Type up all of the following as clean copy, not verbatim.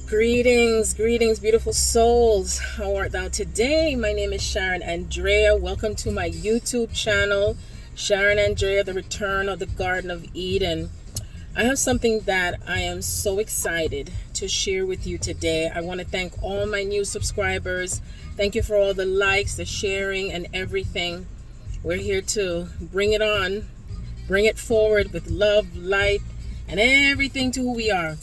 Greetings, beautiful souls. How art thou today? My name is Sharon Andrea. Welcome to my YouTube channel, Sharon Andrea, The Return of the Garden of Eden. I have something that I am so excited to share with you today. I want to thank all my new subscribers. Thank you for all the likes, the sharing, and everything. We're here to bring it on, bring it forward with love, light, and everything to who we are.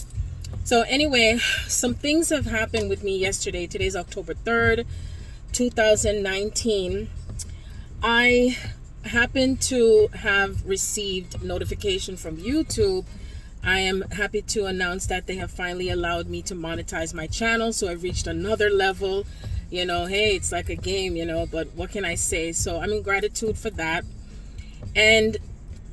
So anyway, some things have happened with me yesterday. Today's October 3rd, 2019. I happened to have received notification from YouTube. I am happy to announce that they have finally allowed me to monetize my channel. So I've reached another level. Hey, it's like a game, but what can I say? So I'm in gratitude for that. And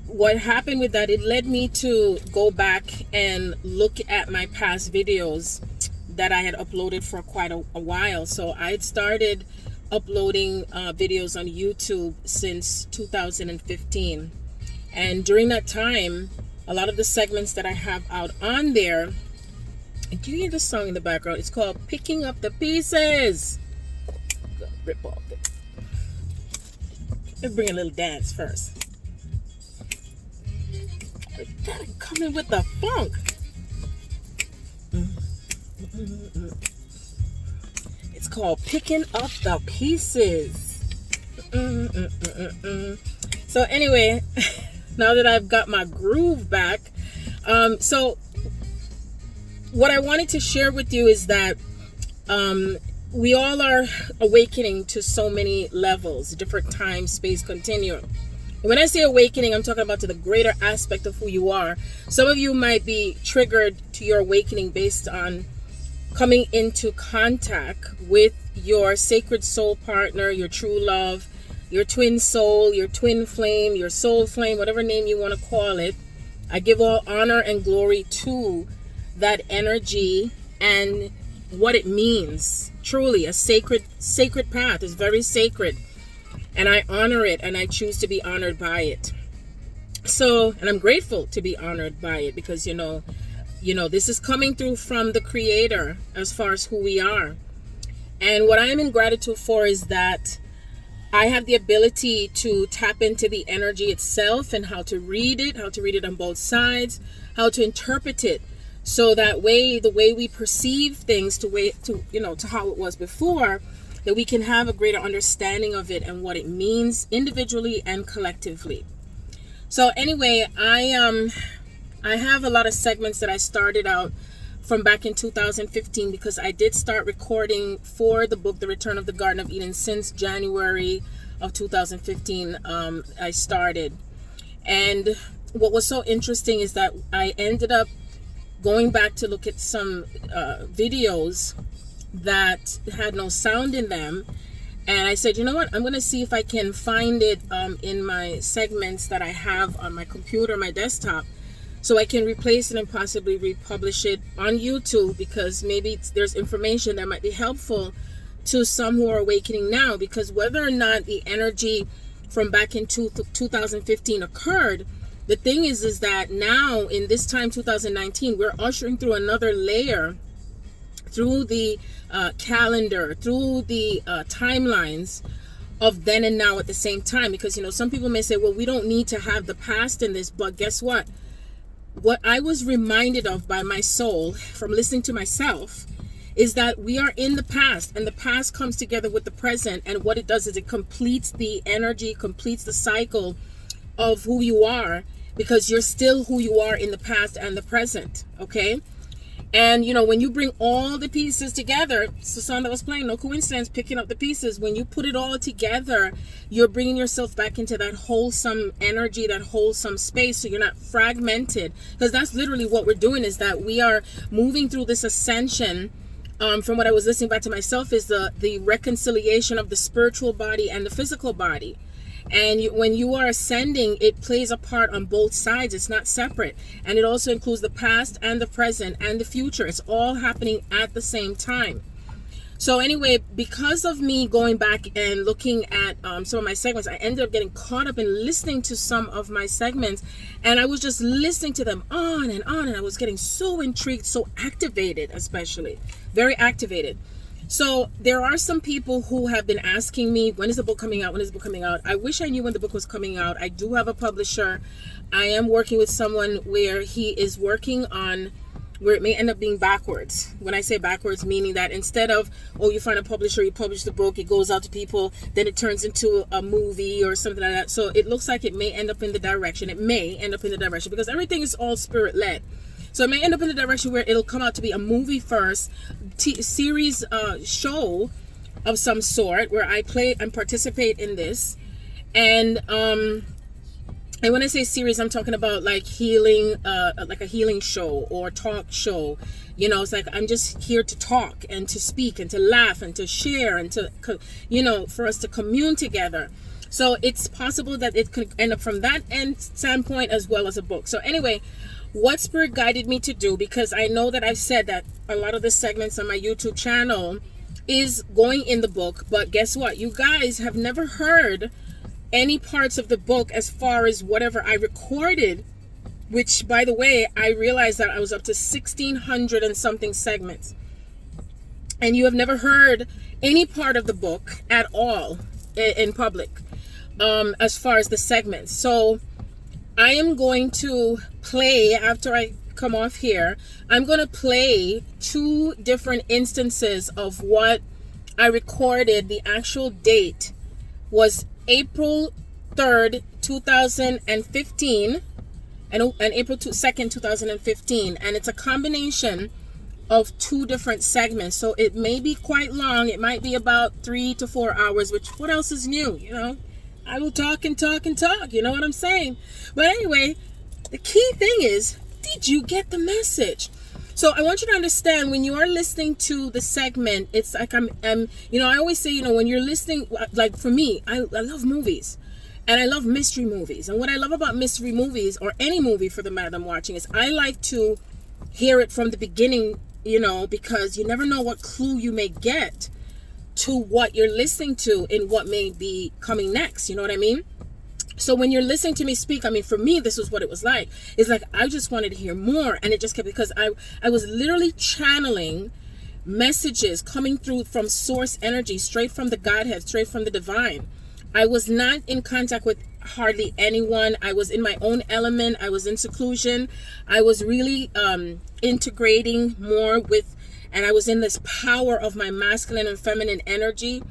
what happened with that, it led me to go back and look at my past videos that I had uploaded for quite a while. So I had started uploading videos on YouTube since 2015. And during that time, a lot of the segments that I have out on there, and do you hear the song in the background? It's called Picking Up the Pieces. Rip off it. Let's bring a little dance first. Gotta come in with the funk. It's called Picking Up the Pieces. So anyway, now that I've got my groove back, so what I wanted to share with you is that we all are awakening to so many levels, different time, space, continuum. When I say awakening, I'm talking about to the greater aspect of who you are. Some of you might be triggered to your awakening based on coming into contact with your sacred soul partner, your true love, your twin soul, your twin flame, your soul flame, whatever name you want to call it. I give all honor and glory to that energy and what it means. Truly, a sacred path is very sacred. And I honor it, and I choose to be honored by it. So, and I'm grateful to be honored by it because, this is coming through from the Creator as far as who we are. And what I am in gratitude for is that I have the ability to tap into the energy itself and how to read it on both sides, how to interpret it. So that way, the way we perceive things to how it was before, that we can have a greater understanding of it and what it means individually and collectively. So anyway, I have a lot of segments that I started out from back in 2015 because I did start recording for the book, The Return of the Garden of Eden, since January of 2015. I started. And what was so interesting is that I ended up going back to look at some videos that had no sound in them, and I said, you know what, I'm going to see if I can find it in my segments that I have on my computer, my desktop, so I can replace it and possibly republish it on YouTube, because maybe there's information that might be helpful to some who are awakening now. Because whether or not the energy from back in 2015 occurred, the thing is that now in this time, 2019, we're ushering through another layer through the calendar, through the timelines of then and now at the same time. Because, some people may say, well, we don't need to have the past in this. But guess what? What I was reminded of by my soul from listening to myself is that we are in the past, and the past comes together with the present. And what it does is it completes the energy, completes the cycle of who you are, because you're still who you are in the past and the present. Okay. And, when you bring all the pieces together, it's the song that was playing, no coincidence, Picking Up the Pieces. When you put it all together, you're bringing yourself back into that wholesome energy, that wholesome space, so you're not fragmented. Because that's literally what we're doing, is that we are moving through this ascension. From what I was listening back to myself, is the reconciliation of the spiritual body and the physical body. And when you are ascending, it plays a part on both sides. It's not separate. And it also includes the past and the present and the future. It's all happening at the same time. So anyway, because of me going back and looking at some of my segments, I ended up getting caught up in listening to some of my segments, and I was just listening to them on, and I was getting so intrigued, so activated, especially very activated. So there are some people who have been asking me, when is the book coming out? When is the book coming out? I wish I knew when the book was coming out. I do have a publisher. I am working with someone where he is working on where it may end up being backwards. When I say backwards, meaning that instead of, oh, you find a publisher, you publish the book, it goes out to people, then it turns into a movie or something like that. So it looks like it may end up in the direction. It may end up in the direction because everything is all spirit led. So it may end up in the direction where it'll come out to be a movie first, series show of some sort where I play and participate in this. And when I say series, I'm talking about like healing, like a healing show or talk show. You know, it's like I'm just here to talk and to speak and to laugh and to share and to, you know, for us to commune together. So it's possible that it could end up from that end standpoint as well as a book. So anyway, what Spirit guided me to do, because I know that I've said that a lot of the segments on my YouTube channel is going in the book, but guess what? You guys have never heard any parts of the book as far as whatever I recorded, which, by the way, I realized that I was up to 1,600 and something segments. And you have never heard any part of the book at all in public as far as the segments. So I am going to play, after I come off here, I'm going to play 2 different instances of what I recorded. The actual date was April 3rd, 2015 and April 2nd, 2015. And it's a combination of 2 different segments. So it may be quite long. It might be about 3 to 4 hours, which what else is new? You know, I will talk and talk and talk. You know what I'm saying? But anyway, the key thing is, did you get the message? So I want you to understand, when you are listening to the segment, it's like I'm you know, I always say, you know, when you're listening, like for me, I love movies and I love mystery movies. And what I love about mystery movies, or any movie for the matter I'm watching, is I like to hear it from the beginning, you know, because you never know what clue you may get to what you're listening to and what may be coming next. You know what I mean? So when you're listening to me speak, I mean, for me, this was what it was like. It's like I just wanted to hear more. And it just kept, because I was literally channeling messages coming through from source energy, straight from the Godhead, straight from the divine. I was not in contact with hardly anyone. I was in my own element. I was in seclusion. I was really integrating more with, and I was in this power of my masculine and feminine energy.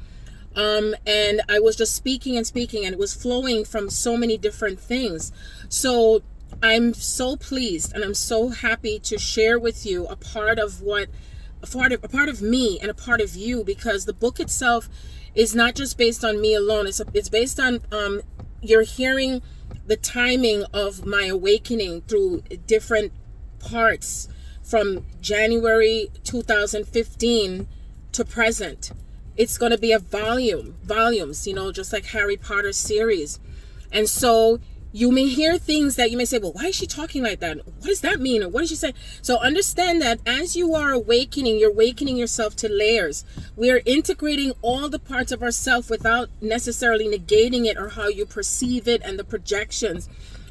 And I was just speaking and speaking, and it was flowing from so many different things. So I'm so pleased and I'm so happy to share with you a part of me and a part of you, because the book itself is not just based on me alone. It's based on you're hearing the timing of my awakening through different parts from January 2015 to present. It's going to be a volumes, you know, just like Harry Potter series. And so you may hear things that you may say, well, why is she talking like that? What does that mean? Or what did she say? So understand that as you are awakening, you're awakening yourself to layers. We are integrating all the parts of ourself without necessarily negating it or how you perceive it and the projections.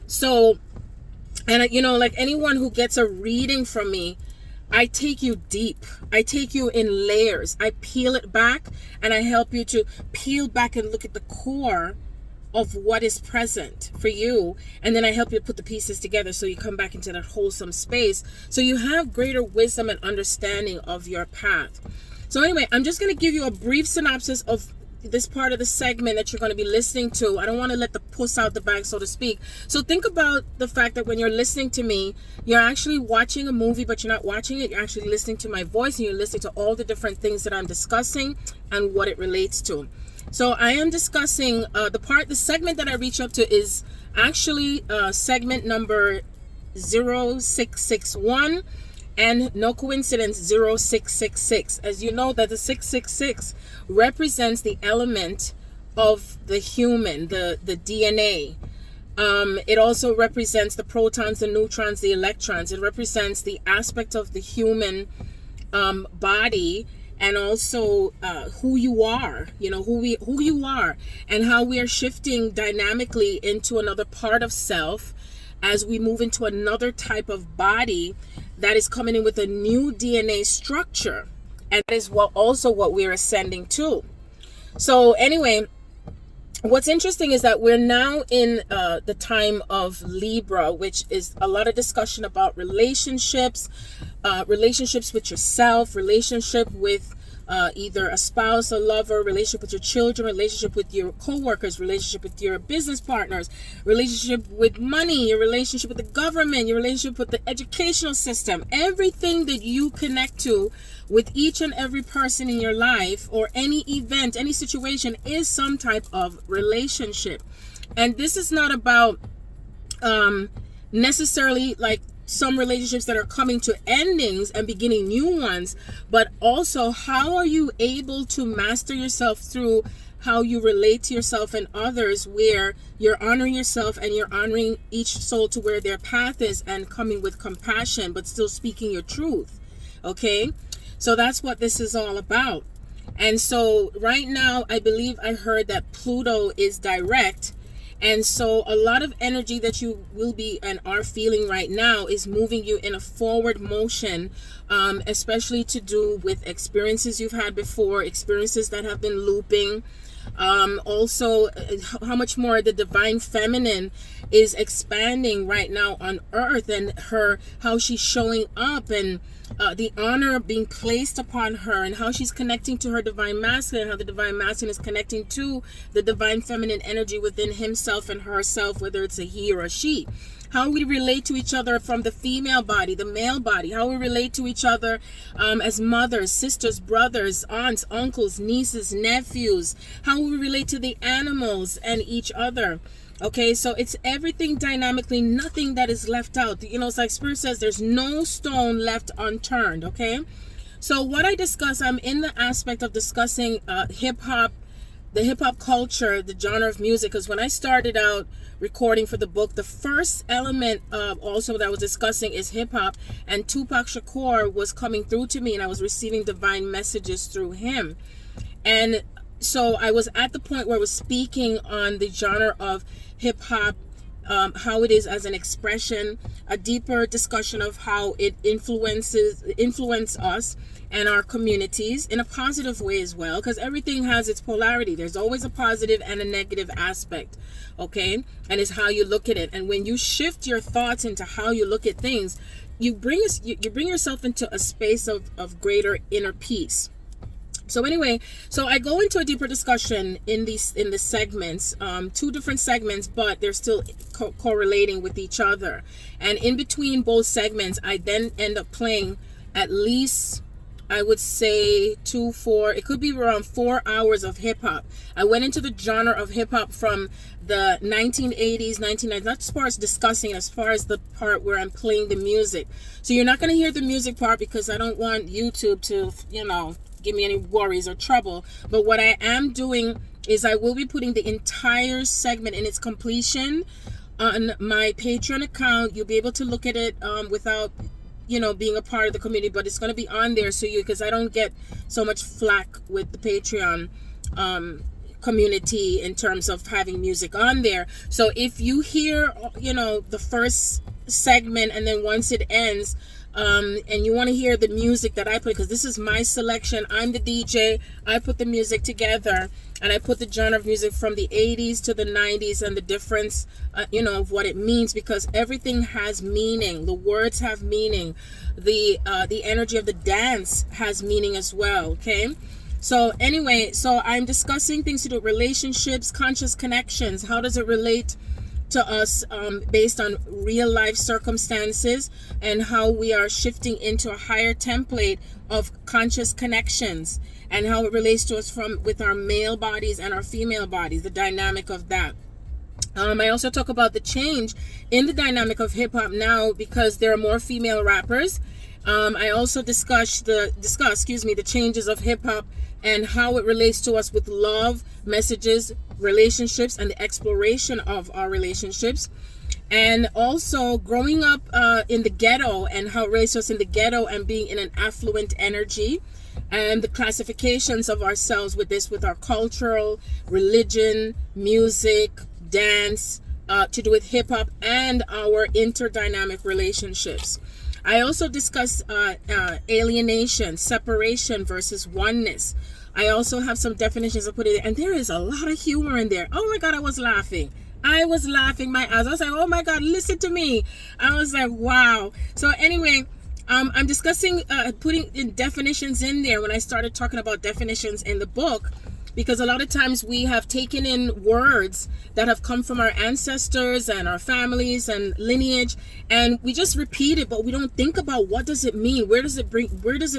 So, and you know, like anyone who gets a reading from me, I take you deep. I take you in layers. I peel it back and I help you to peel back and look at the core of what is present for you. And then I help you put the pieces together so you come back into that wholesome space, so you have greater wisdom and understanding of your path. So anyway, I'm just going to give you a brief synopsis of this part of the segment that you're going to be listening to. I don't want to let the puss out the bag, so to speak. So think about the fact that when you're listening to me, you're actually watching a movie, but you're not watching it. You're actually listening to my voice, and you're listening to all the different things that I'm discussing and what it relates to. So I am discussing the segment that I reach up to is actually segment number 0661. And no coincidence, 0666. As you know, that the 666 represents the element of the human, the DNA. It also represents the protons, the neutrons, the electrons. It represents the aspect of the human body and also who you are, who you are, and how we are shifting dynamically into another part of self as we move into another type of body that is coming in with a new DNA structure. And that is what we're ascending to. So anyway, what's interesting is that we're now in the time of Libra, which is a lot of discussion about relationships with yourself, relationship with either a spouse, a lover, relationship with your children, relationship with your co-workers, relationship with your business partners, relationship with money, your relationship with the government, your relationship with the educational system. Everything that you connect to with each and every person in your life, or any event, any situation, is some type of relationship. And this is not about necessarily like some relationships that are coming to endings and beginning new ones, but also how are you able to master yourself through how you relate to yourself and others, where you're honoring yourself and you're honoring each soul to where their path is, and coming with compassion but still speaking your truth. Okay, so that's what this is all about. And so right now, I believe I heard that Pluto is direct. And so a lot of energy that you will be and are feeling right now is moving you in a forward motion, especially to do with experiences you've had before, experiences that have been looping. Also, how much more the divine feminine is expanding right now on earth, and how she's showing up, and the honor being placed upon her, and how she's connecting to her divine masculine, how the divine masculine is connecting to the divine feminine energy within himself and herself, whether it's a he or a she. How we relate to each other from the female body, the male body, how we relate to each other as mothers, sisters, brothers, aunts, uncles, nieces, nephews, how we relate to the animals and each other. Okay, so it's everything dynamically, nothing that is left out. It's like Spirit says, there's no stone left unturned. Okay, so what I discuss, I'm in the aspect of discussing hip-hop, the hip-hop culture, the genre of music, because when I started out recording for the book, the first element also that I was discussing is hip-hop, and Tupac Shakur was coming through to me, and I was receiving divine messages through him. And so I was at the point where I was speaking on the genre of hip-hop, how it is as an expression, a deeper discussion of how it influence us and our communities in a positive way as well, because everything has its polarity. There's always a positive and a negative aspect, okay? And it's how you look at it. And when you shift your thoughts into how you look at things, you bring yourself into a space of greater inner peace. So anyway, so I go into a deeper discussion in the segments, two different segments, but they're still correlating with each other. And in between both segments, I then end up playing at least, I would say, it could be around 4 hours of hip hop. I went into the genre of hip hop from the 1980s, 1990s, not as far as discussing, as far as the part where I'm playing the music. So you're not going to hear the music part because I don't want YouTube to, give me any worries or trouble. But what I am doing is I will be putting the entire segment in its completion on my Patreon account. You'll be able to look at it without being a part of the community, but it's going to be on there, so because I don't get so much flack with the Patreon community in terms of having music on there. So if you hear the first segment, and then once it ends, and you want to hear the music that I put, because this is my selection, I'm the DJ, I put the music together, and I put the genre of music from the 80s to the 90s, and the difference of what it means, because everything has meaning. The words have meaning. The energy of the dance has meaning as well. Okay, so anyway, so I'm discussing things to do with relationships, conscious connections. How does it relate to us based on real life circumstances, and how we are shifting into a higher template of conscious connections, and how it relates to us with our male bodies and our female bodies, the dynamic of that. I also talk about the change in the dynamic of hip hop now, because there are more female rappers. I also discuss the changes of hip hop and how it relates to us with love, messages, relationships, and the exploration of our relationships. And also growing up in the ghetto and how it relates to us in the ghetto and being in an affluent energy, and the classifications of ourselves with our cultural, religion, music, dance, to do with hip hop, and our interdynamic relationships. I also discuss alienation, separation versus oneness. I also have some definitions I put in, and there is a lot of humor in there. Oh my God, I was laughing my ass. I was like, oh my God, listen to me. I was like, wow. So anyway, I'm discussing putting in definitions in there when I started talking about definitions in the book, because a lot of times we have taken in words that have come from our ancestors and our families and lineage, and we just repeat it, but we don't think about what does it mean, where does it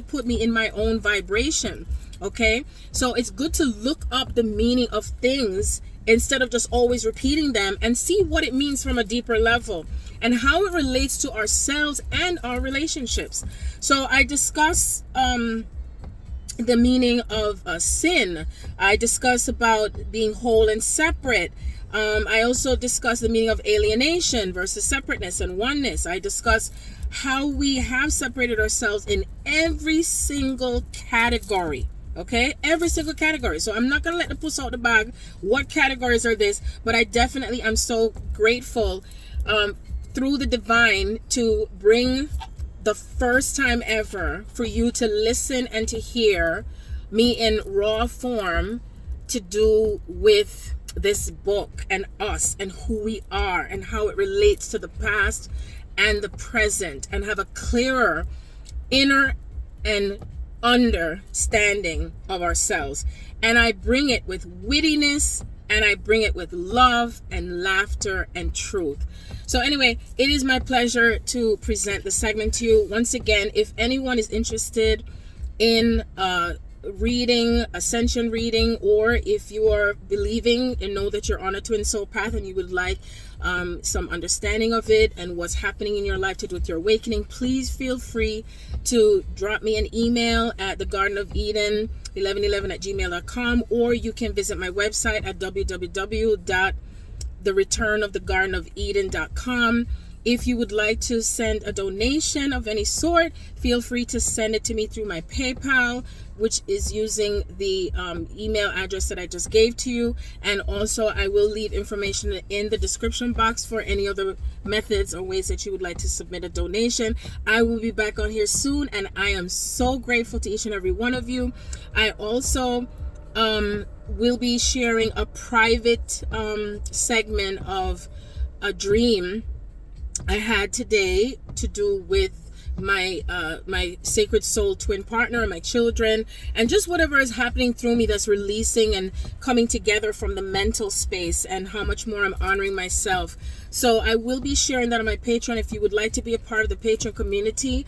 put me in my own vibration. Okay, so it's good to look up the meaning of things instead of just always repeating them, and see what it means from a deeper level and how it relates to ourselves and our relationships. So I discuss the meaning of sin. I discuss about being whole and separate. I also discuss the meaning of alienation versus separateness and oneness. I discuss how we have separated ourselves in every single category. Okay, every single category. So I'm not gonna let the puss out the bag what categories are this, but I'm so grateful through the divine to bring the first time ever for you to listen and to hear me in raw form, to do with this book and us and who we are and how it relates to the past and the present, and have a clearer inner and understanding of ourselves. And I bring it with wittiness, and I bring it with love and laughter and truth. So anyway, it is my pleasure to present the segment to you. Once again, if anyone is interested in reading, ascension reading, or if you are believing and know that you're on a twin soul path and you would like some understanding of it and what's happening in your life to do with your awakening, please feel free to drop me an email at thegardenofeden1111@gmail.com, or you can visit my website at www.thereturnofthegardenofeden.com. If you would like to send a donation of any sort, feel free to send it to me through my PayPal, which is using the email address that I just gave to you. And also I will leave information in the description box for any other methods or ways that you would like to submit a donation. I will be back on here soon, and I am so grateful to each and every one of you. I also will be sharing a private segment of a dream I had today to do with my sacred soul twin partner and my children, and just whatever is happening through me that's releasing and coming together from the mental space, and how much more I'm honoring myself. So I will be sharing that on my Patreon. If you would like to be a part of the Patreon community,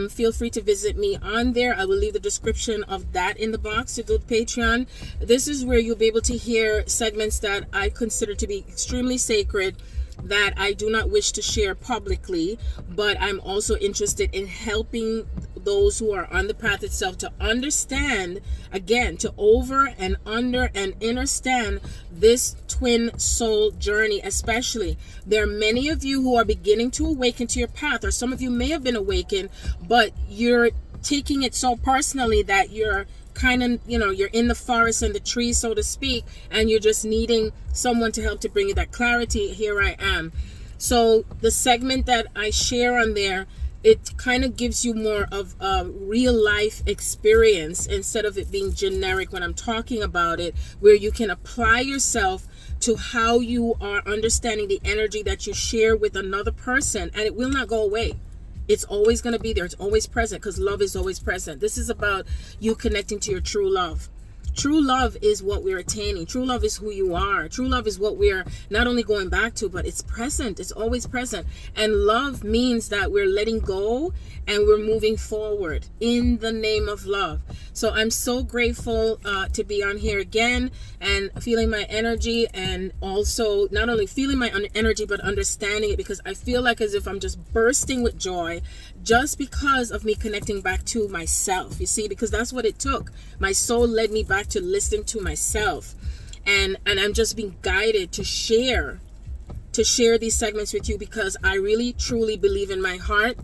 feel free to visit me on there. I will leave the description of that in the box to do the Patreon. This is where you'll be able to hear segments that I consider to be extremely sacred, that I do not wish to share publicly, but I'm also interested in helping those who are on the path itself to understand, again, to over and under and understand this twin soul journey. Especially, there are many of you who are beginning to awaken to your path, or some of you may have been awakened, but you're taking it so personally that you're kind of, you're in the forest and the trees, so to speak, and you're just needing someone to help to bring you that clarity. Here I am. So the segment that I share on there, it kind of gives you more of a real life experience instead of it being generic when I'm talking about it, where you can apply yourself to how you are understanding the energy that you share with another person, and it will not go away. It's always going to be there. It's always present, because love is always present. This is about you connecting to your true love. True love is what we're attaining. True love is who you are. True love is what we're not only going back to, but it's present. It's always present. And love means that we're letting go and we're moving forward in the name of love. So I'm so grateful to be on here again and feeling my energy, and also not only feeling my energy, but understanding it, because I feel like as if I'm just bursting with joy just because of me connecting back to myself, you see, because that's what it took. My soul led me back to listening to myself, and I'm just being guided to share to share these segments with you because I really truly believe in my heart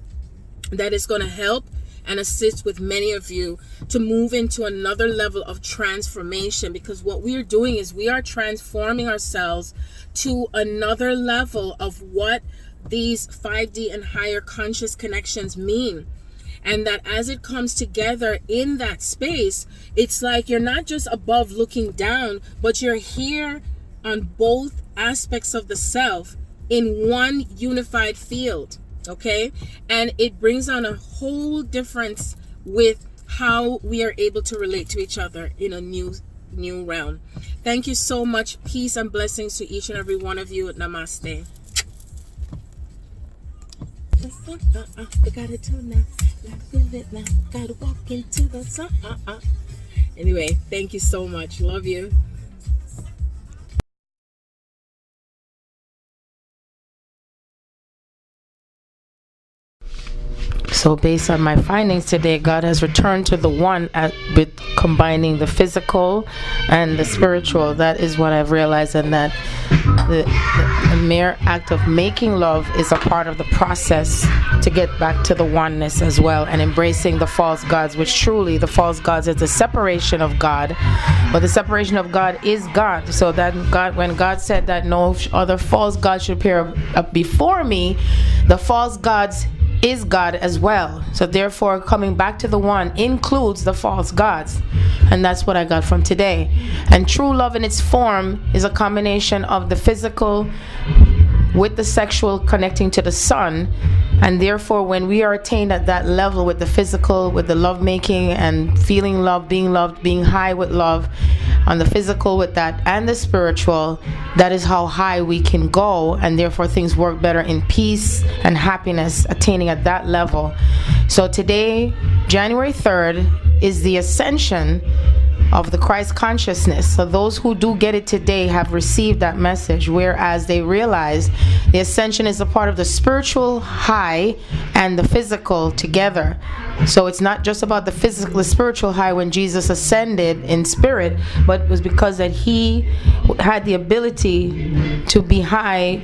that it's going to help and assist with many of you to move into another level of transformation, because what we are doing is we are transforming ourselves to another level of what these 5D and higher conscious connections mean. And that as it comes together in that space, it's like you're not just above looking down, but you're here on both aspects of the self in one unified field. Okay, and it brings on a whole difference with how we are able to relate to each other in a new realm. Thank you so much. Peace and blessings to each and every one of you. Namaste. I gotta do now. Feel it now. Gotta walk into the sun. Anyway, thank you so much. Love you. So based on my findings today, God has returned to the one with combining the physical and the spiritual. That is what I've realized, and that the mere act of making love is a part of the process to get back to the oneness as well, and embracing the false gods, which truly the false gods is the separation of God. But the separation of God is God. So that God, when God said that no other false god should appear before me, the false gods is God as well. So therefore, coming back to the one includes the false gods. And that's what I got from today. And true love in its form is a combination of the physical with the sexual connecting to the sun. And therefore, when we are attained at that level with the physical, with the love making and feeling love, being high with love, on the physical with that and the spiritual, that is how high we can go, and therefore things work better in peace and happiness, attaining at that level. So today, January 3rd, is the ascension of the Christ consciousness. So those who do get it today have received that message, whereas they realize the ascension is a part of the spiritual high and the physical together. So it's not just about the physical, the spiritual high when Jesus ascended in spirit, but it was because that he had the ability to be high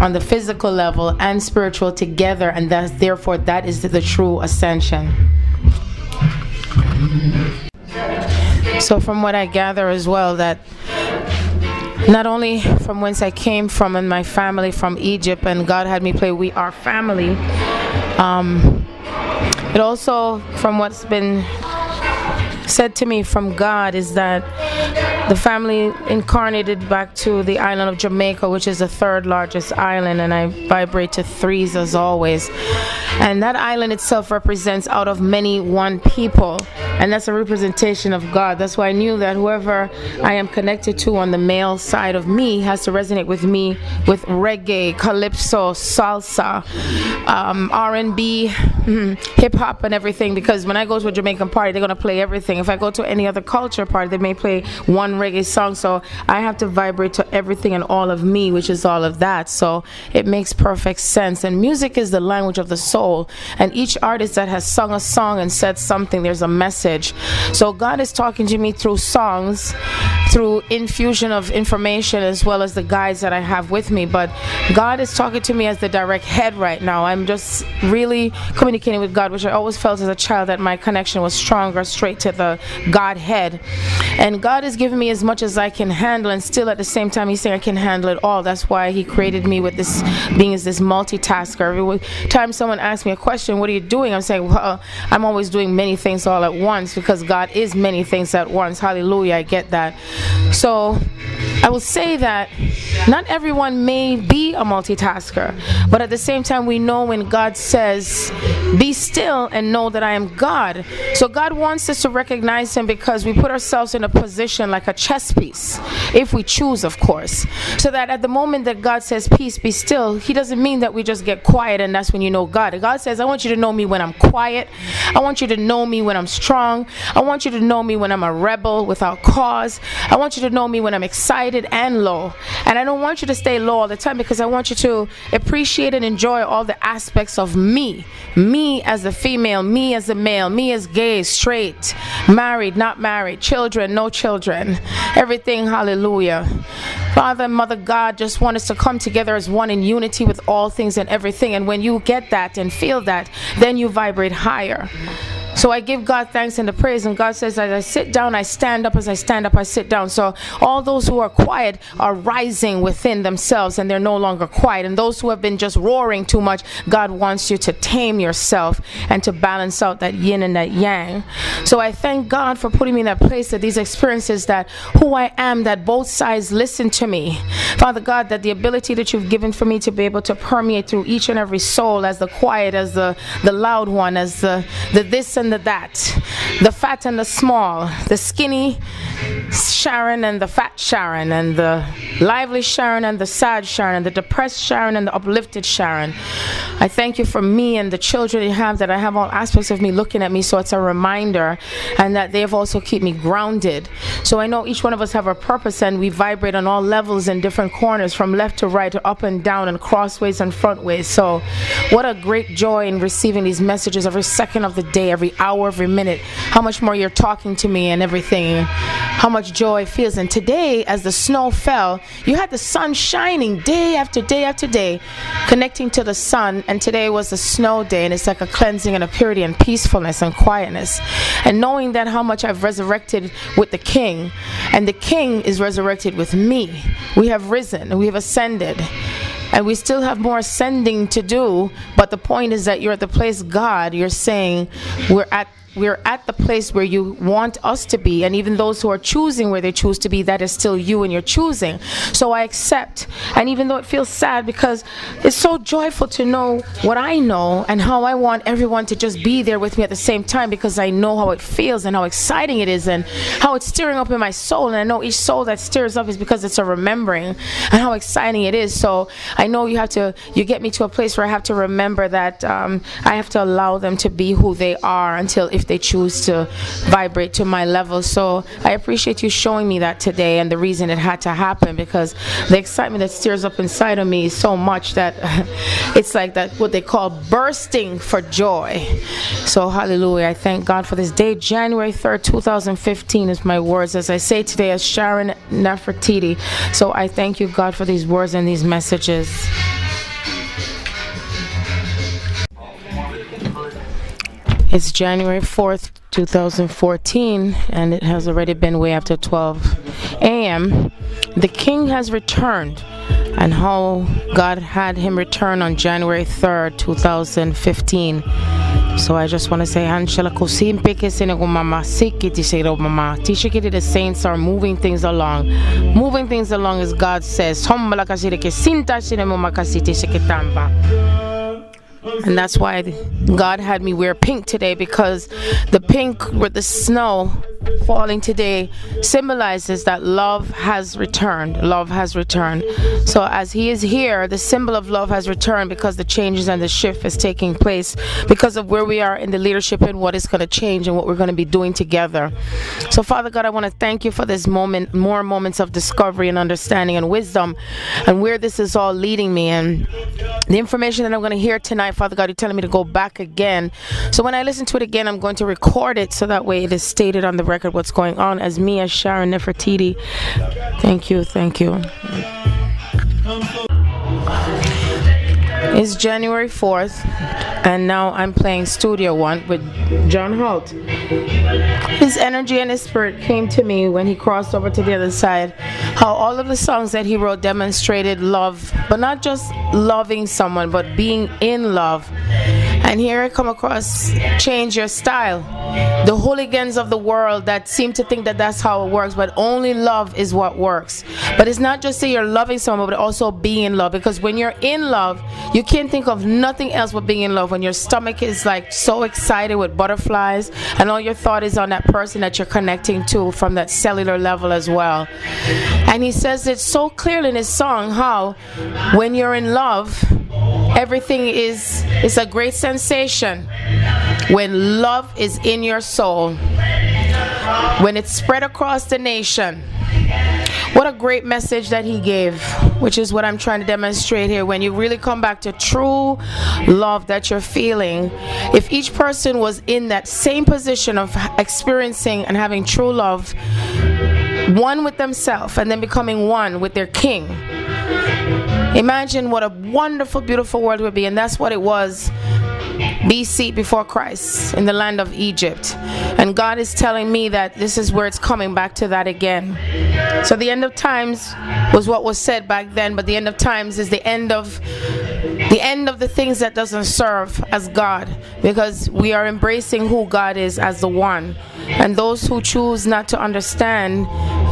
on the physical level and spiritual together, and that's therefore that is the true ascension. So from what I gather as well, that not only from whence I came from and my family from Egypt, and God had me play We Are Family, it also, from what's been said to me from God, is that the family incarnated back to the island of Jamaica, which is the third largest island, and I vibrate to threes as always. And that island itself represents out of many one people, and that's a representation of God. That's why I knew that whoever I am connected to on the male side of me has to resonate with me with reggae, calypso, salsa, R&B, hip-hop and everything, because when I go to a Jamaican party, they're going to play everything. If I go to any other culture party, they may play one reggae song, so I have to vibrate to everything and all of me, which is all of that. So it makes perfect sense. And music is the language of the soul, and each artist that has sung a song and said something, there's a message. So God is talking to me through songs, through infusion of information, as well as the guides that I have with me. But God is talking to me as the direct head right now. I'm just really communicating with God, which I always felt as a child that my connection was stronger, straight to the Godhead. And God is giving me as much as I can handle, and still at the same time he's saying I can handle it all. That's why he created me with this being as this multitasker. Every time someone asks me a question, what are you doing? I'm saying, well, I'm always doing many things all at once, because God is many things at once. Hallelujah, I get that. So I will say that not everyone may be a multitasker, but at the same time we know when God says, be still and know that I am God. So God wants us to recognize him, because we put ourselves in a position like a chess piece, if we choose, of course, so that at the moment that God says peace, be still, he doesn't mean that we just get quiet and that's when you know God. God says, I want you to know me when I'm quiet. I want you to know me when I'm strong. I want you to know me when I'm a rebel without cause. I want you to know me when I'm excited and low. And I don't want you to stay low all the time, because I want you to appreciate and enjoy all the aspects of me. Me as a female, me as a male, me as gay, straight, married, not married, children, no children, everything. Hallelujah. Father and Mother God just want us to come together as one in unity with all things and everything. And when you get that and feel that, then you vibrate higher. So I give God thanks and the praise, and God says, as I sit down, I stand up. As I stand up, I sit down. So all those who are quiet are rising within themselves, and they're no longer quiet. And those who have been just roaring too much, God wants you to tame yourself and to balance out that yin and that yang. So I thank God for putting me in that place, that these experiences, that who I am, that both sides listen to me. Father God, that the ability that you've given for me to be able to permeate through each and every soul, as the quiet, as the loud one, as the this and the that, the fat and the small, the skinny Sharon and the fat Sharon, and the lively Sharon and the sad Sharon, and the depressed Sharon and the uplifted Sharon. I thank you for me and the children you have, that I have all aspects of me looking at me, so it's a reminder, and that they have also keep me grounded. So I know each one of us have a purpose, and we vibrate on all levels in different corners, from left to right, to up and down, and crossways and frontways. So what a great joy in receiving these messages every second of the day, every hour, every minute. How much more you're talking to me and everything. How much joy it feels. And today, as the snow fell, you had the sun shining day after day after day, connecting to the sun. And today was a snow day, and it's like a cleansing and a purity and peacefulness and quietness. And knowing that how much I've resurrected with the King, and the King is resurrected with me. We have risen and we have ascended. And we still have more ascending to do, but the point is that you're at the place, God, you're saying we're at the place where you want us to be. And even those who are choosing where they choose to be, that is still you and you're choosing. So I accept. And even though it feels sad, because it's so joyful to know what I know, and how I want everyone to just be there with me at the same time, because I know how it feels and how exciting it is, and how it's stirring up in my soul. And I know each soul that stirs up is because it's a remembering, and how exciting it is. So I know you get me to a place where I have to remember that I have to allow them to be who they are, until if they choose to vibrate to my level. So I appreciate you showing me that today, and the reason it had to happen, because the excitement that stirs up inside of me is so much that it's like that, what they call bursting for joy. So hallelujah, I thank God for this day. January 3rd, 2015 is my words, as I say today, as Sharon Nefertiti. So I thank you, God, for these words and these messages. It's January 4th, 2014, and it has already been way after 12 a.m. The King has returned, and how God had him return on January 3rd, 2015. So I just want to say, the saints are moving things along. Moving things along as God says. And that's why God had me wear pink today, because the pink with the snow falling today symbolizes that love has returned. Love has returned. So as he is here, the symbol of love has returned, because the changes and the shift is taking place because of where we are in the leadership and what is going to change and what we're going to be doing together. So Father God, I want to thank you for this moment, more moments of discovery and understanding and wisdom, and where this is all leading me, and the information that I'm going to hear tonight. Father God, you're telling me to go back again. So when I listen to it again, I'm going to record it, so that way it is stated on the record what's going on, as me, as Sharon Nefertiti. Thank you. It's January 4th, and now I'm playing Studio One with John Holt. His energy and his spirit came to me when he crossed over to the other side. How all of the songs that he wrote demonstrated love, but not just loving someone, but being in love. And here I come across Change Your Style. The hooligans of the world that seem to think that that's how it works, but only love is what works. But it's not just that you're loving someone, but also being in love. Because when you're in love, you can't think of nothing else but being in love. When your stomach is like so excited with butterflies, and all your thought is on that person that you're connecting to from that cellular level as well. And he says it so clearly in his song, how when you're in love, everything is a great sensation. When love is in your soul, when it's spread across the nation. What a great message that he gave, which is what I'm trying to demonstrate here. When you really come back to true love that you're feeling, if each person was in that same position of experiencing and having true love, one with themselves and then becoming one with their king. Imagine what a wonderful, beautiful world would be. And that's what it was BC, before Christ, in the land of Egypt. And God is telling me that this is where it's coming back to that again. So the end of times was what was said back then, but the end of times is the end of the things that doesn't serve as God, because we are embracing who God is as the one. And those who choose not to understand,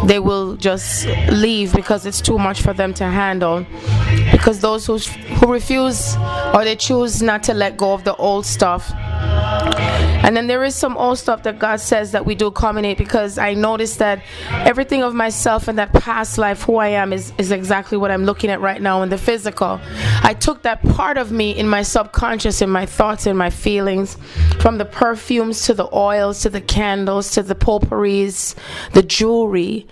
they will just leave because it's too much for them to handle. Because those who refuse, or they choose not to let go of the old stuff. And then there is some old stuff that God says that we do culminate, because I noticed that everything of myself in that past life, who I am, is exactly what I'm looking at right now in the physical. I took that part of me in my subconscious, in my thoughts, in my feelings, from the perfumes to the oils, to the candles, to the potpourris, the jewelry,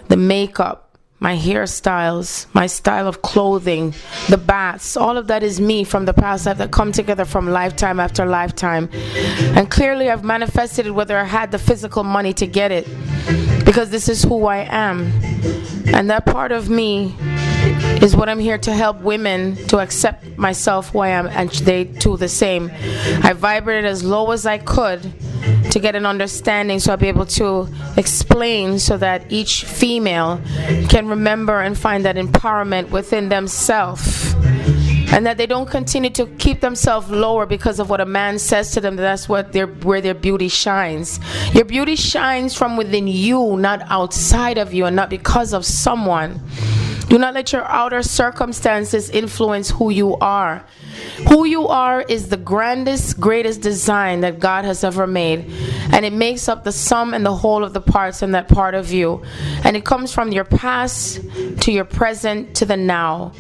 the makeup, my hairstyles, my style of clothing, the baths, all of that is me from the past life that come together from lifetime after lifetime. And clearly I've manifested it whether I had the physical money to get it, because this is who I am. And that part of me is what I'm here to help women to accept myself, who I am, and they too the same. I vibrated as low as I could to get an understanding, so I'll be able to explain, so that each female can remember and find that empowerment within themselves, and that they don't continue to keep themselves lower because of what a man says to them. That's where their beauty shines. Your beauty shines from within you, not outside of you, and not because of someone. Do not let your outer circumstances influence who you are. Who you are is the grandest, greatest design that God has ever made. And it makes up the sum and the whole of the parts in that part of you. And it comes from your past to your present to the now.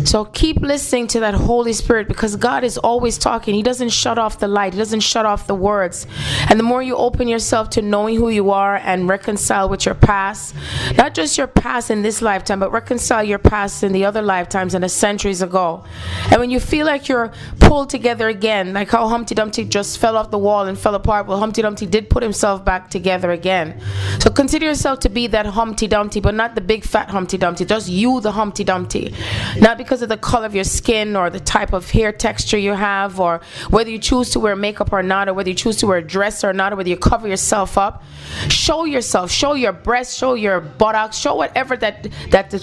So keep listening to that Holy Spirit, because God is always talking. He doesn't shut off the light. He doesn't shut off the words. And the more you open yourself to knowing who you are and reconcile with your past, not just your past in this lifetime, but reconcile your past in the other lifetimes and the centuries ago. And when you feel like you're pulled together again, like how Humpty Dumpty just fell off the wall and fell apart, well, Humpty Dumpty did put himself back together again. So consider yourself to be that Humpty Dumpty, but not the big fat Humpty Dumpty, just you, the Humpty Dumpty. Not because of the color of your skin or the type of hair texture you have, or whether you choose to wear makeup or not, or whether you choose to wear a dress or not, or whether you cover yourself up. Show yourself, show your breasts, show your buttocks, show whatever that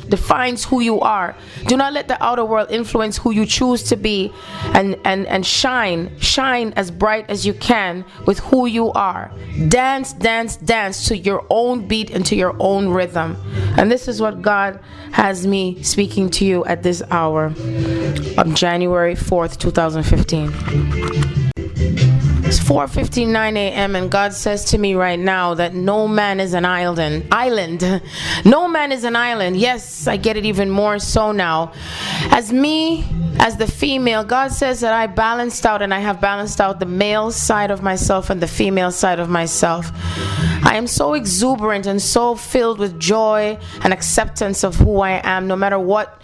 defines who you are. Do not let the outer world influence who you choose to be, and shine as bright as you can with who you are. Dance to your own beat and to your own rhythm. And this is what God has me speaking to you at this hour of January 4th, 2015. It's 4:59 a.m. and God says to me right now that no man is an island. No man is an island. Yes, I get it even more so now. As me, as the female, God says that I balanced out, and I have balanced out the male side of myself and the female side of myself. I am so exuberant and so filled with joy and acceptance of who I am, no matter what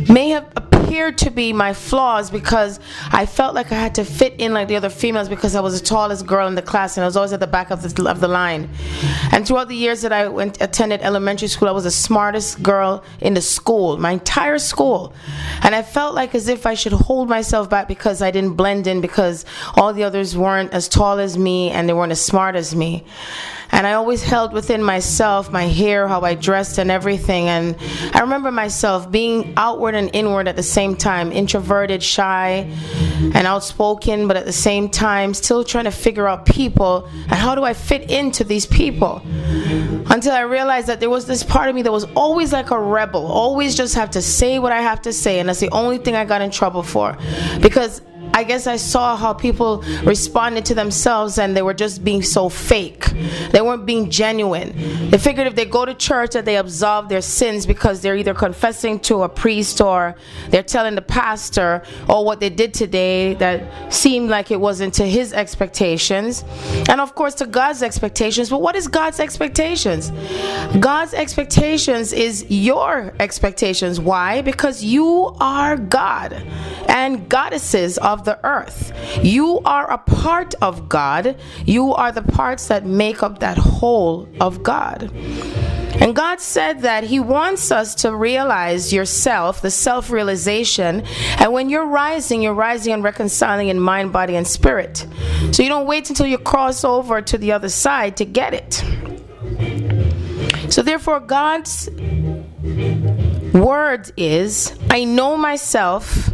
may have appeared to be my flaws, because I felt like I had to fit in like the other females, because I was the tallest girl in the class and I was always at the back of the line. And throughout the years that I attended elementary school, I was the smartest girl in the school, my entire school. And I felt like as if I should hold myself back because I didn't blend in, because all the others weren't as tall as me and they weren't as smart as me. And I always held within myself my hair, how I dressed and everything. And I remember myself being outward and inward at the same time, introverted, shy, and outspoken, but at the same time still trying to figure out people and how do I fit into these people. Until I realized that there was this part of me that was always like a rebel, always just have to say what I have to say, and that's the only thing I got in trouble for. Because I guess I saw how people responded to themselves and they were just being so fake. They weren't being genuine. They figured if they go to church that they absolve their sins because they're either confessing to a priest or they're telling the pastor or what they did today that seemed like it wasn't to his expectations. And of course to God's expectations. But what is God's expectations? God's expectations is your expectations. Why? Because you are God and goddesses of the earth. You are a part of God. You are the parts that make up that whole of God. And God said that He wants us to realize yourself, the self-realization. And when you're rising and reconciling in mind, body, and spirit. So you don't wait until you cross over to the other side to get it. So therefore, God's word is, I know myself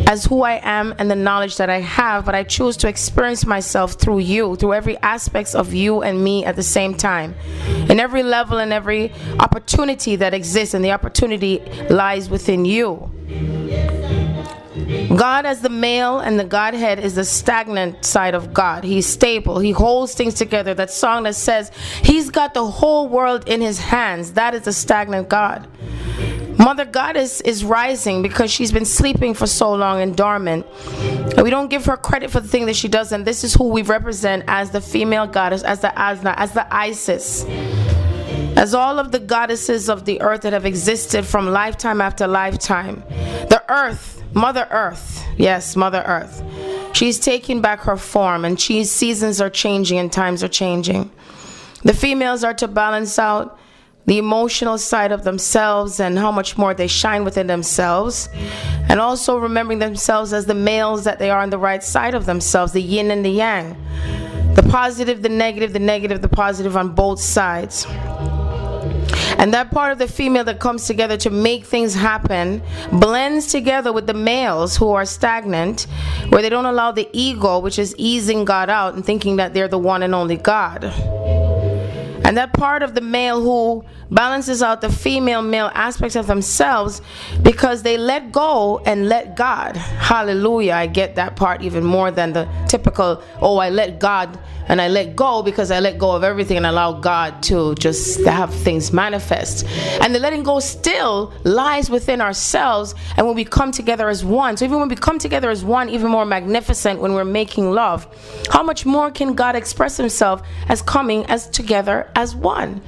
as who I am and the knowledge that I have, but I choose to experience myself through you, through every aspect of you and me at the same time, in every level and every opportunity that exists, and the opportunity lies within you. God as the male and the Godhead is the stagnant side of God. He's stable. He holds things together. That song that says He's got the whole world in His hands, that is the stagnant God. Mother Goddess is rising because she's been sleeping for so long and dormant. And we don't give her credit for the thing that she does. And this is who we represent as the female goddess, as the Asna, as the Isis. As all of the goddesses of the earth that have existed from lifetime after lifetime. The earth, Mother Earth, yes, Mother Earth. She's taking back her form, and seasons are changing and times are changing. The females are to balance out the emotional side of themselves and how much more they shine within themselves, and also remembering themselves as the males that they are on the right side of themselves, the yin and the yang, the positive, the negative, the positive on both sides. And that part of the female that comes together to make things happen blends together with the males who are stagnant, where they don't allow the ego, which is easing God out and thinking that they're the one and only God. And that part of the male who balances out the female-male aspects of themselves because they let go and let God. Hallelujah. I get that part even more than the typical, oh, I let God and I let go because I let go of everything and allow God to just have things manifest. And the letting go still lies within ourselves, and when we come together as one. So even when we come together as one, even more magnificent when we're making love, how much more can God express Himself as coming as together as one?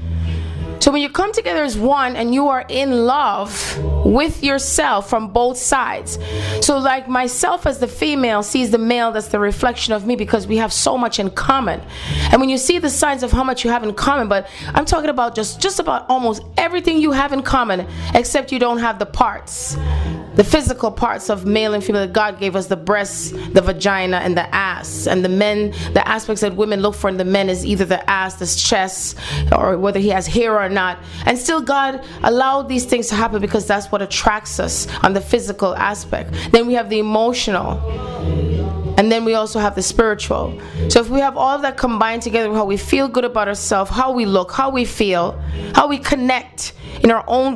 So when you come together as one and you are in love with yourself from both sides. So like myself as the female sees the male that's the reflection of me because we have so much in common. And when you see the signs of how much you have in common, but I'm talking about just about almost everything you have in common, except you don't have the parts. The physical parts of male and female that God gave us, the breasts, the vagina, and the ass. And the men, the aspects that women look for in the men is either the ass, the chest, or whether he has hair or not. And still God allowed these things to happen because that's what attracts us on the physical aspect. Then we have the emotional. And then we also have the spiritual. So if we have all of that combined together, how we feel good about ourselves, how we look, how we feel, how we connect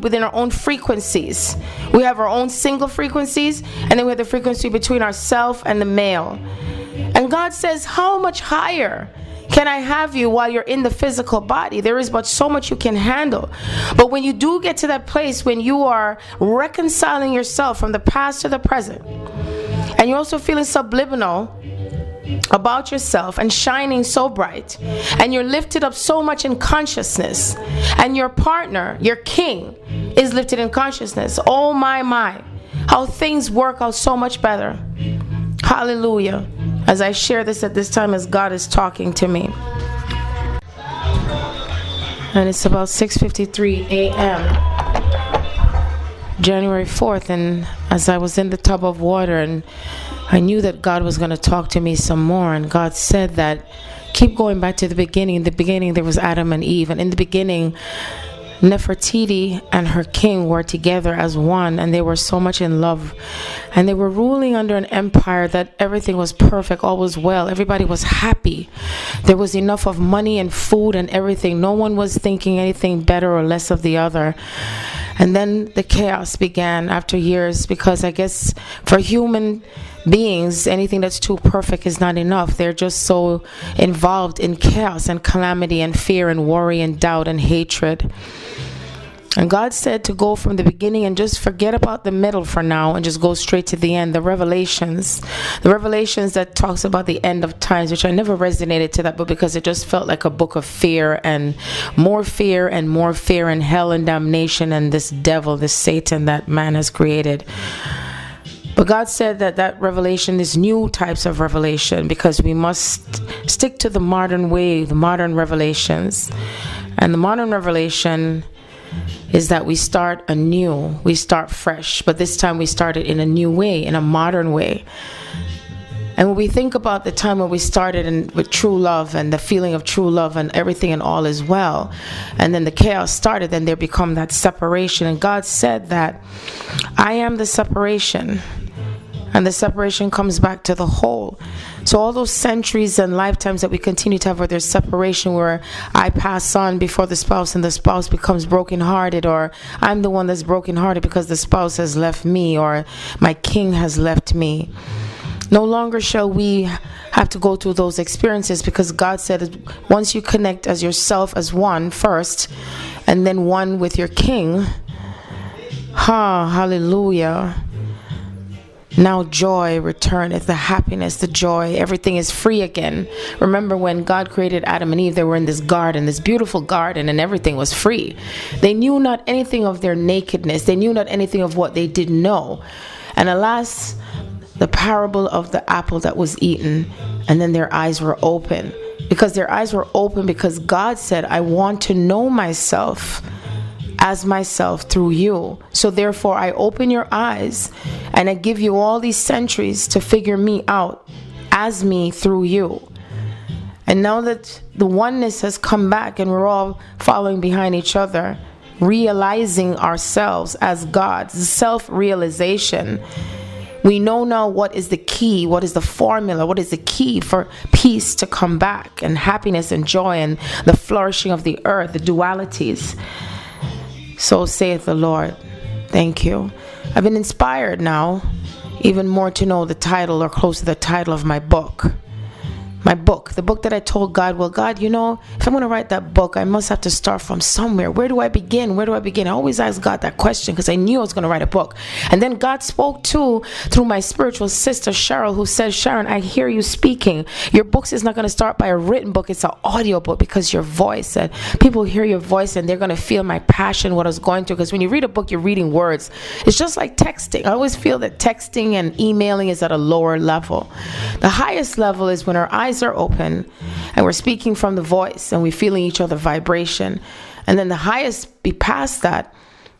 within our own frequencies. We have our own single frequencies, and then we have the frequency between ourselves and the male. And God says, how much higher can I have you while you're in the physical body? There is but so much you can handle. But when you do get to that place when you are reconciling yourself from the past to the present, and you're also feeling subliminal about yourself and shining so bright, and you're lifted up so much in consciousness, and your partner, your king, is lifted in consciousness. Oh my, how things work out so much better. Hallelujah. As I share this at this time, as God is talking to me. And it's about 6:53 a.m. January 4th, and as I was in the tub of water, and I knew that God was going to talk to me some more, and God said that keep going back to the beginning. In the beginning there was Adam and Eve, and in the beginning Nefertiti and her king were together as one, and they were so much in love, and they were ruling under an empire that everything was perfect, all was well, everybody was happy, there was enough of money and food and everything, no one was thinking anything better or less of the other. And then the chaos began after years, because I guess for human beings, anything that's too perfect is not enough. They're just so involved in chaos and calamity and fear and worry and doubt and hatred. And God said to go from the beginning and just forget about the middle for now and just go straight to the end. The revelations that talks about the end of times, which I never resonated to that book because it just felt like a book of fear and more fear and more fear and hell and damnation and this devil, this Satan that man has created. But God said that revelation is new types of revelation, because we must stick to the modern way, the modern revelations. And the modern revelation is that we start anew, we start fresh, but this time we start it in a new way, in a modern way. And when we think about the time when we started with true love and the feeling of true love and everything and all is well, and then the chaos started, then there become that separation. And God said that I am the separation, and the separation comes back to the whole. So all those centuries and lifetimes that we continue to have where there's separation, where I pass on before the spouse and the spouse becomes brokenhearted, or I'm the one that's brokenhearted because the spouse has left me, or my king has left me. No longer shall we have to go through those experiences, because God said once you connect as yourself as one first, and then one with your king, hallelujah, now joy returneth, the happiness, the joy, everything is free again. Remember when God created Adam and Eve, they were in this garden, this beautiful garden, and everything was free. They knew not anything of their nakedness. They knew not anything of what they didn't know. And alas, the parable of the apple that was eaten, and then their eyes were open. Because their eyes were open because God said, I want to know myself as myself through you. So therefore I open your eyes and I give you all these centuries to figure me out as me through you. And now that the oneness has come back and we're all following behind each other, realizing ourselves as God, self-realization, we know now what is the key, what is the formula, what is the key for peace to come back, and happiness and joy and the flourishing of the earth, the dualities. So saith the Lord. Thank you. I've been inspired now even more to know the title, or close to the title of my book. My book, the book that I told God, well, God, you know, if I'm going to write that book, I must have to start from somewhere. Where do I begin? Where do I begin? I always ask God that question because I knew I was going to write a book. And then God spoke through my spiritual sister, Cheryl, who says, Sharon, I hear you speaking. Your book is not going to start by a written book. It's an audio book, because your voice, and people hear your voice and they're going to feel my passion, what I was going through. Because when you read a book, you're reading words. It's just like texting. I always feel that texting and emailing is at a lower level. The highest level is when our eyes are open and we're speaking from the voice and we're feeling each other vibration. And then the highest be past that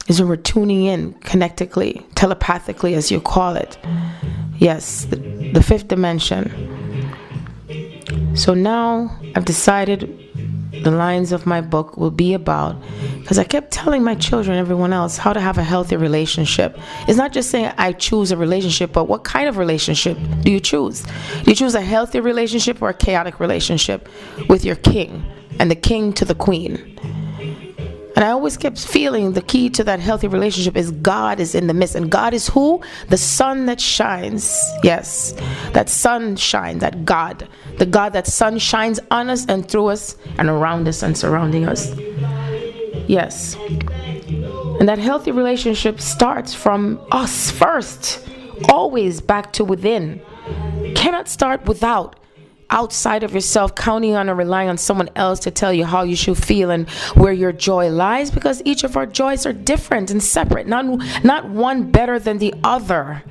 is when we're tuning in connectically, telepathically, as you call it. Yes, the fifth dimension. So now I've decided the lines of my book will be about, because I kept telling my children, everyone else, how to have a healthy relationship. It's not just saying I choose a relationship, but what kind of relationship do you choose? Do you choose a healthy relationship or a chaotic relationship with your king and the king to the queen? And I always kept feeling the key to that healthy relationship is God is in the midst. And God is who? The sun that shines. Yes, that sun shines, that God. The God, that sun shines on us and through us and around us and surrounding us. Yes. And that healthy relationship starts from us first. Always back to within. Cannot start without. Outside of yourself, counting on or relying on someone else to tell you how you should feel and where your joy lies, because each of our joys are different and separate, not one better than the other.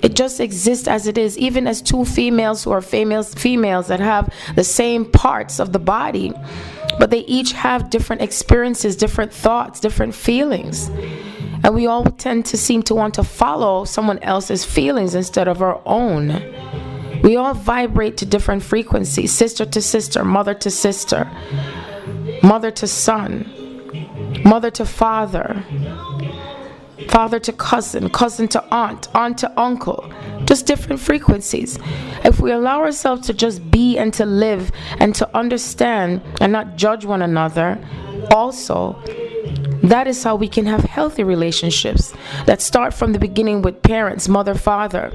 It just exists as it is, even as two females who are females that have the same parts of the body, but they each have different experiences, different thoughts, different feelings. And we all tend to seem to want to follow someone else's feelings instead of our own. We all vibrate to different frequencies, sister to sister, mother to sister, mother to son, mother to father, father to cousin, cousin to aunt, aunt to uncle, just different frequencies. If we allow ourselves to just be and to live and to understand and not judge one another, also, that is how we can have healthy relationships that start from the beginning with parents, mother, father.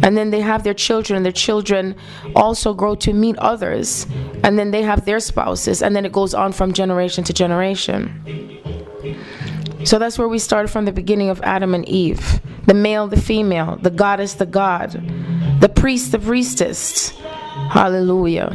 And then they have their children, and their children also grow to meet others. And then they have their spouses, and then it goes on from generation to generation. So that's where we started from the beginning of Adam and Eve. The male, the female, the goddess, the god, the priest, the priestess. Hallelujah.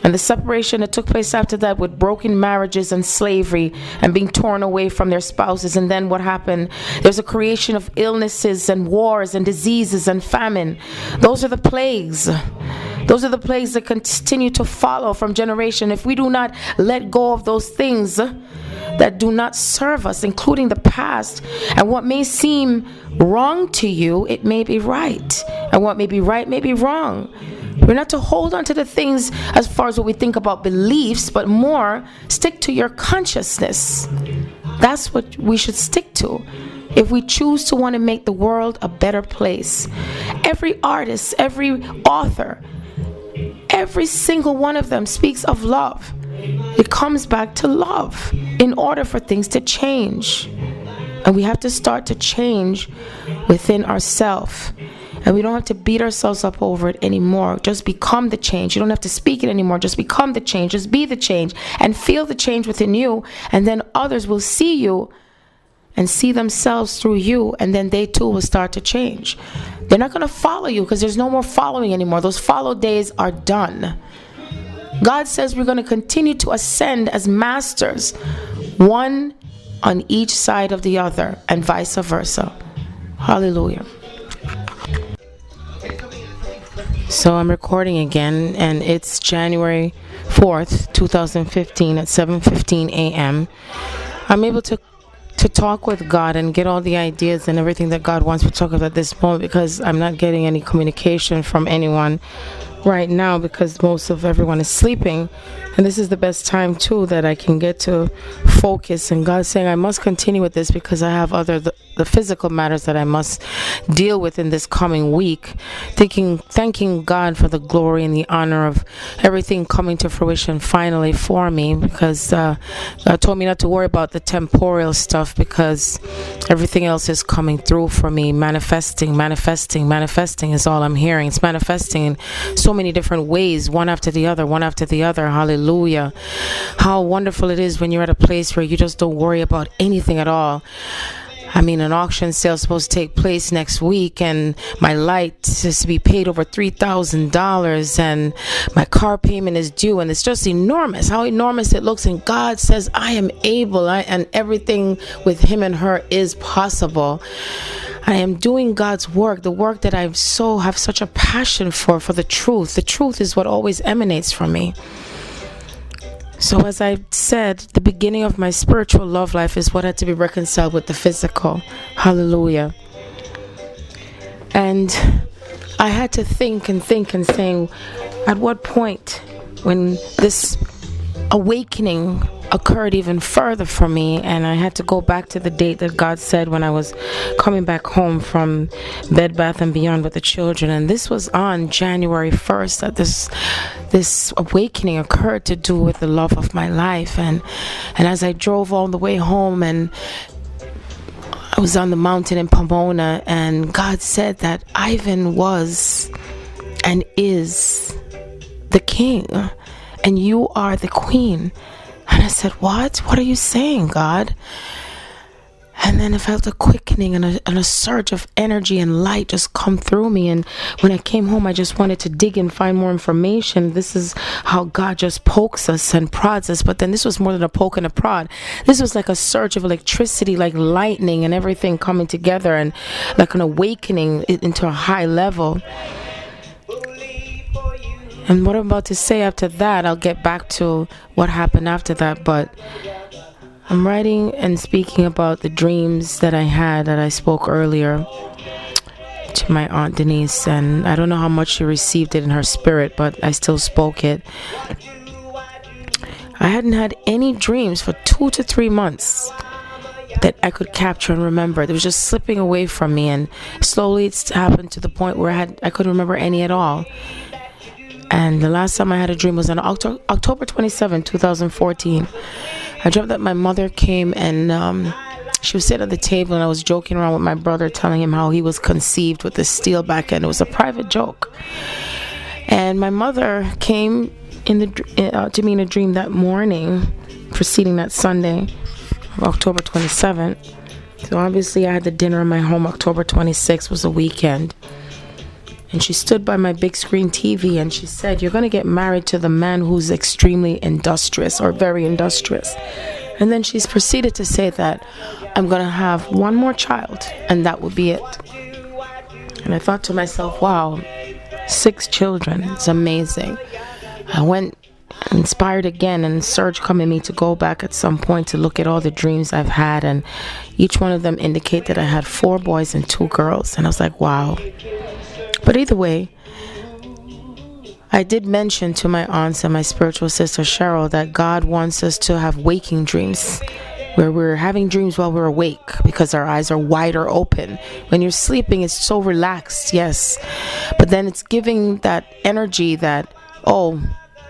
And the separation that took place after that with broken marriages and slavery and being torn away from their spouses. And then what happened? There's a creation of illnesses and wars and diseases and famine. Those are the plagues. Those are the plagues that continue to follow from generation. If we do not let go of those things that do not serve us, including the past, and what may seem wrong to you, it may be right. And what may be right may be wrong. We're not to hold on to the things as far as what we think about beliefs, but more stick to your consciousness. That's what we should stick to if we choose to want to make the world a better place. Every artist, every author, every single one of them speaks of love. It comes back to love in order for things to change. And we have to start to change within ourselves. And we don't have to beat ourselves up over it anymore. Just become the change. You don't have to speak it anymore. Just become the change. Just be the change and feel the change within you. And then others will see you and see themselves through you. And then they too will start to change. They're not going to follow you because there's no more following anymore. Those follow days are done. God says we're going to continue to ascend as masters, one on each side of the other, and vice versa. Hallelujah. So I'm recording again, and it's January 4th, 2015 at 7:15 a.m. I'm able to talk with God and get all the ideas and everything that God wants me to talk about at this moment, because I'm not getting any communication from anyone right now because most of everyone is sleeping. And this is the best time too that I can get to focus. And God's saying I must continue with this because I have the physical matters that I must deal with in this coming week. Thanking God for the glory and the honor of everything coming to fruition finally for me, because God told me not to worry about the temporal stuff because everything else is coming through for me. Manifesting is all I'm hearing. It's manifesting in so many different ways, one after the other. Hallelujah. How wonderful it is when you're at a place where you just don't worry about anything at all. I mean, an auction sale is supposed to take place next week, and my light is to be paid over $3,000, and my car payment is due, and it's just enormous, how enormous it looks. And God says, I am able, and everything with him and her is possible. I am doing God's work, the work that I have such a passion for the truth. The truth is what always emanates from me. So as I said, the beginning of my spiritual love life is what had to be reconciled with the physical. Hallelujah. And I had to think and saying, at what point when this awakening occurred even further for me, and I had to go back to the date that God said when I was coming back home from Bed Bath & Beyond with the children. And this was on January 1st that this awakening occurred to do with the love of my life. And as I drove all the way home, and I was on the mountain in Pomona, and God said that Ivan was and is the king, and you are the queen. And I said, what are you saying, God? And then I felt a quickening and a surge of energy and light just come through me. And when I came home, I just wanted to dig and find more information. This is how God just pokes us and prods us. But then this was more than a poke and a prod. This was like a surge of electricity, like lightning, and everything coming together, and like an awakening into a high level. And what I'm about to say after that, I'll get back to what happened after that. But I'm writing and speaking about the dreams that I had, that I spoke earlier to my Aunt Denise. And I don't know how much she received it in her spirit, but I still spoke it. I hadn't had any dreams for 2 to 3 months that I could capture and remember. It was just slipping away from me. And slowly it's happened to the point where I couldn't remember any at all. And the last time I had a dream was on October 27, 2014. I dreamt that my mother came, and she was sitting at the table, and I was joking around with my brother, telling him how he was conceived with this steel back end. It was a private joke. And my mother came to me in a dream that morning, preceding that Sunday of October 27th. So obviously I had the dinner in my home. October 26th was a weekend. And she stood by my big screen TV and she said, "You're going to get married to the man who's extremely industrious or very industrious." And then she's proceeded to say that I'm going to have one more child and that would be it. And I thought to myself, wow, 6 children. It's amazing. I went inspired again, and surge come in me to go back at some point to look at all the dreams I've had, and each one of them indicate that I had 4 boys and 2 girls. And I was like, wow. But either way, I did mention to my aunts and my spiritual sister Cheryl that God wants us to have waking dreams, where we're having dreams while we're awake because our eyes are wider open. When you're sleeping, it's so relaxed, yes, but then it's giving that energy that, oh,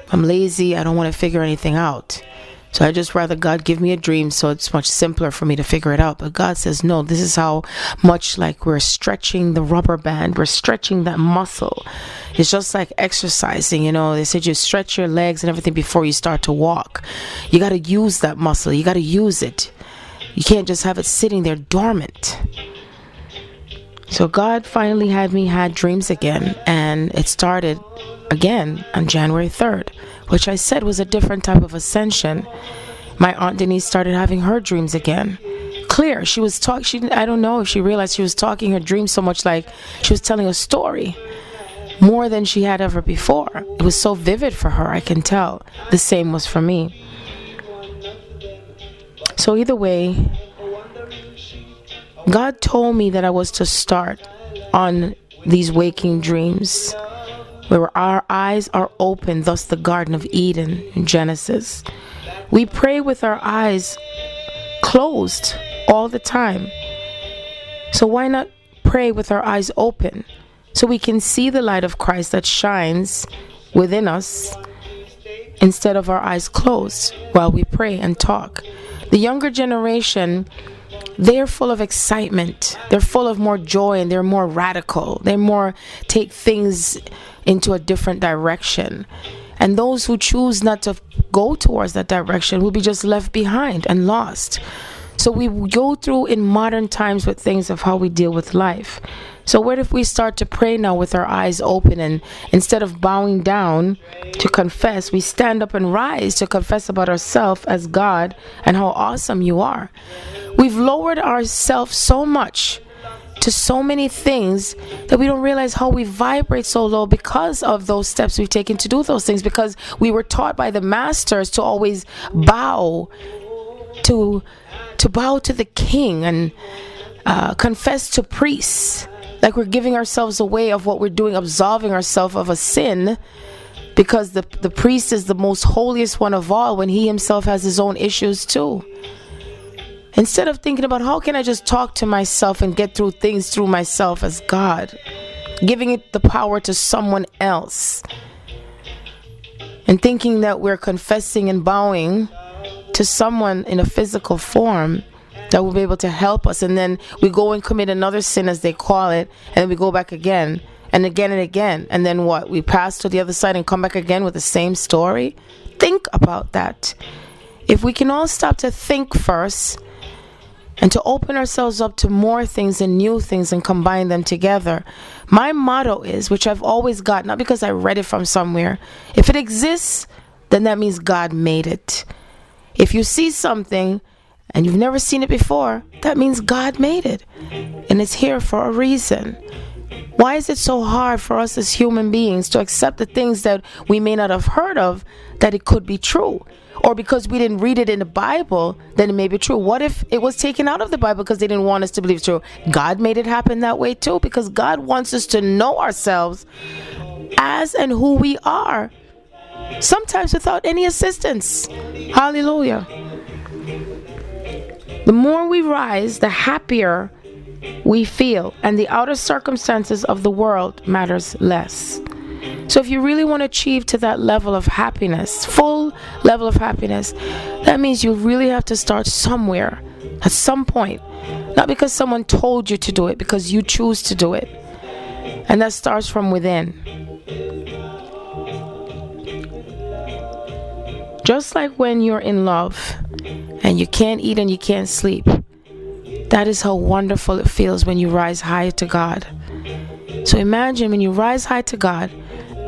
I'm lazy, I don't want to figure anything out. So I just rather God give me a dream so it's much simpler for me to figure it out. But God says, no, this is how much like we're stretching the rubber band. We're stretching that muscle. It's just like exercising, you know. They said you stretch your legs and everything before you start to walk. You got to use that muscle. You got to use it. You can't just have it sitting there dormant. So God finally had me had dreams again. And it started again on January 3rd, which I said was a different type of ascension. My Aunt Denise started having her dreams again. Clear. She was talking. I don't know if she realized she was talking her dreams so much like she was telling a story more than she had ever before. It was so vivid for her, I can tell. The same was for me. So either way, God told me that I was to start on these waking dreams, where our eyes are open, thus the Garden of Eden in Genesis. We pray with our eyes closed all the time. So why not pray with our eyes open so we can see the light of Christ that shines within us instead of our eyes closed while we pray and talk? The younger generation, they're full of excitement. They're full of more joy, and they're more radical. They more take things into a different direction. And those who choose not to go towards that direction will be just left behind and lost. So we go through in modern times with things of how we deal with life. So what if we start to pray now with our eyes open, and instead of bowing down to confess, we stand up and rise to confess about ourselves as God and how awesome you are. We've lowered ourselves so much to so many things that we don't realize how we vibrate so low because of those steps we've taken to do those things, because we were taught by the masters to always bow to the king and confess to priests, like we're giving ourselves away of what we're doing, absolving ourselves of a sin, because the priest is the most holiest one of all when he himself has his own issues too. Instead of thinking about how can I just talk to myself and get through things through myself as God, giving it the power to someone else, and thinking that we're confessing and bowing to someone in a physical form that will be able to help us, and then we go and commit another sin, as they call it, and then we go back again and again and again, and then what? We pass to the other side and come back again with the same story? Think about that. If we can all stop to think first and to open ourselves up to more things and new things and combine them together. My motto is, which I've always got, not because I read it from somewhere, if it exists, then that means God made it. If you see something and you've never seen it before, that means God made it. And it's here for a reason. Why is it so hard for us as human beings to accept the things that we may not have heard of, that it could be true? Or because we didn't read it in the Bible, then it may be true. What if it was taken out of the Bible because they didn't want us to believe it's true? God made it happen that way too, because God wants us to know ourselves as and who we are, sometimes without any assistance. Hallelujah. The more we rise, the happier we feel, and the outer circumstances of the world matters less. So if you really want to achieve to that level of happiness, full level of happiness, that means you really have to start somewhere, at some point. Not because someone told you to do it, because you choose to do it. And that starts from within. Just like when you're in love and you can't eat and you can't sleep, that is how wonderful it feels when you rise high to God. So imagine when you rise high to God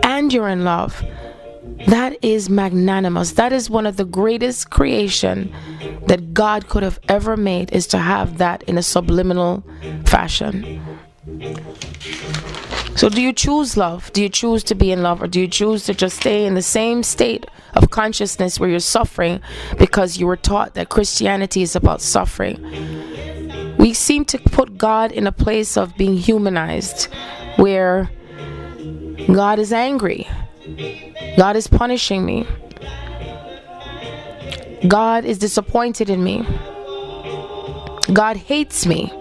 and you're in love. That is magnanimous. That is one of the greatest creation that God could have ever made, is to have that in a subliminal fashion. So do you choose love? Do you choose to be in love, or do you choose to just stay in the same state of consciousness where you're suffering because you were taught that Christianity is about suffering? We seem to put God in a place of being humanized, where God is angry. God is punishing me. God is disappointed in me. God hates me.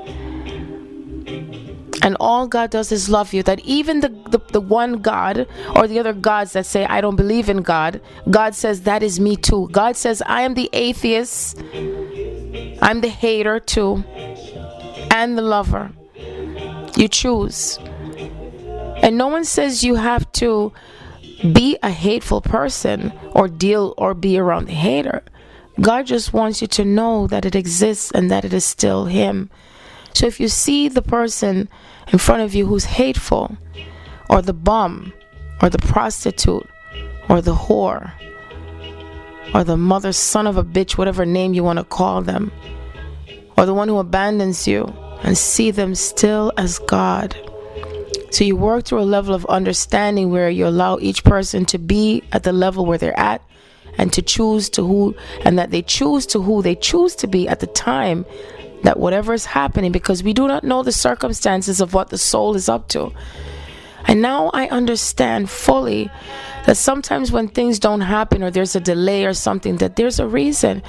And all God does is love you. That even the one God, or the other gods that say, I don't believe in God, God says, that is me too. God says, I am the atheist. I'm the hater too. And the lover. You choose. And no one says you have to be a hateful person or deal or be around the hater. God just wants you to know that it exists and that it is still Him. So if you see the person in front of you who's hateful, or the bum, or the prostitute, or the whore, or the mother, son of a bitch, whatever name you want to call them, or the one who abandons you, and see them still as God. So you work through a level of understanding where you allow each person to be at the level where they're at, and to choose to who, and that they choose to who they choose to be at the time that whatever is happening, because we do not know the circumstances of what the soul is up to. And now I understand fully that sometimes when things don't happen, or there's a delay or something, that there's a reason.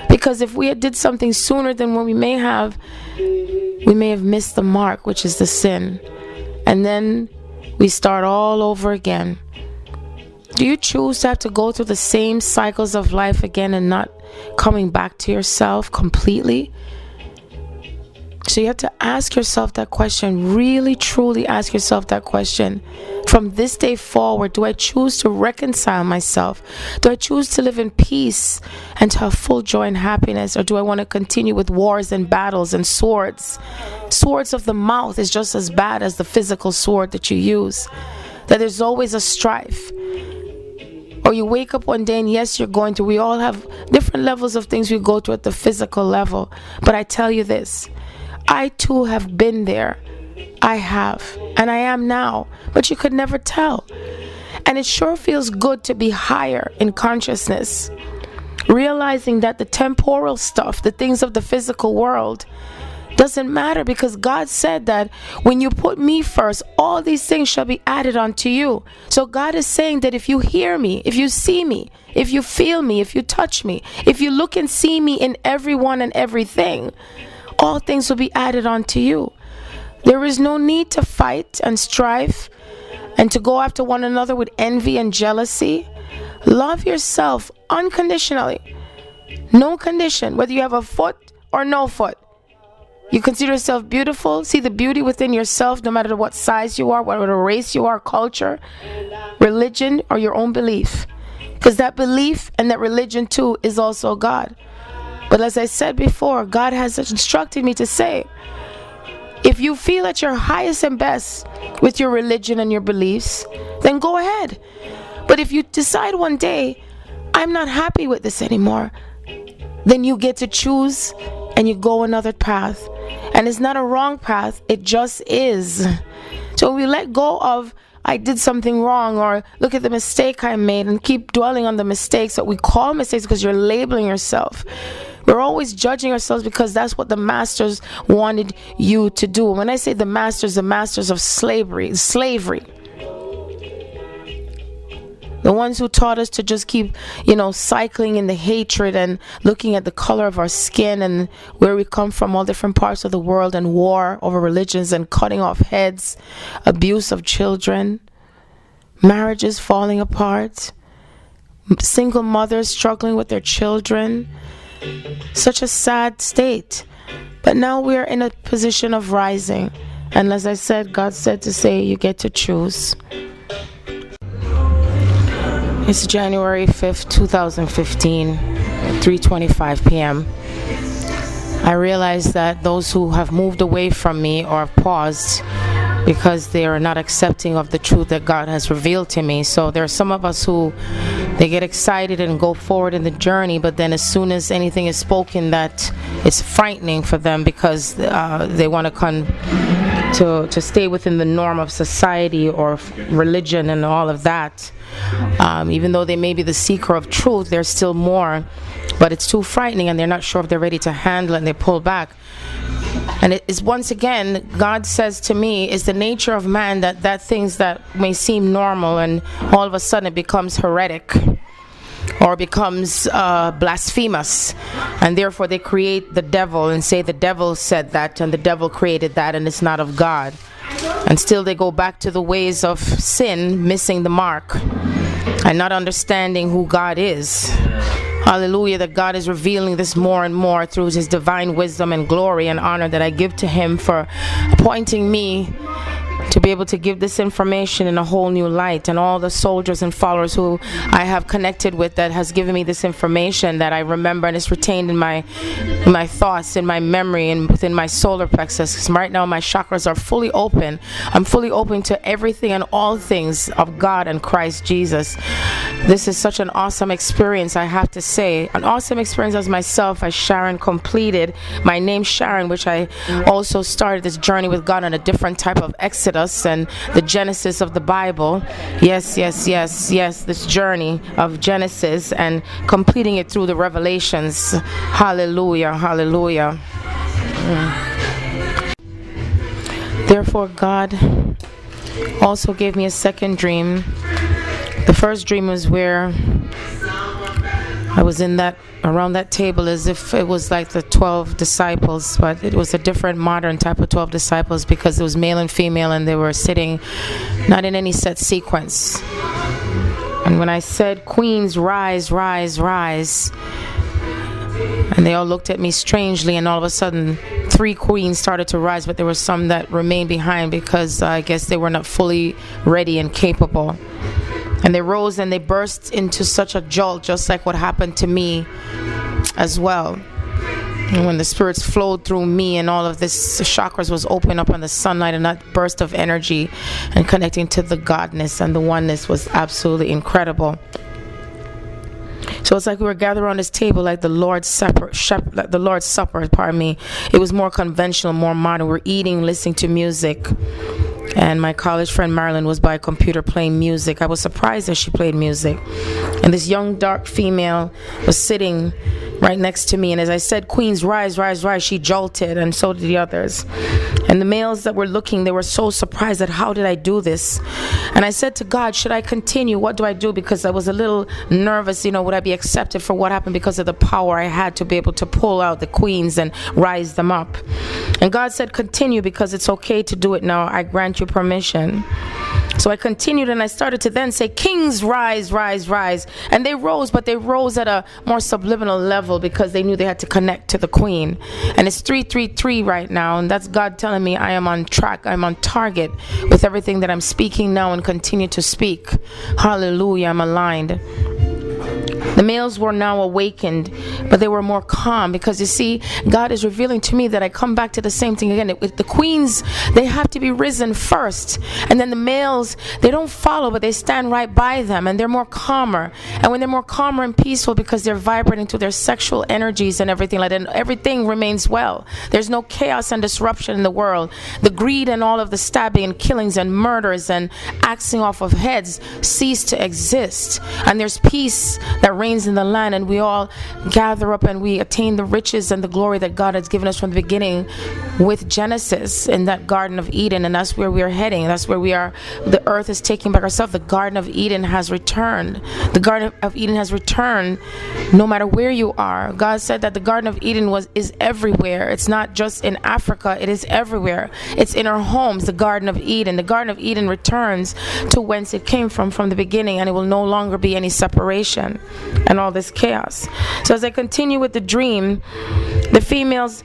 Because if we had did something sooner than what we may have missed the mark, which is the sin. And then we start all over again. Do you choose to have to go through the same cycles of life again and not coming back to yourself completely? So you have to ask yourself that question, really truly ask yourself that question. From this day forward, do I choose to reconcile myself? Do I choose to live in peace and to have full joy and happiness? Or do I want to continue with wars and battles and swords? Swords of the mouth is just as bad as the physical sword that you use. That there's always a strife. Or you wake up one day and yes, you're going through. We all have different levels of things we go through at the physical level. But I tell you this, I too have been there. I have. And I am now. But you could never tell. And it sure feels good to be higher in consciousness. Realizing that the temporal stuff, the things of the physical world, doesn't matter, because God said that when you put me first, all these things shall be added unto you. So God is saying that if you hear me, if you see me, if you feel me, if you touch me, if you look and see me in everyone and everything, all things will be added unto you. There is no need to fight and strive and to go after one another with envy and jealousy. Love yourself unconditionally. No condition, whether you have a foot or no foot. You consider yourself beautiful. See the beauty within yourself, no matter what size you are, whatever race you are, culture, religion, or your own belief. Because that belief and that religion too is also God. But as I said before, God has instructed me to say, if you feel at your highest and best with your religion and your beliefs, then go ahead. But if you decide one day, I'm not happy with this anymore, then you get to choose and you go another path. And it's not a wrong path, it just is. So we let go of, I did something wrong, or look at the mistake I made, and keep dwelling on the mistakes that we call mistakes because you're labeling yourself. We're always judging ourselves because that's what the masters wanted you to do. When I say the masters of slavery. The ones who taught us to just keep, cycling in the hatred and looking at the color of our skin and where we come from, all different parts of the world, and war over religions and cutting off heads, abuse of children, marriages falling apart, single mothers struggling with their children. Such a sad state. But now we're in a position of rising. And as I said, God said to say, you get to choose. It's January 5th, 2015, 3:25 p.m. I realize that those who have moved away from me or paused because they are not accepting of the truth that God has revealed to me. So there are some of us who they get excited and go forward in the journey, but then as soon as anything is spoken that it's frightening for them because they want to stay within the norm of society or religion and all of that. Even though they may be the seeker of truth, there's still more, but it's too frightening and they're not sure if they're ready to handle it, and they pull back. And it is, once again, God says to me, it's the nature of man that things that may seem normal and all of a sudden it becomes heretic or becomes blasphemous, and therefore they create the devil and say the devil said that and the devil created that and it's not of God. And still they go back to the ways of sin, missing the mark and not understanding who God is. Hallelujah, that God is revealing this more and more through his divine wisdom and glory and honor that I give to him for appointing me to be able to give this information in a whole new light, and all the soldiers and followers who I have connected with that has given me this information that I remember and it's retained in my thoughts, in my memory, and within my solar plexus. Because right now my chakras are fully open. I'm fully open to everything and all things of God and Christ Jesus. This is such an awesome experience, I have to say. An awesome experience as myself, as Sharon completed. My name Sharon, which I also started this journey with God on a different type of Exodus and the Genesis of the Bible. Yes, this journey of Genesis and completing it through the Revelations. Hallelujah. Therefore, God also gave me a second dream. The first dream was where I was around that table as if it was like the 12 disciples, but it was a different modern type of 12 disciples because it was male and female and they were sitting not in any set sequence. And when I said, "Queens, rise, rise, rise," and they all looked at me strangely, and all of a sudden 3 queens started to rise, but there were some that remained behind because I guess they were not fully ready and capable. And they rose and they burst into such a jolt, just like what happened to me as well. And when the spirits flowed through me and all of this, the chakras was open up on the sunlight, and that burst of energy and connecting to the godness and the oneness was absolutely incredible. So it's like we were gathered around this table like the Lord's Supper, pardon me. It was more conventional, more modern. We were eating, listening to music. And my college friend Marilyn was by a computer playing music. I was surprised that she played music. And this young, dark female was sitting right next to me. And as I said, "Queens, rise, rise, rise," she jolted, and so did the others. And the males that were looking, they were so surprised at how did I do this? And I said to God, should I continue? What do I do? Because I was a little nervous, would I be accepted for what happened because of the power I had to be able to pull out the queens and rise them up. And God said, continue, because it's okay to do it now. I grant you permission. So I continued, and I started to then say, "Kings, rise, rise, rise." And they rose, but they rose at a more subliminal level because they knew they had to connect to the queen. And it's 333 right now, and that's God telling me I am on track, I'm on target with everything that I'm speaking now and continue to speak. Hallelujah, I'm aligned. The males were now awakened, but they were more calm, because you see, God is revealing to me that I come back to the same thing again. With the queens, they have to be risen first, and then the males, they don't follow, but they stand right by them, and they're more calmer. And when they're more calmer and peaceful, because they're vibrating to their sexual energies and everything like that, and everything remains well. There's no chaos and disruption in the world. The greed and all of the stabbing and killings and murders and axing off of heads cease to exist, and there's peace that reigns in the land, and we all gather up and we attain the riches and the glory that God has given us from the beginning with Genesis in that Garden of Eden. And that's where we are heading. That's where we are. The earth is taking back ourselves. The Garden of Eden has returned. The Garden of Eden has returned no matter where you are. God said that the Garden of Eden is everywhere. It's not just in Africa. It is everywhere. It's in our homes, the Garden of Eden. The Garden of Eden returns to whence it came from the beginning, and it will no longer be any separation and all this chaos. So as I continue with the dream, the females,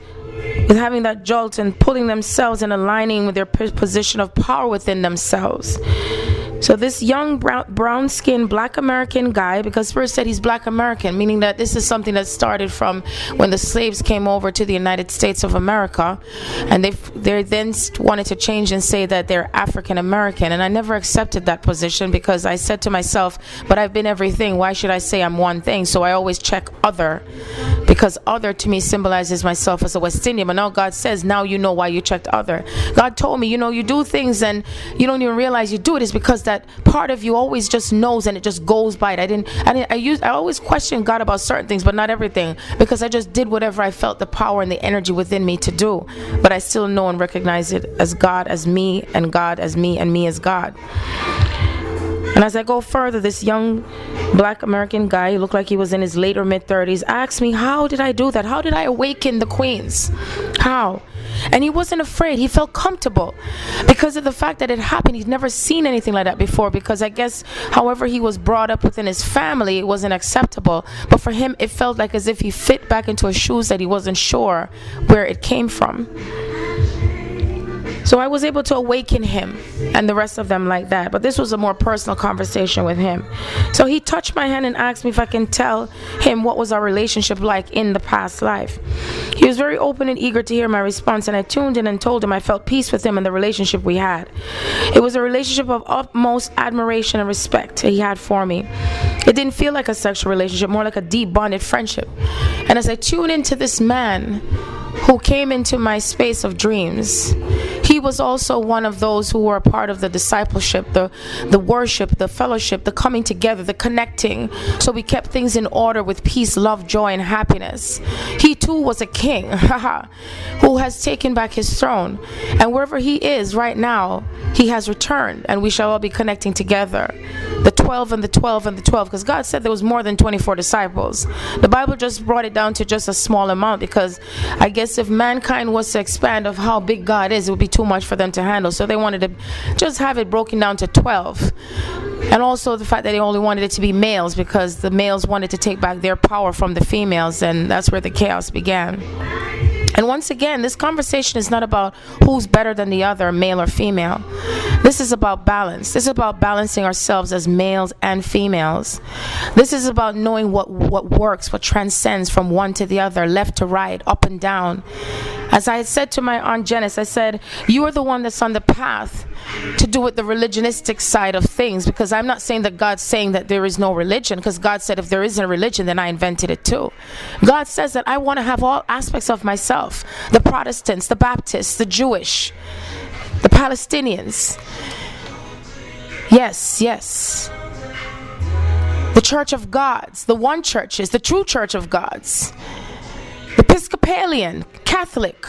with having that jolt and pulling themselves and aligning with their position of power within themselves, So this young brown-skinned black American guy, because Spirit said he's black American, meaning that this is something that started from when the slaves came over to the United States of America, and they then wanted to change and say that they're African American, and I never accepted that position because I said to myself, but I've been everything, why should I say I'm one thing? So I always check other, because other to me symbolizes myself as a West Indian. But now God says, now you know why you checked other. God told me, you do things and you don't even realize you do it. Is because that part of you always just knows and it just goes by it. I always question God about certain things, but not everything, because I just did whatever I felt the power and the energy within me to do. But I still know and recognize it as God as me, and God as me, and me as God. And as I go further, this young black American guy, he looked like he was in his late or mid-30s, asked me, how did I do that? How did I awaken the queens? How? And he wasn't afraid. He felt comfortable because of the fact that it happened. He'd never seen anything like that before, because I guess however he was brought up within his family, it wasn't acceptable. But for him, it felt like as if he fit back into his shoes that he wasn't sure where it came from. So I was able to awaken him and the rest of them like that. But this was a more personal conversation with him. So he touched my hand and asked me if I can tell him what was our relationship like in the past life. He was very open and eager to hear my response, and I tuned in and told him I felt peace with him and the relationship we had. It was a relationship of utmost admiration and respect he had for me. It didn't feel like a sexual relationship, more like a deep bonded friendship. And as I tuned into this man who came into my space of dreams, he was also one of those who were a part of the discipleship, the worship, the fellowship, the coming together, the connecting. So we kept things in order with peace, love, joy, and happiness. He too was a king who has taken back his throne. And wherever he is right now, he has returned, and we shall all be connecting together. The 12 and the 12 and the 12, because God said there was more than 24 disciples. The Bible just brought it down to just a small amount, because I guess if mankind was to expand of how big God is, it would be too much for them to handle. So they wanted to just have it broken down to 12. And also the fact that they only wanted it to be males, because the males wanted to take back their power from the females, and that's where the chaos began. And once again, this conversation is not about who's better than the other, male or female. This is about balance. This is about balancing ourselves as males and females. This is about knowing what works, what transcends from one to the other, left to right, up and down. As I had said to my Aunt Janice, I said, you are the one that's on the path to do with the religionistic side of things, because I'm not saying that God's saying that there is no religion, because God said if there isn't a religion, then I invented it too. God says that I want to have all aspects of myself, the Protestants, the Baptists, the Jewish, the Palestinians. Yes. The Church of Gods, the one churches, the true Church of Gods, Episcopalian, Catholic,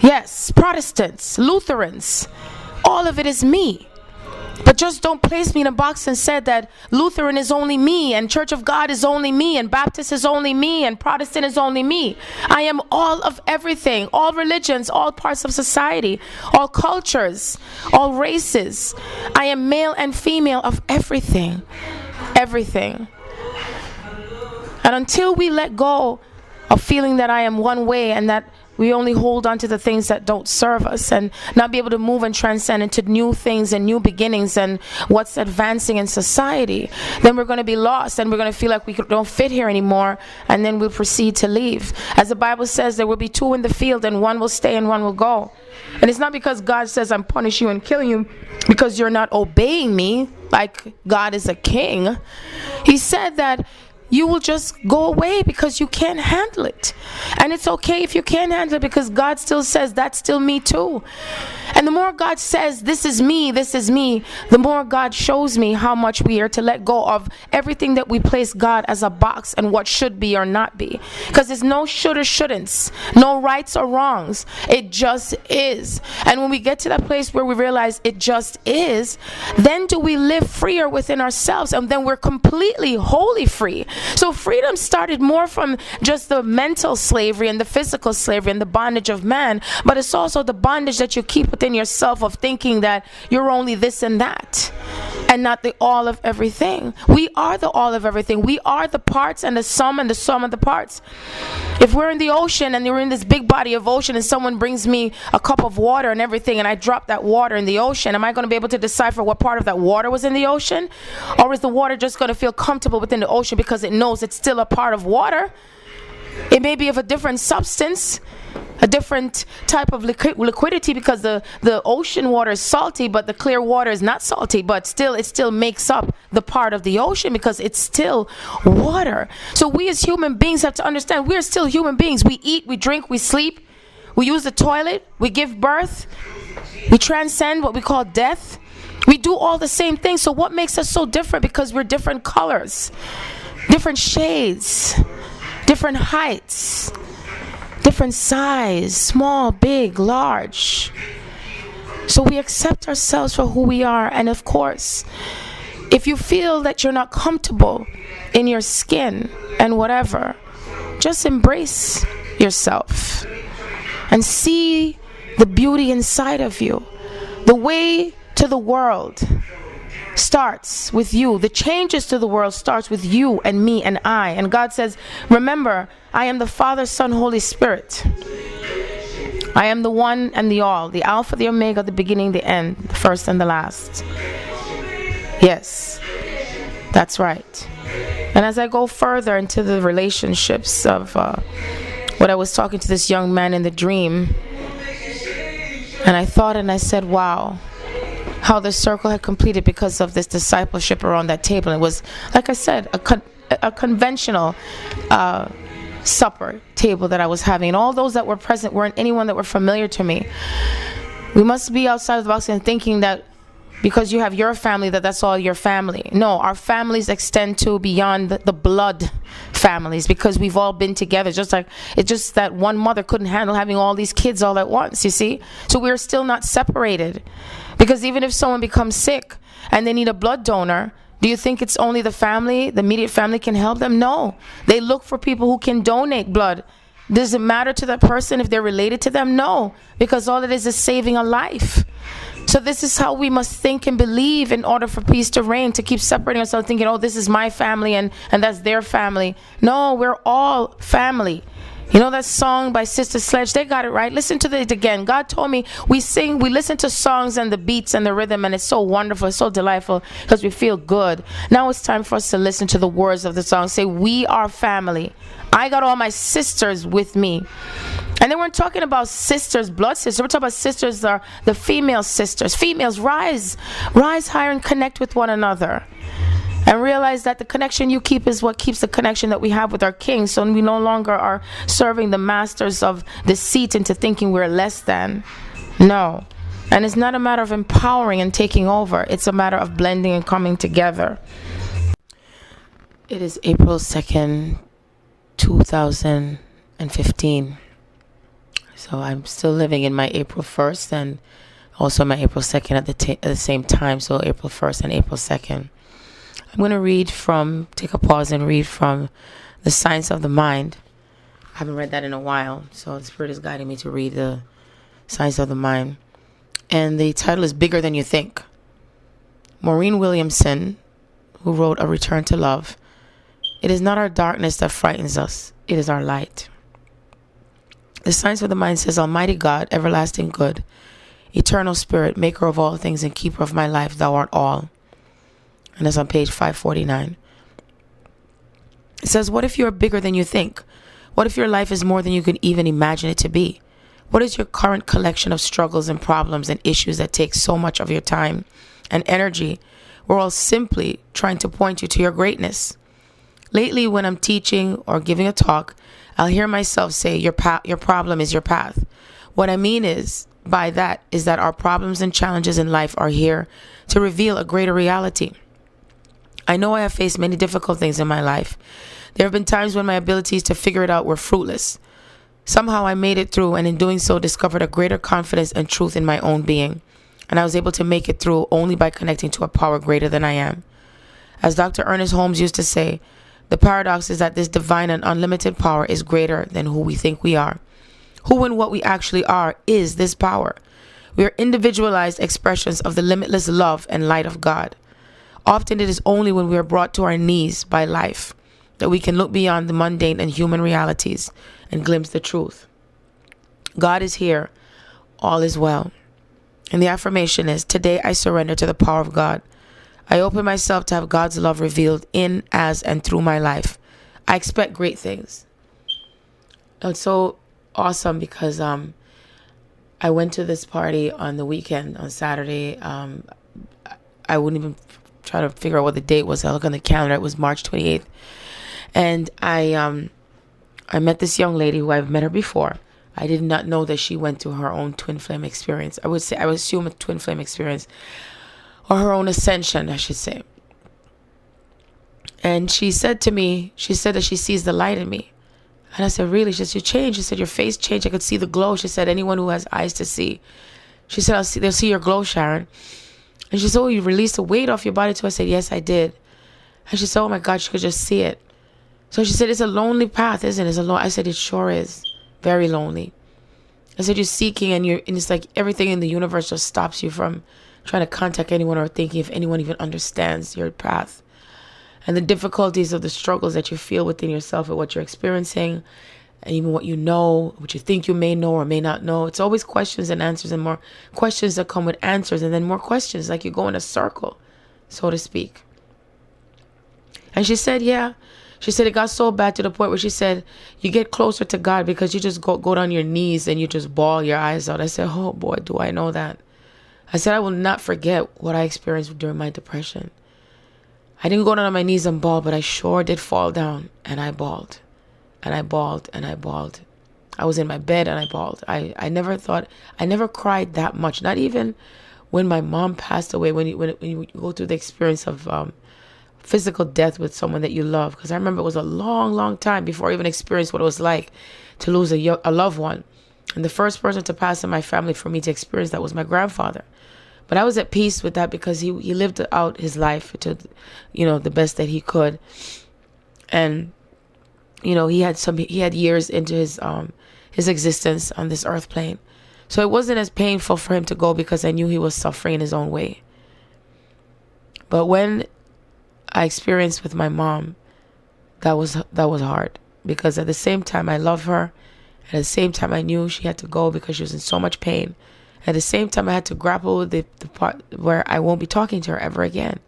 yes, Protestants, Lutherans, all of it is me. But just don't place me in a box and said that Lutheran is only me, and Church of God is only me, and Baptist is only me, and Protestant is only me. I am all of everything, all religions, all parts of society, all cultures, all races. I am male and female of everything. Everything. And until we let go of feeling that I am one way, and that we only hold on to the things that don't serve us, and not be able to move and transcend into new things and new beginnings and what's advancing in society, then we're going to be lost, and we're going to feel like we don't fit here anymore, and then we'll proceed to leave. As the Bible says, there will be two in the field, and one will stay and one will go. And it's not because God says I'm punishing you and killing you because you're not obeying me like God is a king. He said that you will just go away because you can't handle it. And it's okay if you can't handle it, because God still says that's still me too. And the more God says this is me, the more God shows me how much we are to let go of everything that we place God as a box and what should be or not be. Because there's no should or shouldn'ts, no rights or wrongs. It just is. And when we get to that place where we realize it just is, then do we live freer within ourselves, and then we're completely wholly free. So freedom started more from just the mental slavery and the physical slavery and the bondage of man, but it's also the bondage that you keep within yourself of thinking that you're only this and that. and not the all of everything. We are the all of everything. We are the parts and the sum of the parts. If we're in the ocean and you're in this big body of ocean and someone brings me a cup of water and everything and I drop that water in the ocean, am I going to be able to decipher what part of that water was in the ocean? Or is the water just going to feel comfortable within the ocean because it knows it's still a part of water? It may be of a different substance, a different type of liquidity, because the ocean water is salty, but the clear water is not salty, but still it still makes up the part of the ocean because it's still water. So we as human beings have to understand we're still human beings. We eat, we drink, we sleep, we use the toilet, we give birth, we transcend what we call death. We do all the same things. So what makes us so different? Because we're different colors, different shades, different heights, different size, small, big, large. So we accept ourselves for who we are. And of course, if you feel that you're not comfortable in your skin and whatever, just embrace yourself and see the beauty inside of you. The way to the world starts with you. The changes to the world starts with you and me and I. And God says, remember, I am the Father, Son, Holy Spirit. I am the one and the all, the Alpha, the Omega, the beginning, the end, the first and the last. Yes, that's right. And as I go further into the relationships of what I was talking to this young man in the dream, and I thought and I said, wow, how the circle had completed because of this discipleship around that table. It was, like I said, a conventional supper table that I was having. And all those that were present weren't anyone that were familiar to me. We must be outside of the box and thinking that because you have your family, that's all your family. No, our families extend to beyond the blood families, because we've all been together. It's just that one mother couldn't handle having all these kids all at once, you see? So we're still not separated. Because even if someone becomes sick and they need a blood donor, do you think it's only the family, the immediate family can help them? No. They look for people who can donate blood. Does it matter to that person if they're related to them? No. Because all it is saving a life. So this is how we must think and believe in order for peace to reign, to keep separating ourselves, thinking, oh, this is my family and that's their family. No, we're all family. You know that song by Sister Sledge? They got it right. Listen to it again. God told me we listen to songs and the beats and the rhythm, and it's so wonderful, it's so delightful because we feel good. Now it's time for us to listen to the words of the song. Say, we are family. I got all my sisters with me. And they weren't talking about sisters, blood sisters. We're talking about sisters, are the female sisters. Females, rise higher and connect with one another. And realize that the connection you keep is what keeps the connection that we have with our King. So we no longer are serving the masters of deceit into thinking we're less than. No. And it's not a matter of empowering and taking over. It's a matter of blending and coming together. It is April 2nd, 2015. So I'm still living in my April 1st and also my April 2nd at the same time. So April 1st and April 2nd. I'm going to take a pause and read from The Science of the Mind. I haven't read that in a while, so the Spirit is guiding me to read The Science of the Mind. And the title is Bigger Than You Think. Maureen Williamson, who wrote A Return to Love. It is not our darkness that frightens us, it is our light. The Science of the Mind says, Almighty God, everlasting good, eternal Spirit, maker of all things and keeper of my life, thou art all. And that's on page 549. It says, what if you're bigger than you think? What if your life is more than you can even imagine it to be? What is your current collection of struggles and problems and issues that take so much of your time and energy? We're all simply trying to point you to your greatness. Lately, when I'm teaching or giving a talk, I'll hear myself say, your problem is your path. What I mean by that is that our problems and challenges in life are here to reveal a greater reality. I know I have faced many difficult things in my life. There have been times when my abilities to figure it out were fruitless. Somehow I made it through, and in doing so discovered a greater confidence and truth in my own being. And I was able to make it through only by connecting to a power greater than I am. As Dr. Ernest Holmes used to say, the paradox is that this divine and unlimited power is greater than who we think we are. Who and what we actually are is this power. We are individualized expressions of the limitless love and light of God. Often it is only when we are brought to our knees by life that we can look beyond the mundane and human realities and glimpse the truth. God is here. All is well. And the affirmation is, today I surrender to the power of God. I open myself to have God's love revealed in, as, and through my life. I expect great things. It's so awesome because I went to this party on the weekend, on Saturday. I wouldn't even try to figure out what the date was. I look on the calendar. It was March 28th. And I met this young lady who I've met her before. I did not know that she went through her own twin flame experience. I would assume a twin flame experience, or her own ascension, I should say. And she said to me, she said that she sees the light in me. And I said, really? She said, you changed. She said, your face changed. I could see the glow. She said, anyone who has eyes to see. She said, they'll see your glow, Sharon. And she said, oh, you released the weight off your body too? I said, yes, I did. And she said, oh my God, she could just see it. So she said, it's a lonely path, isn't it? I said, it sure is. Very lonely. I said, you're seeking and it's like everything in the universe just stops you from trying to contact anyone or thinking if anyone even understands your path. And the difficulties of the struggles that you feel within yourself and what you're experiencing, and even what you know, what you think you may know or may not know. It's always questions and answers, and more questions that come with answers, and then more questions, like you go in a circle, so to speak. And she said, yeah. She said it got so bad to the point where she said, you get closer to God because you just go down your knees and you just bawl your eyes out. I said, oh boy, do I know that. I said, I will not forget what I experienced during my depression. I didn't go down on my knees and bawl, but I sure did fall down, and I bawled. And I bawled and I bawled. I was in my bed and I bawled. I never cried that much. Not even when my mom passed away, when you go through the experience of physical death with someone that you love. Because I remember it was a long, long time before I even experienced what it was like to lose a loved one. And the first person to pass in my family for me to experience that was my grandfather. But I was at peace with that because he lived out his life to, the best that he could. And, he had years into his existence on this earth plane. So it wasn't as painful for him to go because I knew he was suffering in his own way. But when I experienced with my mom, that was hard, because at the same time I love her, and at the same time I knew she had to go because she was in so much pain. At the same time I had to grapple with the part where I won't be talking to her ever again.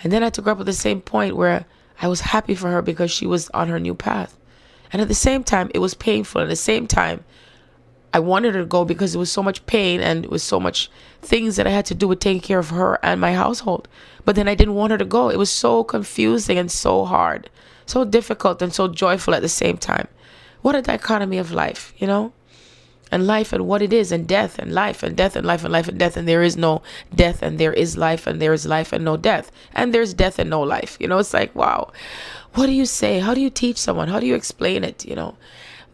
And then I had to grapple with the same point where I was happy for her because she was on her new path. And at the same time it was painful. At the same time I wanted her to go because it was so much pain and it was so much things that I had to do with taking care of her and my household. But then I didn't want her to go. It was so confusing and so hard, so difficult and so joyful at the same time. What a dichotomy of life, and life and what it is, and death and life and death and life and life and death. And there is no death and there is life, and there is life and no death, and there's death and no life. It's like, wow, what do you say? How do you teach someone? How do you explain it?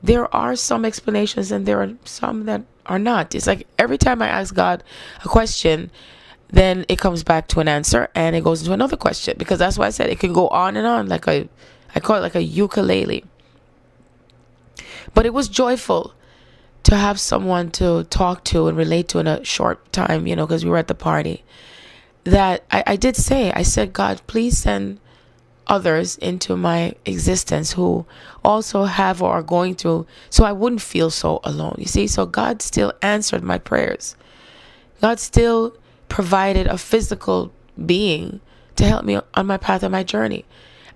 There are some explanations and there are some that are not. It's like every time I ask God a question, then it comes back to an answer and it goes into another question, because that's why I said it can go on and on, I call it like a ukulele. But it was joyful to have someone to talk to and relate to in a short time, because we were at the party, that I said, God, please send others into my existence who also have or are going through, so I wouldn't feel so alone. You see, so God still answered my prayers. God still provided a physical being to help me on my path and my journey.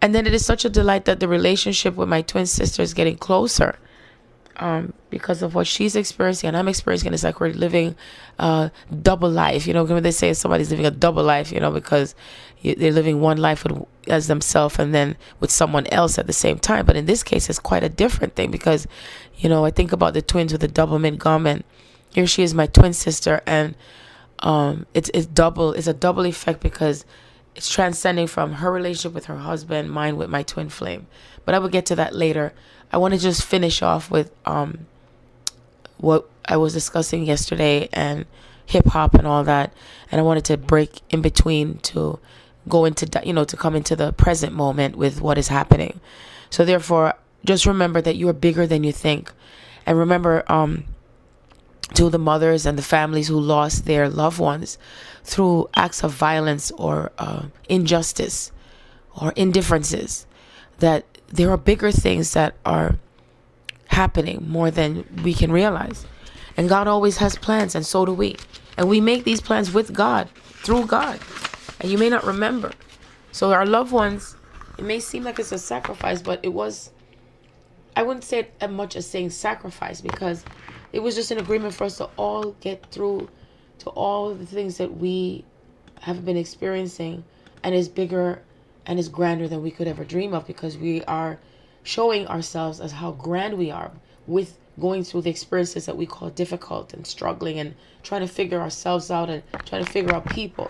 And then it is such a delight that the relationship with my twin sister is getting closer, because of what she's experiencing and I'm experiencing. It's like we're living double life. When they say somebody's living a double life, because they're living one life as themselves and then with someone else at the same time. But in this case, it's quite a different thing, because, I think about the twins with the double mint gum, and here she is, my twin sister, and it's a double effect, because it's transcending from her relationship with her husband, mine with my twin flame. But I will get to that later. I want to just finish off with what I was discussing yesterday and hip hop and all that. And I wanted to break in between to go into, to come into the present moment with what is happening. So therefore, just remember that you are bigger than you think. And remember, to the mothers and the families who lost their loved ones through acts of violence or injustice or indifferences, that there are bigger things that are happening more than we can realize. And God always has plans, and so do we. And we make these plans with God, through God. And you may not remember. So our loved ones, it may seem like it's a sacrifice, but it was, I wouldn't say it as much as saying sacrifice, because it was just an agreement for us to all get through to all the things that we have been experiencing, and is bigger and is grander than we could ever dream of, because we are showing ourselves as how grand we are with going through the experiences that we call difficult and struggling and trying to figure ourselves out and trying to figure out people.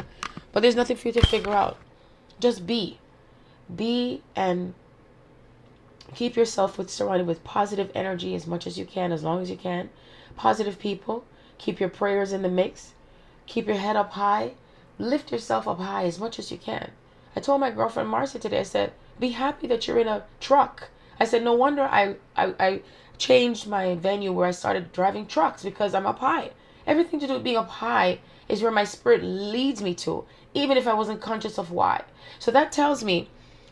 But there's nothing for you to figure out. Just be. Be, and keep yourself surrounded with positive energy as much as you can, as long as you can. Positive people. Keep your prayers in the mix. Keep your head up high. Lift yourself up high as much as you can. I told my girlfriend Marcia today, I said, be happy that you're in a truck. I said, no wonder I changed my venue where I started driving trucks, because I'm up high. Everything to do with being up high is where my spirit leads me to, even if I wasn't conscious of why. So that tells me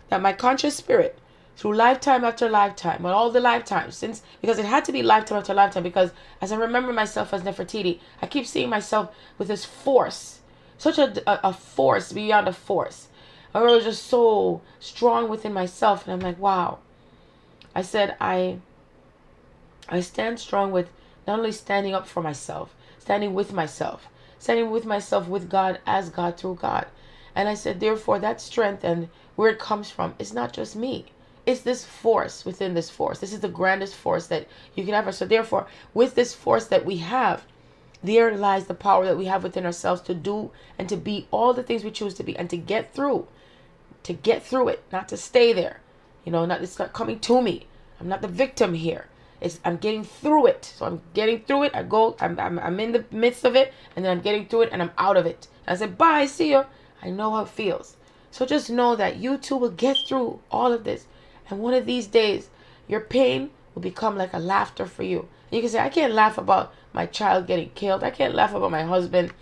that my conscious spirit, through lifetime after lifetime, well, all the lifetimes, since, because it had to be lifetime after lifetime, because as I remember myself as Nefertiti, I keep seeing myself with this force, such a force beyond a force. I was just so strong within myself, and I'm like, wow. I said, I stand strong with not only standing up for myself, standing with myself with God, as God, through God. And I said, therefore, that strength and where it comes from is not just me. It's this force within this force. This is the grandest force that you can ever. So therefore, with this force that we have, there lies the power that we have within ourselves to do and to be all the things we choose to be, and to get through it, not to stay there. It's not coming to me. I'm not the victim here. I'm getting through it. So I'm getting through it. I'm in the midst of it, and then I'm getting through it, and I'm out of it. I said, bye, see you. I know how it feels. So just know that you too will get through all of this. And one of these days, your pain will become like a laughter for you. And you can say, I can't laugh about my child getting killed. I can't laugh about my husband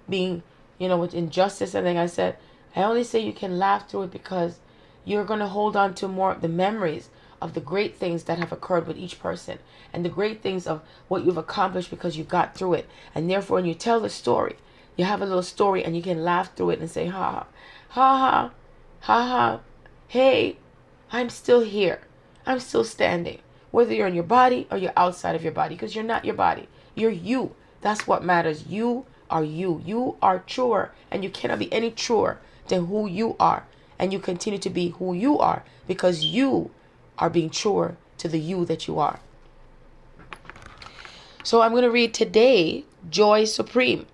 being, with injustice and everything. I said, I only say you can laugh through it because you're going to hold on to more of the memories of the great things that have occurred with each person, and the great things of what you've accomplished because you got through it. And therefore, when you tell the story, you have a little story, and you can laugh through it and say, ha ha, ha ha, hey, I'm still here. I'm still standing. Whether you're in your body or you're outside of your body, because you're not your body. You're you. That's what matters. You are you. You are truer, and you cannot be any truer than who you are. And you continue to be who you are, because you are being truer to the you that you are. So I'm going to read today, Joy Supreme.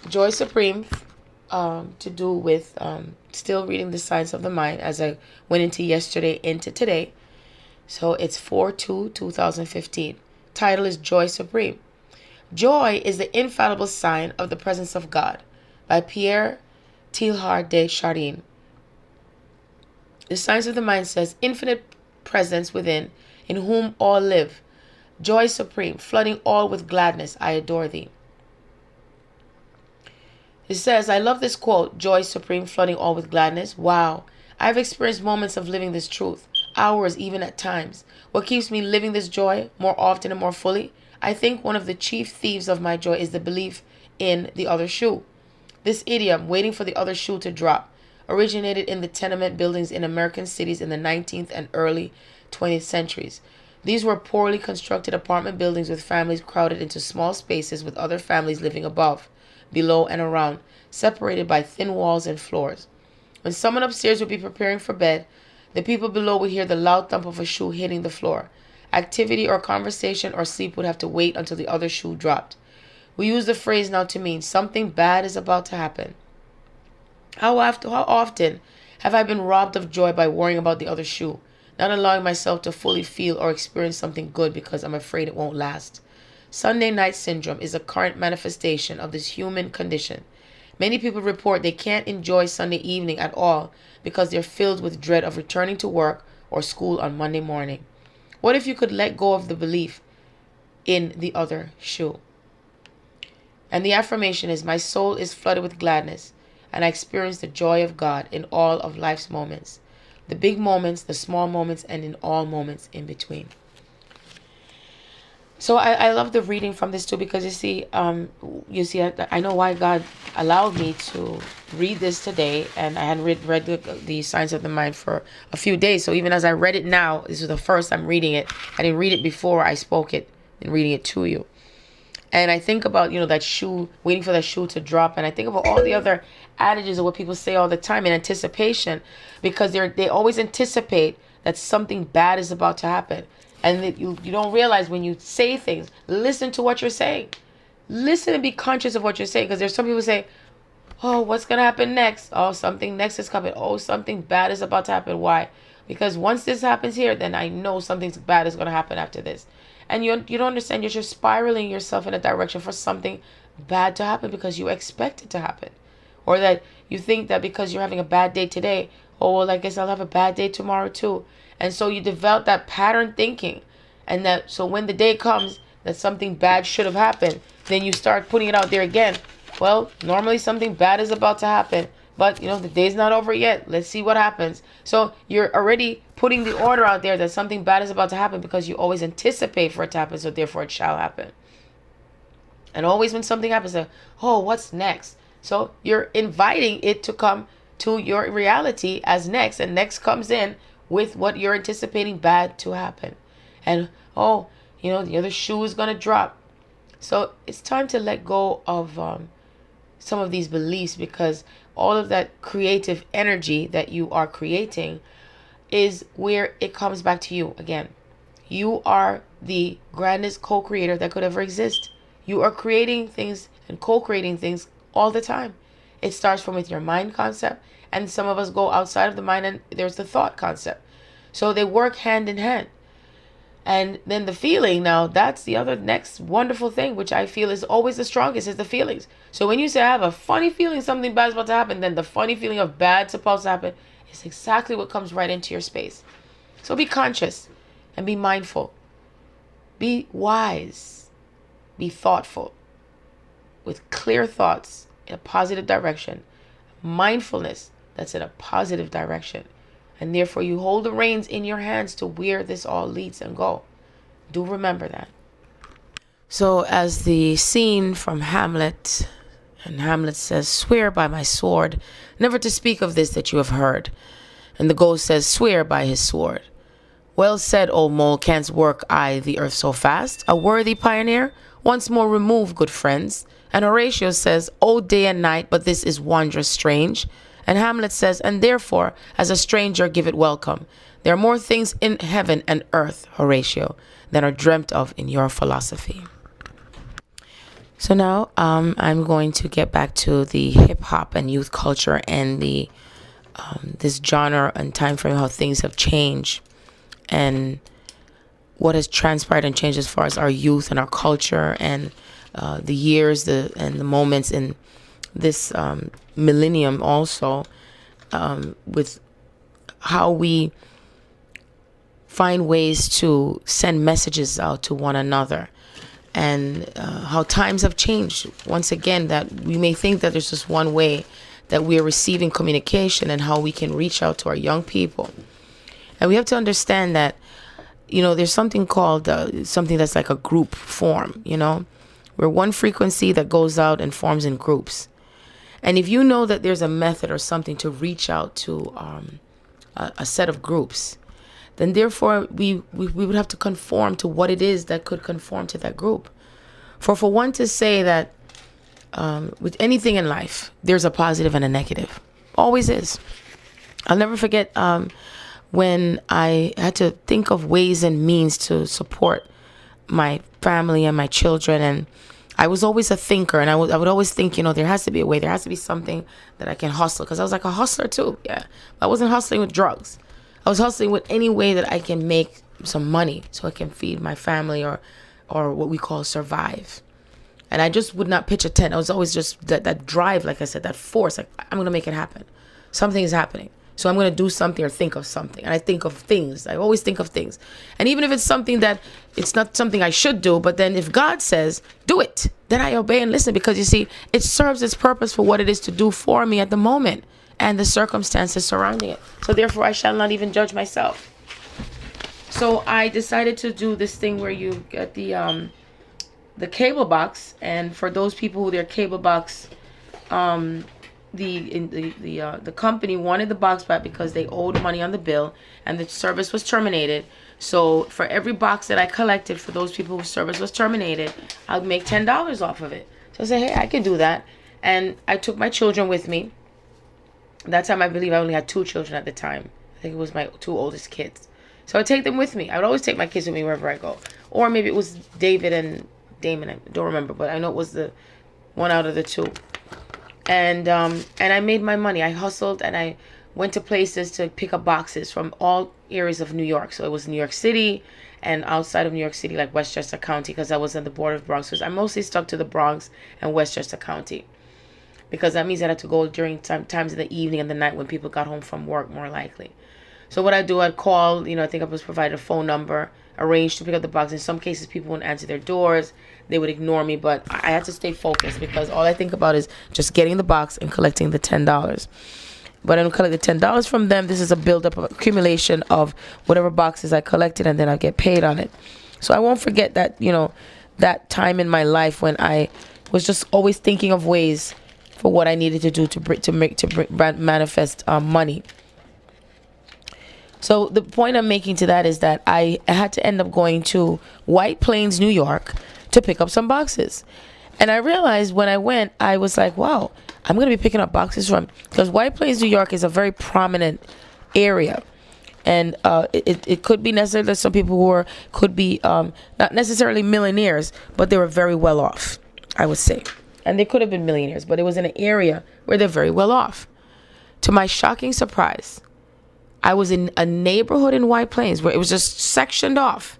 Joy Supreme, to do with still reading the Science of the Mind, as I went into yesterday, into today. So it's 4/2/2015. Title is Joy Supreme. Joy is the infallible sign of the presence of God, by Pierre Teilhard de Chardin. The Science of the Mind says, infinite presence within, in whom all live. Joy supreme, flooding all with gladness, I adore thee. It says, I love this quote, joy supreme, flooding all with gladness. Wow, I've experienced moments of living this truth, hours even at times. What keeps me living this joy more often and more fully? I think one of the chief thieves of my joy is the belief in the other shoe. This idiom, waiting for the other shoe to drop, originated in the tenement buildings in American cities in the 19th and early 20th centuries. These were poorly constructed apartment buildings with families crowded into small spaces with other families living above, below, and around, separated by thin walls and floors. When someone upstairs would be preparing for bed, the people below would hear the loud thump of a shoe hitting the floor. Activity or conversation or sleep would have to wait until the other shoe dropped. We use the phrase now to mean something bad is about to happen. How often have I been robbed of joy by worrying about the other shoe, not allowing myself to fully feel or experience something good because I'm afraid it won't last? Sunday night syndrome is a current manifestation of this human condition. Many people report they can't enjoy Sunday evening at all because they're filled with dread of returning to work or school on Monday morning. What if you could let go of the belief in the other shoe. And the affirmation is, my soul is flooded with gladness, and I experience the joy of God in all of life's moments. The big moments, the small moments, and in all moments in between. So I love the reading from this too, because I know why God allowed me to read this today, and I hadn't read the Science of the Mind for a few days. So even as I read it now, this is the first I'm reading it. I didn't read it before I spoke it and reading it to you. And I think about, that shoe, waiting for that shoe to drop. And I think about all the other adages of what people say all the time in anticipation, because they always anticipate that something bad is about to happen. And that you don't realize when you say things, listen to what you're saying. Listen and be conscious of what you're saying. Because there's some people who say, oh, what's going to happen next? Oh, something next is coming. Oh, something bad is about to happen. Why? Because once this happens here, then I know something bad is going to happen after this. And you don't understand, you're just spiraling yourself in a direction for something bad to happen because you expect it to happen. Or that you think that because you're having a bad day today, oh, well, I guess I'll have a bad day tomorrow too. And so you develop that pattern thinking. And so when the day comes that something bad should have happened, then you start putting it out there again. Well, normally something bad is about to happen. But, the day's not over yet. Let's see what happens. So you're already putting the order out there that something bad is about to happen because you always anticipate for it to happen. So therefore it shall happen. And always when something happens, oh, what's next? So you're inviting it to come to your reality as next. And next comes in with what you're anticipating bad to happen. And, the other shoe is going to drop. So it's time to let go of some of these beliefs, because all of that creative energy that you are creating is where it comes back to you again. You are the grandest co-creator that could ever exist. You are creating things and co-creating things all the time. It starts from with your mind concept, and some of us go outside of the mind, and there's the thought concept. So they work hand in hand. And then the feeling, now that's the other next wonderful thing, which I feel is always the strongest, is the feelings. So when you say, I have a funny feeling something bad is about to happen, then the funny feeling of bad supposed to happen is exactly what comes right into your space. So be conscious and be mindful. Be wise. Be thoughtful. With clear thoughts in a positive direction. Mindfulness that's in a positive direction. And therefore you hold the reins in your hands to where this all leads and go. Do remember that. So as the scene from Hamlet, and Hamlet says, swear by my sword, never to speak of this that you have heard. And the ghost says, swear by his sword. Well said, old mole, canst work I the earth so fast? A worthy pioneer? Once more remove, good friends. And Horatio says, oh, day and night, but this is wondrous strange. And Hamlet says, and therefore, as a stranger, give it welcome. There are more things in heaven and earth, Horatio, than are dreamt of in your philosophy. So now I'm going to get back to the hip hop and youth culture and the this genre and time frame, how things have changed and what has transpired and changed as far as our youth and our culture and the years and the moments in this millennium also, with how we find ways to send messages out to one another, and how times have changed. Once again, that we may think that there's just one way that we are receiving communication and how we can reach out to our young people. And we have to understand that, there's something called something that's like a group form, we're one frequency that goes out and forms in groups. And if you know that there's a method or something to reach out to a set of groups, then therefore we would have to conform to what it is that could conform to that group. For one to say that with anything in life, there's a positive and a negative. Always is. I'll never forget when I had to think of ways and means to support my family and my children, and I was always a thinker, and I would always think, there has to be a way, there has to be something that I can hustle, because I was like a hustler too. Yeah, I wasn't hustling with drugs. I was hustling with any way that I can make some money so I can feed my family or what we call survive. And I just would not pitch a tent. I was always just that drive, like I said, that force, like I'm going to make it happen. Something is happening. So I'm going to do something or think of something. And I think of things. I always think of things. And even if it's something that it's not something I should do, but then if God says, do it, then I obey and listen, because you see, it serves its purpose for what it is to do for me at the moment and the circumstances surrounding it. So therefore, I shall not even judge myself. So I decided to do this thing where you get the cable box, and for those people who their cable box, the company wanted the box back because they owed money on the bill and the service was terminated. So for every box that I collected for those people whose service was terminated, I'd make $10 off of it. So I said, hey, I can do that. And I took my children with me. That time, I believe I only had 2 children at the time. I think it was my 2 oldest kids. So I'd take them with me. I would always take my kids with me wherever I go. Or maybe it was David and Damon. I don't remember, but I know it was the one out of the 2. And I made my money. I hustled and I went to places to pick up boxes from all areas of New York. So it was New York City and outside of New York City, like Westchester County, because I was on the border of Bronx. So I mostly stuck to the Bronx and Westchester County, because that means I had to go during times in the evening and the night when people got home from work, more likely. So what I do, I'd call, I think I was provided a phone number, arranged to pick up the box. In some cases, people wouldn't answer their doors. They would ignore me, but I had to stay focused because all I think about is just getting the box and collecting the $10. But I don't collect the $10 from them. This is a build-up, of accumulation of whatever boxes I collected, and then I get paid on it. So I won't forget that, that time in my life when I was just always thinking of ways for what I needed to do to manifest money. So the point I'm making to that is that I had to end up going to White Plains, New York, to pick up some boxes. And I realized when I went, I was like, wow, I'm going to be picking up boxes from, because White Plains, New York is a very prominent area. And it could be necessarily that some people who could be not necessarily millionaires, but they were very well off, I would say. And they could have been millionaires, but it was in an area where they're very well off. To my shocking surprise, I was in a neighborhood in White Plains where it was just sectioned off,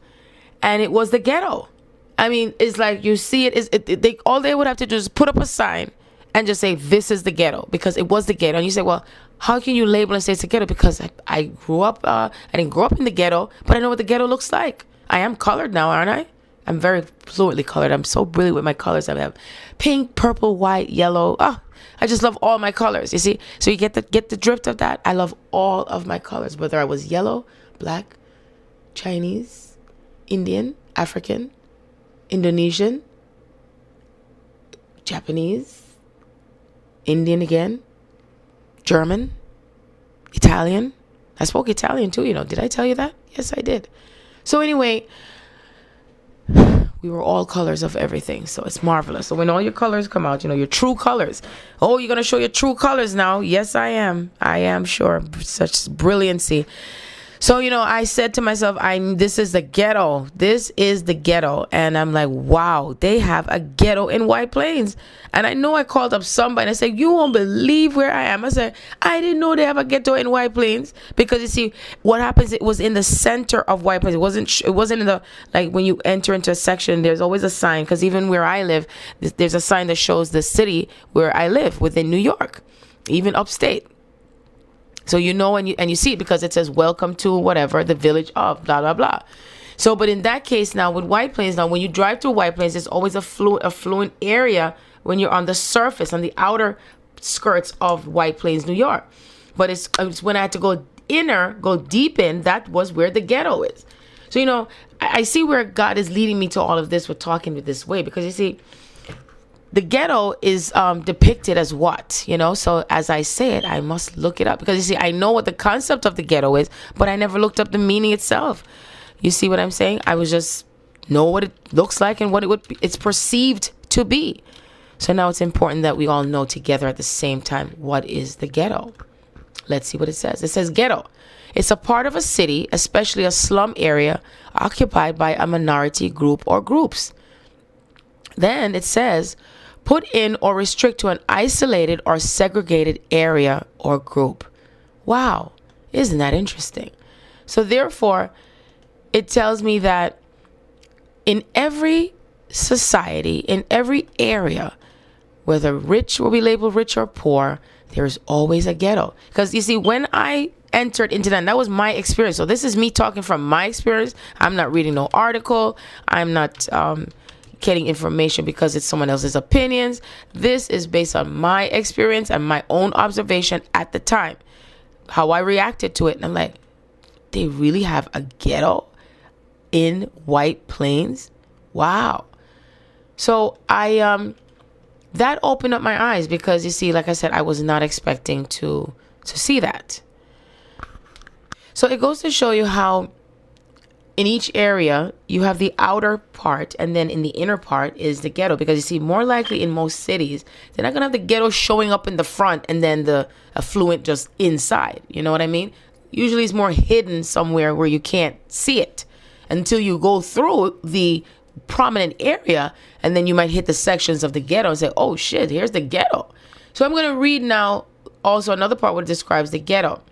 and it was the ghetto. I mean, it's like you see it. All they would have to do is put up a sign and just say, this is the ghetto, because it was the ghetto. And you say, well, how can you label and say it's a ghetto? Because I grew up, I didn't grow up in the ghetto, but I know what the ghetto looks like. I am colored now, aren't I? I'm very fluently colored. I'm so brilliant with my colors. I have pink, purple, white, yellow. I just love all my colors, you see? So you get the drift of that? I love all of my colors, whether I was yellow, black, Chinese, Indian, African, Indonesian, Japanese, Indian again, German, Italian. I spoke Italian too, Did I tell you that? Yes, I did. So anyway, we were all colors of everything. So it's marvelous. So when all your colors come out, your true colors. Oh, you're going to show your true colors now. Yes, I am. I am sure. Such brilliancy. So, I said to myself, this is the ghetto. This is the ghetto. And I'm like, wow, they have a ghetto in White Plains. And I know I called up somebody and I said, you won't believe where I am. I said, I didn't know they have a ghetto in White Plains. Because you see, what happens, it was in the center of White Plains. It wasn't in the, like when you enter into a section, there's always a sign. Because even where I live, there's a sign that shows the city where I live within New York, even upstate. So and you see it because it says welcome to whatever, the village of blah, blah, blah. So, but in that case now with White Plains, now when you drive through White Plains, there's always a fluent area when you're on the surface, on the outer skirts of White Plains, New York. But it's when I had to go deep in, that was where the ghetto is. So, I see where God is leading me to all of this with talking this way, because you see, the ghetto is depicted as what, So as I say it, I must look it up. Because you see, I know what the concept of the ghetto is, but I never looked up the meaning itself. You see what I'm saying? I was just know what it looks like and what it's perceived to be. So now it's important that we all know together at the same time, what is the ghetto? Let's see what it says. It says ghetto. It's a part of a city, especially a slum area, occupied by a minority group or groups. Then it says, put in or restrict to an isolated or segregated area or group. Wow, isn't that interesting? So therefore, it tells me that in every society, in every area, whether rich will be labeled rich or poor, There's always a ghetto. Because you see, when I entered into that was my experience. So this is me talking from my experience. I'm not reading no article. I'm not getting information because it's someone else's opinions. This is based on my experience and my own observation at the time, how I reacted to it. And I'm like, they really have a ghetto in White Plains? Wow. So that opened up my eyes, because you see, like I said, I was not expecting to see that. So it goes to show you how in each area you have the outer part, and then in the inner part is the ghetto. Because you see, more likely in most cities, they're not gonna have the ghetto showing up in the front and then the affluent just inside. You know what I mean? Usually it's more hidden somewhere where you can't see it until you go through the prominent area, and then you might hit the sections of the ghetto and say, oh shit, here's the ghetto. So I'm going to read now also another part where it describes the ghetto.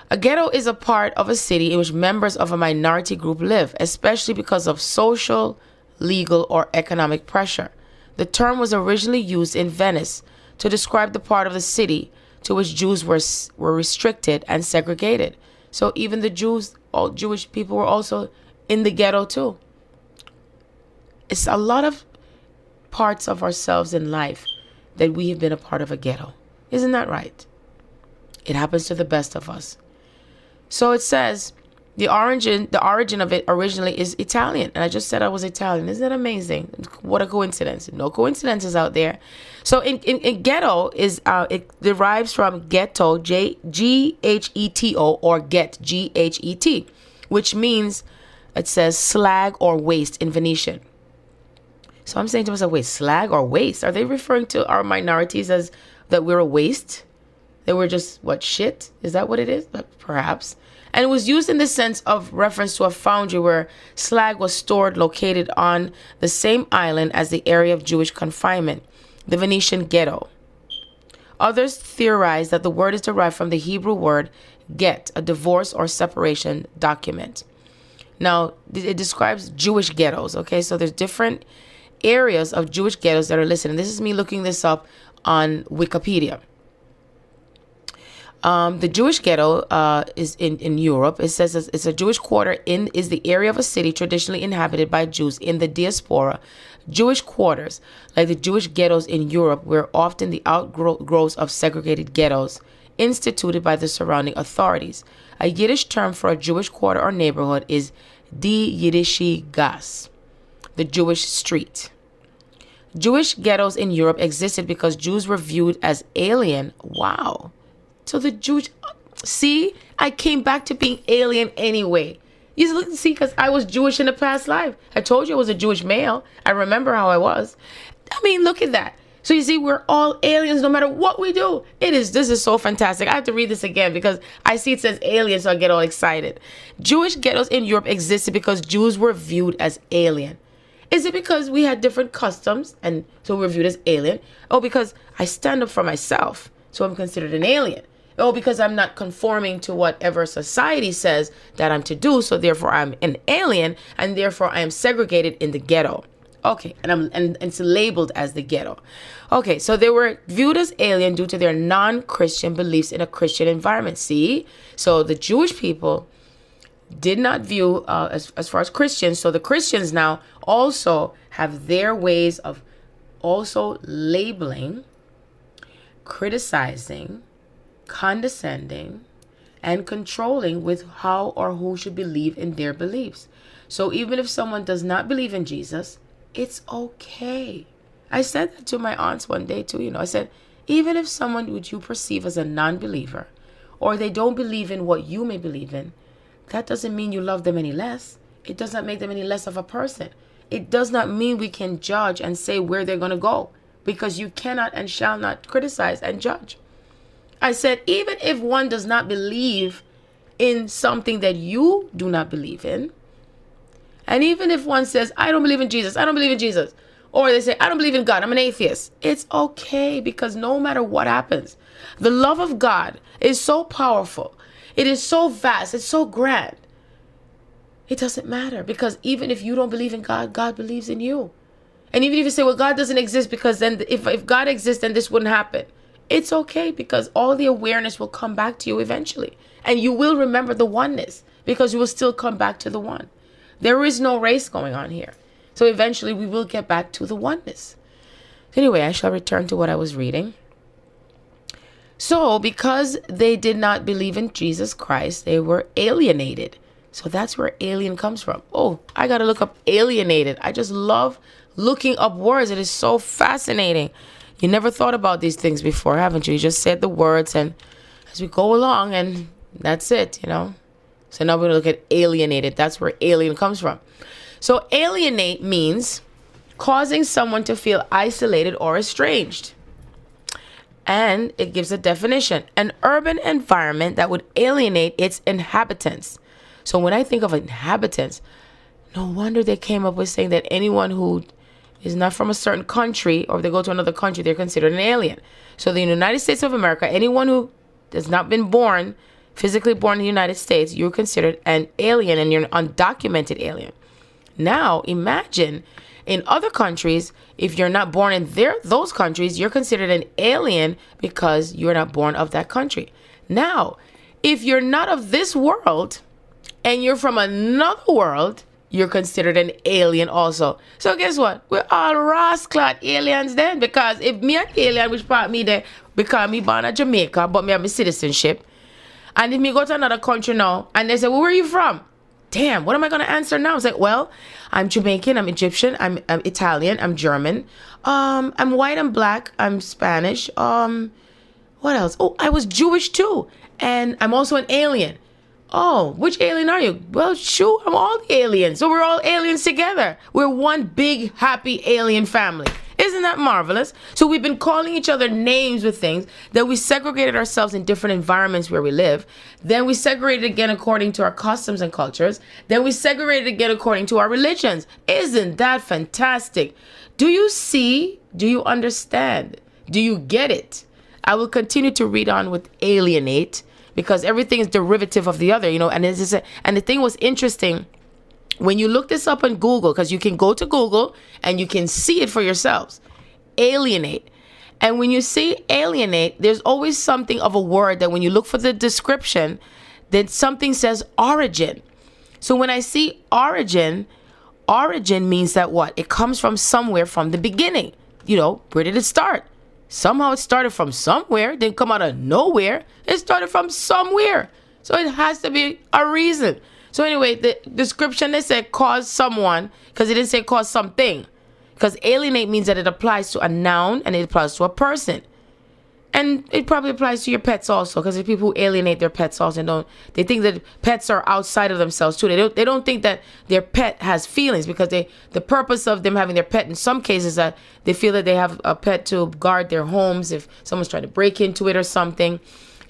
A ghetto is a part of a city in which members of a minority group live, especially because of social, legal, or economic pressure. The term was originally used in Venice to describe the part of the city to which Jews were restricted and segregated. So even the Jews, all Jewish people, were also in the ghetto too. It's a lot of parts of ourselves in life that we have been a part of a ghetto. Isn't that right? It happens to the best of us. So it says the origin of it originally is Italian. And I just said I was Italian. Isn't that amazing? What a coincidence. No coincidences out there. So in ghetto is it derives from ghetto, Gheto, or get, Ghet, which means, it says slag or waste in Venetian. So I'm saying to myself, wait, slag or waste? Are they referring to our minorities as that we're a waste? That we're just, what, shit? Is that what it is? Perhaps. And it was used in the sense of reference to a foundry where slag was stored, located on the same island as the area of Jewish confinement, the Venetian ghetto. Others theorize that the word is derived from the Hebrew word get, a divorce or separation document. Now, it describes Jewish ghettos, okay? So there's different areas of Jewish ghettos that are listed. And this is me looking this up on Wikipedia. The Jewish ghetto is in Europe. It says it's a Jewish quarter is the area of a city traditionally inhabited by Jews in the diaspora. Jewish quarters, like the Jewish ghettos in Europe, were often the outgrowths of segregated ghettos instituted by the surrounding authorities. A Yiddish term for a Jewish quarter or neighborhood is die Yiddische Gas, the Jewish street. Jewish ghettos in Europe existed because Jews were viewed as alien. Wow. So the Jewish, see, I came back to being alien anyway. You see, because I was Jewish in a past life. I told you I was a Jewish male. I remember how I was. I mean, look at that. So you see, we're all aliens no matter what we do. This is so fantastic. I have to read this again because I see it says alien, so I get all excited. Jewish ghettos in Europe existed because Jews were viewed as alien. Is it because we had different customs and so we're viewed as alien? Oh, because I stand up for myself, so I'm considered an alien. Oh, because I'm not conforming to whatever society says that I'm to do, so therefore I'm an alien, and therefore I am segregated in the ghetto. Okay, and it's labeled as the ghetto. Okay, so they were viewed as alien due to their non-Christian beliefs in a Christian environment. See? So the Jewish people did not view as far as Christians. So the Christians now also have their ways of also labeling, criticizing, condescending, and controlling with how or who should believe in their beliefs. So even if someone does not believe in Jesus, it's okay. I said that to my aunts one day too. I said, even if someone which you perceive as a non-believer, or they don't believe in what you may believe in, that doesn't mean you love them any less. It does not make them any less of a person. It does not mean we can judge and say where they're going to go, because you cannot and shall not criticize and judge. I said, even if one does not believe in something that you do not believe in, and even if one says, I don't believe in Jesus, I don't believe in Jesus, or they say, I don't believe in God, I'm an atheist, it's okay, because no matter what happens, the love of God is so powerful. It is so vast. It's so grand. It doesn't matter, because even if you don't believe in God, God believes in you. And even if you say, well, God doesn't exist because then if God exists, then this wouldn't happen. It's okay, because all the awareness will come back to you eventually. And you will remember the oneness, because you will still come back to the one. There is no race going on here. So eventually we will get back to the oneness. Anyway, I shall return to what I was reading. So because they did not believe in Jesus Christ, they were alienated. So that's where alien comes from. Oh, I got to look up alienated. I just love looking up words. It is so fascinating. You never thought about these things before, haven't you? You just said the words, and as we go along, and that's it, you know. So now we're going to look at alienated. That's where alien comes from. So alienate means causing someone to feel isolated or estranged. And it gives a definition: an urban environment that would alienate its inhabitants. So when I think of inhabitants, no wonder they came up with saying that anyone who is not from a certain country, or if they go to another country, they're considered an alien. So the United States of America, anyone who has not been born, physically born in the United States, you're considered an alien, and you're an undocumented alien. Now imagine in other countries, if you're not born in those countries, you're considered an alien because you're not born of that country. Now, if you're not of this world and you're from another world, you're considered an alien also. So guess what? We're all rascal aliens then, because if me an alien, which part me there, because me born in Jamaica, but me have my citizenship, and if me go to another country now, and they say, well, where are you from? Damn, what am I going to answer now? It's like, well, I'm Jamaican, I'm Egyptian, I'm Italian, I'm German, I'm white, I'm black, I'm Spanish, what else? Oh, I was Jewish too, and I'm also an alien. Oh, which alien are you? Well, shoot, I'm all the aliens. So we're all aliens together. We're one big, happy alien family. Isn't that marvelous? So we've been calling each other names with things. Then we segregated ourselves in different environments where we live. Then we segregated again according to our customs and cultures. Then we segregated again according to our religions. Isn't that fantastic? Do you see? Do you understand? Do you get it? I will continue to read on with alienate, because everything is derivative of the other, you know. And the thing was interesting. When you look this up on Google, because you can go to Google and you can see it for yourselves, alienate. And when you see alienate, there's always something of a word that when you look for the description, then something says origin. So when I see origin means that what? It comes from somewhere from the beginning. You know, where did it start? Somehow it started from somewhere, didn't come out of nowhere. It started from somewhere. So it has to be a reason. So anyway, the description, they said cause someone, because it didn't say cause something. Because alienate means that it applies to a noun and it applies to a person. And it probably applies to your pets also, because there's people who alienate their pets also and they think that pets are outside of themselves too. They don't think that their pet has feelings, because the purpose of them having their pet in some cases that they feel that they have a pet to guard their homes if someone's trying to break into it or something.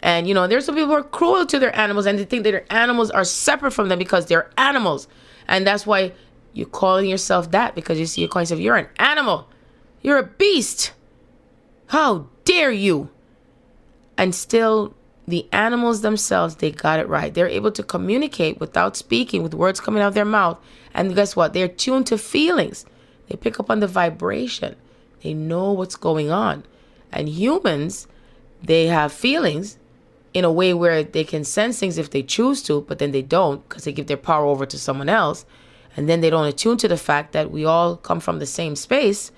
And, you know, there's some people who are cruel to their animals, and they think that their animals are separate from them because they're animals. And that's why you're calling yourself that, because you see your calling yourself, you're an animal. You're a beast. How dare you? And still, the animals themselves, they got it right. They're able to communicate without speaking, with words coming out of their mouth. And guess what? They're tuned to feelings. They pick up on the vibration. They know what's going on. And humans, they have feelings in a way where they can sense things if they choose to, but then they don't, because they give their power over to someone else. And then they don't attune to the fact that we all come from the same space,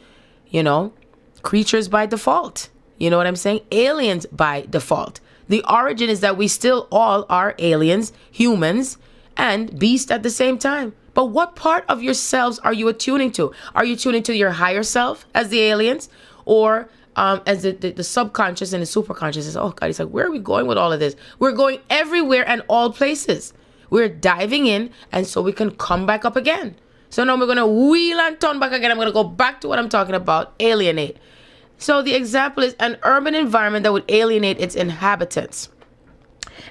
you know, creatures by default. You know what I'm saying? Aliens by default. The origin is that we still all are aliens, humans, and beasts at the same time. But what part of yourselves are you attuning to? Are you tuning to your higher self as the aliens? Or as the subconscious and the superconscious? Oh God, it's like, where are we going with all of this? We're going everywhere and all places. We're diving in, and so we can come back up again. So now we're going to wheel and turn back again. I'm going to go back to what I'm talking about, alienate. So the example is an urban environment that would alienate its inhabitants.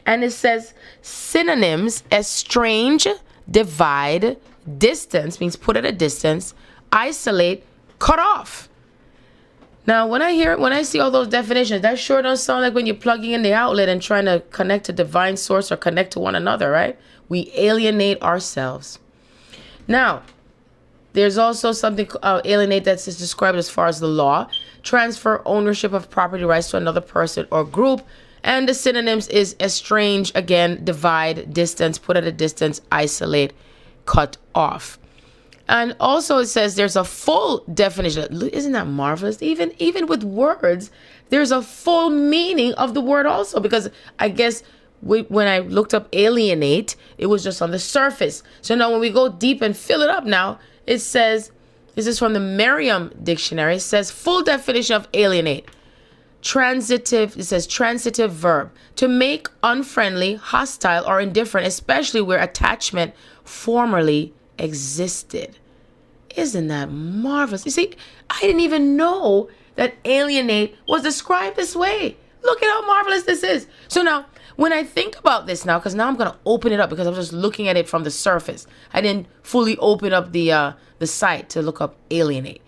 And it says synonyms: estrange, divide, distance means put at a distance, isolate, cut off. Now, when I see all those definitions, that sure don't sound like when you're plugging in the outlet and trying to connect to divine source or connect to one another, right? We alienate ourselves. Now, There's also something alienate that's described as far as the law. Transfer ownership of property rights to another person or group. And the synonyms is estrange, again, divide, distance, put at a distance, isolate, cut off. And also it says there's a full definition. Isn't that marvelous? Even with words, there's a full meaning of the word also, because I guess when I looked up alienate, it was just on the surface. So now when we go deep and fill it up now, it says, this is from the Merriam Dictionary, it says full definition of alienate. Transitive, it says transitive verb, to make unfriendly, hostile, or indifferent, especially where attachment formerly existed. Isn't that marvelous? You see, I didn't even know that alienate was described this way. Look at how marvelous this is. So now, when I think about this now, because now I'm going to open it up because I'm just looking at it from the surface. I didn't fully open up the site to look up alienate.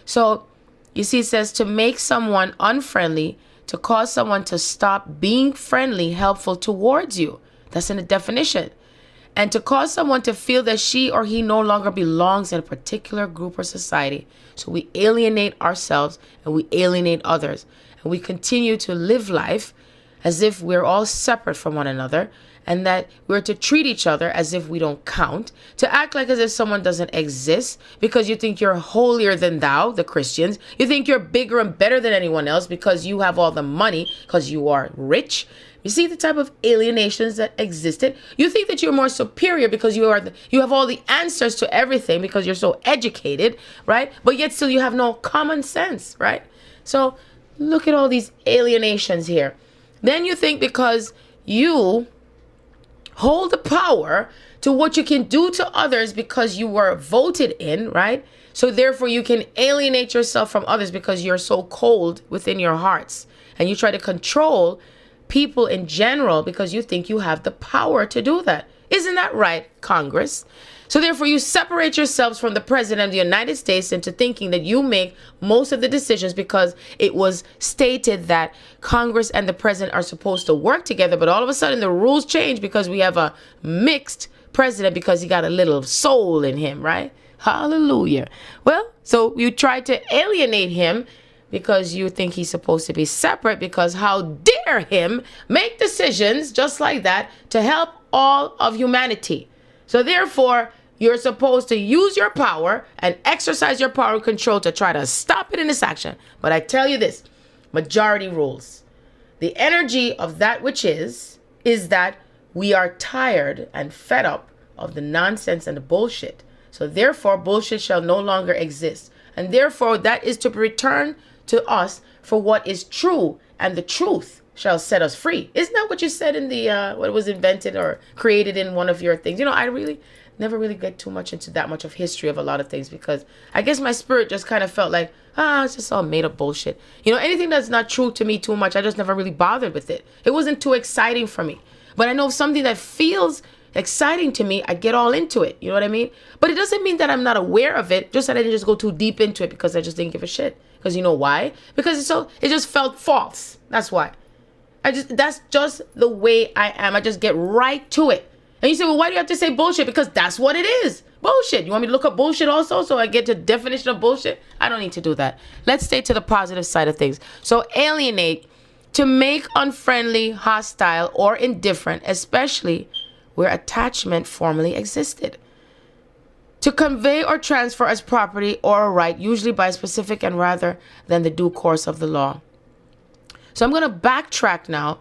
So you see, it says to make someone unfriendly, to cause someone to stop being friendly, helpful towards you. That's in the definition. And to cause someone to feel that she or he no longer belongs in a particular group or society. So we alienate ourselves and we alienate others. And we continue to live life as if we're all separate from one another, and that we're to treat each other as if we don't count, to act like as if someone doesn't exist because you think you're holier than thou, the Christians. You think you're bigger and better than anyone else because you have all the money, because you are rich. You see the type of alienations that existed. You think that you're more superior because you have all the answers to everything because you're so educated, right? But yet still you have no common sense, right? So look at all these alienations here. Then you think because you hold the power to what you can do to others because you were voted in, right? So therefore you can alienate yourself from others because you're so cold within your hearts. And you try to control people in general because you think you have the power to do that. Isn't that right, Congress? So therefore you separate yourselves from the President of the United States into thinking that you make most of the decisions because it was stated that Congress and the President are supposed to work together. But all of a sudden the rules change because we have a mixed president because he got a little soul in him, right? Hallelujah. Well, so you try to alienate him because you think he's supposed to be separate, because how dare him make decisions just like that to help all of humanity. So therefore, you're supposed to use your power and exercise your power and control to try to stop it in its action. But I tell you this, majority rules. The energy of that which is that we are tired and fed up of the nonsense and the bullshit. So therefore, bullshit shall no longer exist. And therefore, that is to return to us for what is true, and the truth shall set us free. Isn't that what you said in the what was invented or created in one of your things? You know, I really never really get too much into that much of history of a lot of things because I guess my spirit just kind of felt like, it's just all made up bullshit. You know, anything that's not true to me too much, I just never really bothered with it. It wasn't too exciting for me. But I know something that feels exciting to me, I get all into it. You know what I mean? But it doesn't mean that I'm not aware of it, just that I didn't just go too deep into it because I just didn't give a shit. Because you know why? Because it just felt false. That's why. That's just the way I am. I just get right to it. And you say, well, why do you have to say bullshit? Because that's what it is. Bullshit. You want me to look up bullshit also so I get to the definition of bullshit? I don't need to do that. Let's stay to the positive side of things. So alienate, to make unfriendly, hostile, or indifferent, especially where attachment formerly existed. To convey or transfer as property or a right, usually by specific and rather than the due course of the law. So I'm going to backtrack now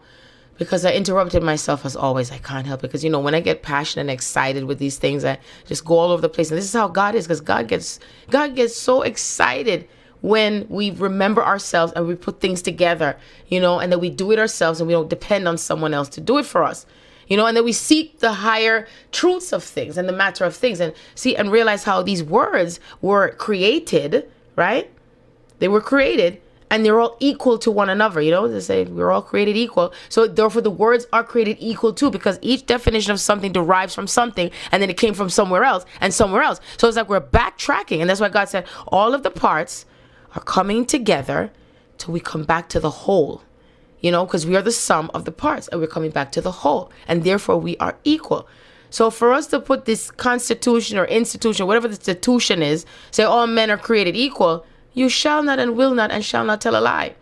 because I interrupted myself as always. I can't help it because, you know, when I get passionate and excited with these things, I just go all over the place. And this is how God is, because God gets so excited when we remember ourselves and we put things together, you know, and that we do it ourselves and we don't depend on someone else to do it for us. You know, and then we seek the higher truths of things and the matter of things and see and realize how these words were created, right? They were created and they're all equal to one another. You know, they say we're all created equal. So therefore the words are created equal too, because each definition of something derives from something and then it came from somewhere else and somewhere else. So it's like we're backtracking. And that's why God said all of the parts are coming together till we come back to the whole. You know, because we are the sum of the parts and we're coming back to the whole. And therefore we are equal. So for us to put this constitution or institution, whatever the institution is, say all men are created equal, you shall not and will not and shall not tell a lie.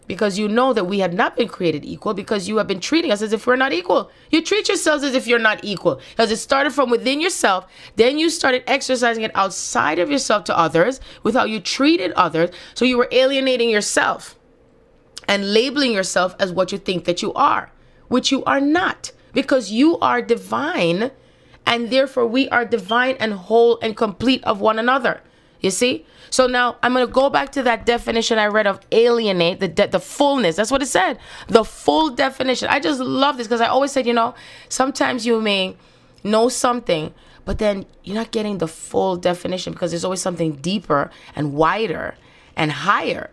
Because you know that we had not been created equal, because you have been treating us as if we're not equal. You treat yourselves as if you're not equal. Because it started from within yourself. Then you started exercising it outside of yourself to others with how you treated others. So you were alienating yourself and labeling yourself as what you think that you are, which you are not. Because you are divine, and therefore we are divine and whole and complete of one another. You see? So now I'm going to go back to that definition I read of alienate, the fullness. That's what it said. The full definition. I just love this because I always said, sometimes you may know something, but then you're not getting the full definition because there's always something deeper and wider and higher.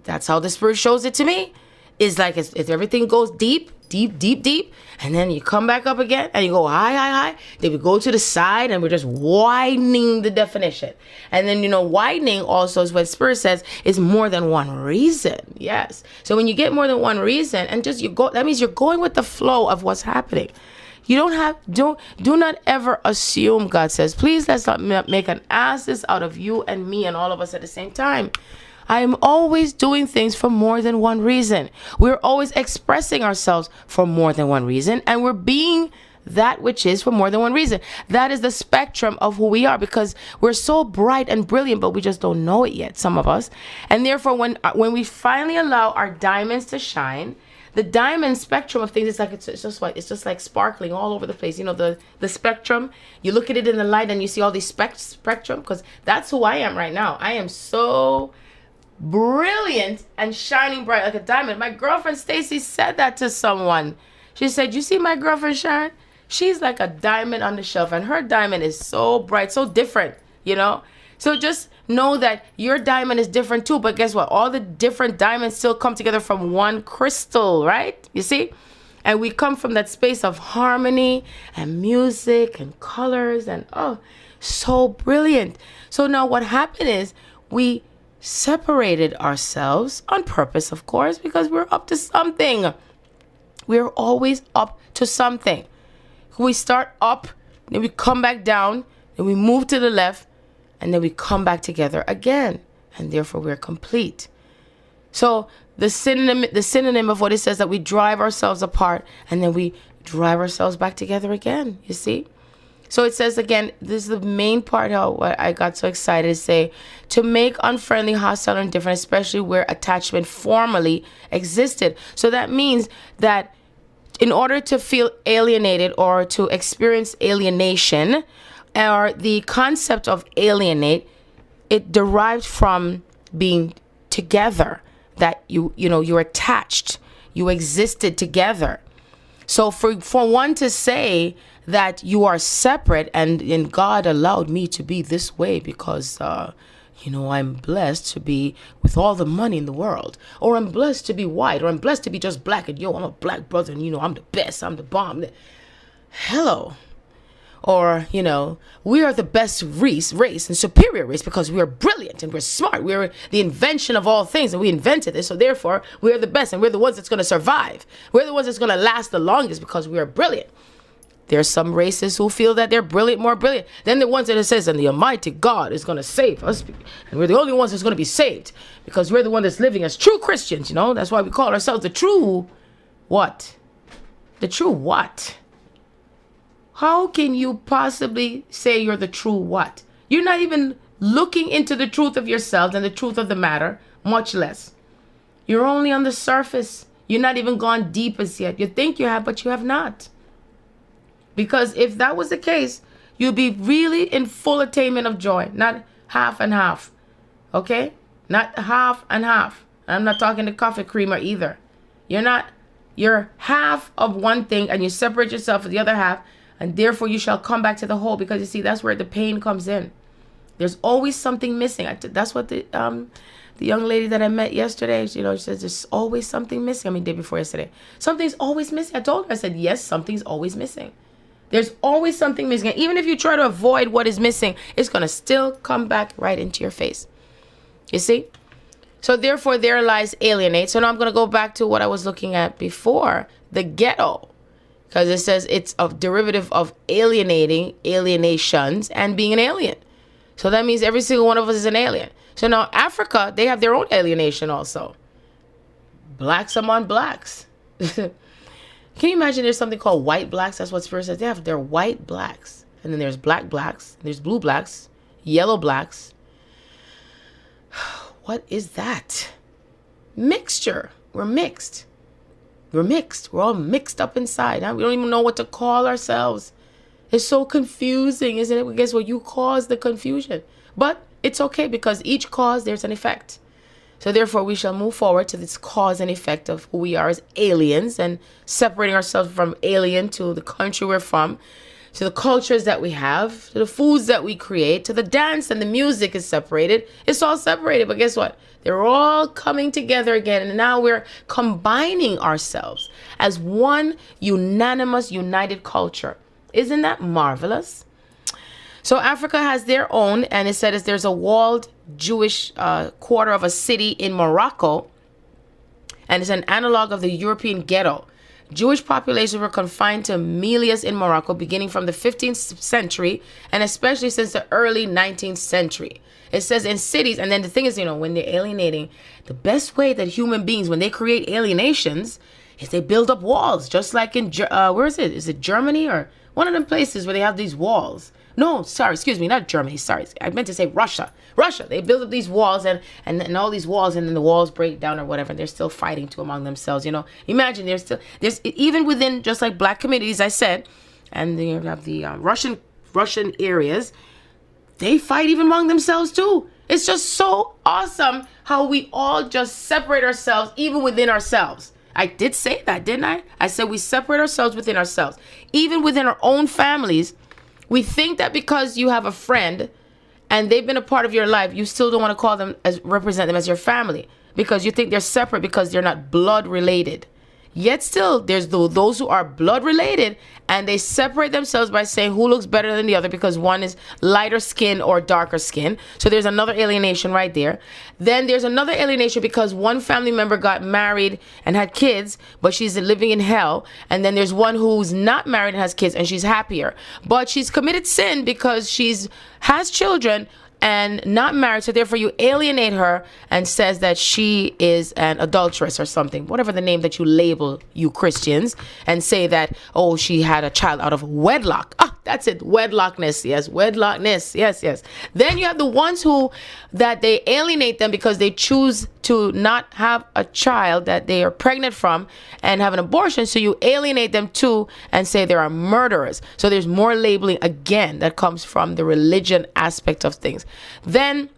That's how the Spirit shows it to me. It's like if everything goes deep, and then you come back up again and you go high, then we go to the side and we're just widening the definition. And then widening also is what Spirit says is more than one reason. Yes. So when you get more than one reason and that means you're going with the flow of what's happening. You do not ever assume, God says, please let's not make an asses out of you and me and all of us at the same time. I am always doing things for more than one reason. We're always expressing ourselves for more than one reason, and we're being that which is for more than one reason. That is the spectrum of who we are, because we're so bright and brilliant, but we just don't know it yet, some of us. And therefore, when we finally allow our diamonds to shine, the diamond spectrum of things, it's just like sparkling all over the place. The spectrum, you look at it in the light and you see all these spectrum, because that's who I am right now. I am so brilliant and shining bright like a diamond. My girlfriend Stacy said that to someone. She said, you see my girlfriend Sharon? She's like a diamond on the shelf, and her diamond is so bright, so different, So just know that your diamond is different too, but guess what? All the different diamonds still come together from one crystal, right? You see? And we come from that space of harmony and music and colors and so brilliant. So now what happened is we separated ourselves on purpose, of course, because we're up to something. We're always up to something. We start up, then we come back down, then we move to the left, and then we come back together again, and therefore we're complete. So the synonym of what it says, that we drive ourselves apart and then we drive ourselves back together again, you see? So it says again, this is the main part how I got so excited to say, to make unfriendly, hostile, and indifferent, especially where attachment formerly existed. So that means that in order to feel alienated or to experience alienation, or the concept of alienate, it derived from being together, that you're attached, you existed together. So for one to say that you are separate and God allowed me to be this way because, I'm blessed to be with all the money in the world, or I'm blessed to be white, or I'm blessed to be just black, and I'm a black brother, and I'm the best, I'm the bomb. Hello. Or, we are the best race and superior race because we are brilliant and we're smart. We're the invention of all things, and we invented this. So therefore, we're the best, and we're the ones that's going to survive. We're the ones that's going to last the longest because we are brilliant. There's some races who feel that they're brilliant, more brilliant than the ones that it says, and the Almighty God is going to save us. And we're the only ones that's going to be saved because we're the one that's living as true Christians, That's why we call ourselves the true what? The true what? How can you possibly say you're the true what? You're not even looking into the truth of yourselves and the truth of the matter, much less. You're only on the surface. You're not even gone deep as yet. You think you have, but you have not. Because if that was the case, you'd be really in full attainment of joy, not half and half. Okay? Not half and half. I'm not talking the coffee creamer either. You're half of one thing and you separate yourself from the other half, and therefore you shall come back to the whole, because you see, that's where the pain comes in. There's always something missing. That's what the young lady that I met yesterday, she says there's always something missing. Day before yesterday. Something's always missing. I told her, I said, yes, something's always missing. There's always something missing. And even if you try to avoid what is missing, it's going to still come back right into your face. You see? So therefore, there lies alienate. So now I'm going to go back to what I was looking at before, the ghetto. because it says it's a derivative of alienations, and being an alien. So that means every single one of us is an alien. So now Africa, they have their own alienation also. Blacks among blacks. Can you imagine there's something called white blacks? That's what Spirit says. They're white blacks. And then there's black blacks. There's blue blacks. Yellow blacks. What is that? Mixture. We're mixed. We're mixed. We're all mixed up inside. We don't even know what to call ourselves. It's so confusing, isn't it? Well, guess what? You caused the confusion. But it's okay, because each cause, there's an effect. So therefore, we shall move forward to this cause and effect of who we are as aliens, and separating ourselves from alien to the country we're from, to the cultures that we have, to the foods that we create, to the dance and the music is separated. It's all separated, but guess what? They're all coming together again, and now we're combining ourselves as one unanimous, united culture. Isn't that marvelous? So Africa has their own, and it says there's a walled Jewish quarter of a city in Morocco, and it's an analog of the European ghetto. Jewish populations were confined to milias in Morocco beginning from the 15th century, and especially since the early 19th century. It says in cities, and then the thing is, when they're alienating, the best way that human beings, when they create alienations, is they build up walls, just like in, where is it? Is it Germany or one of them places where they have these walls? No, sorry, excuse me, not Germany, sorry. I meant to say Russia. Russia, they build up these walls and all these walls, and then the walls break down or whatever. They're still fighting among themselves, Imagine there's even within, just like black communities, I said, and you have the Russian areas, they fight even among themselves too. It's just so awesome how we all just separate ourselves even within ourselves. I did say that, didn't I? I said we separate ourselves within ourselves. Even within our own families, we think that because you have a friend and they've been a part of your life, you still don't want to call them represent them as your family, because you think they're separate because they're not blood related. Yet still, there's those who are blood related, and they separate themselves by saying who looks better than the other because one is lighter skin or darker skin. So there's another alienation right there. Then there's another alienation because one family member got married and had kids, but she's living in hell. And then there's one who's not married and has kids, and she's happier. But she's committed sin because has children and not married, so therefore you alienate her and says that she is an adulteress or something, whatever the name that you label, you Christians, and say that, oh, she had a child out of wedlock. That's it, wedlockness. Yes, wedlockness. Yes. Then you have the ones that they alienate them because they choose to not have a child that they are pregnant from and have an abortion. So you alienate them too and say they are murderers. So there's more labeling again that comes from the religion aspect of things. Then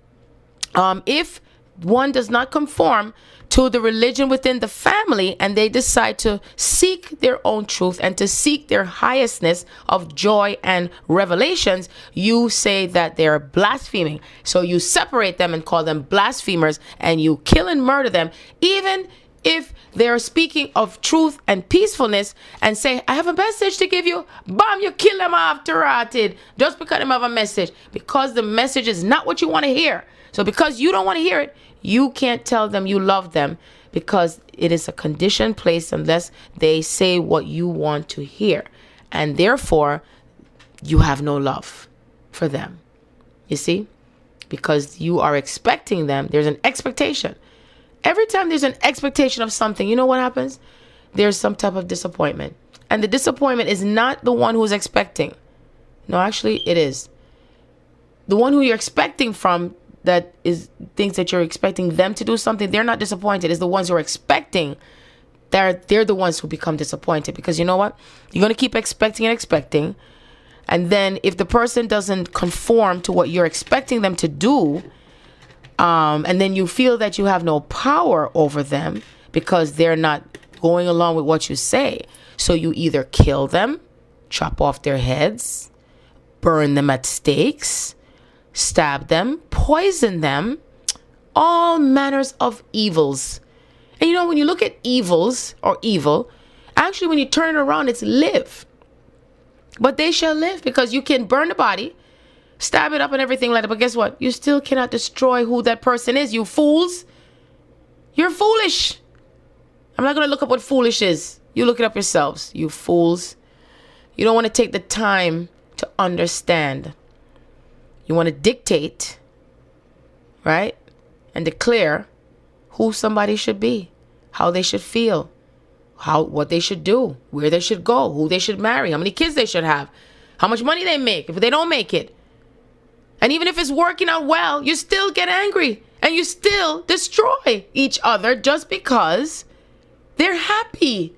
if one does not conform to the religion within the family and they decide to seek their own truth and to seek their highestness of joy and revelations, you say that they're blaspheming. So you separate them and call them blasphemers, and you kill and murder them, even if they're speaking of truth and peacefulness, and say, I have a message to give you. Bam, you kill them after rotted just because they have a message, because the message is not what you want to hear. So because you don't want to hear it, you can't tell them you love them, because it is a condition placed unless they say what you want to hear. And therefore, you have no love for them. You see? Because you are expecting them. There's an expectation. Every time there's an expectation of something, you know what happens? There's some type of disappointment. And the disappointment is not the one who's expecting. No, actually, it is. The one who you're expecting from, that is thinks that you're expecting them to do something, they're not disappointed. It's the ones who are expecting, they're the ones who become disappointed. Because you know what? You're going to keep expecting and expecting. And then if the person doesn't conform to what you're expecting them to do, and then you feel that you have no power over them because they're not going along with what you say. So you either kill them, chop off their heads, burn them at stakes, stab them, poison them, all manners of evils. And when you look at evils or evil, actually when you turn it around, it's live. But they shall live, because you can burn the body, stab it up and everything like that. But guess what? You still cannot destroy who that person is, you fools. You're foolish. I'm not going to look up what foolish is. You look it up yourselves, you fools. You don't want to take the time to understand. You want to dictate, right? And declare who somebody should be, how they should feel, what they should do, where they should go, who they should marry, how many kids they should have, how much money they make if they don't make it. And even if it's working out well, you still get angry and you still destroy each other just because they're happy.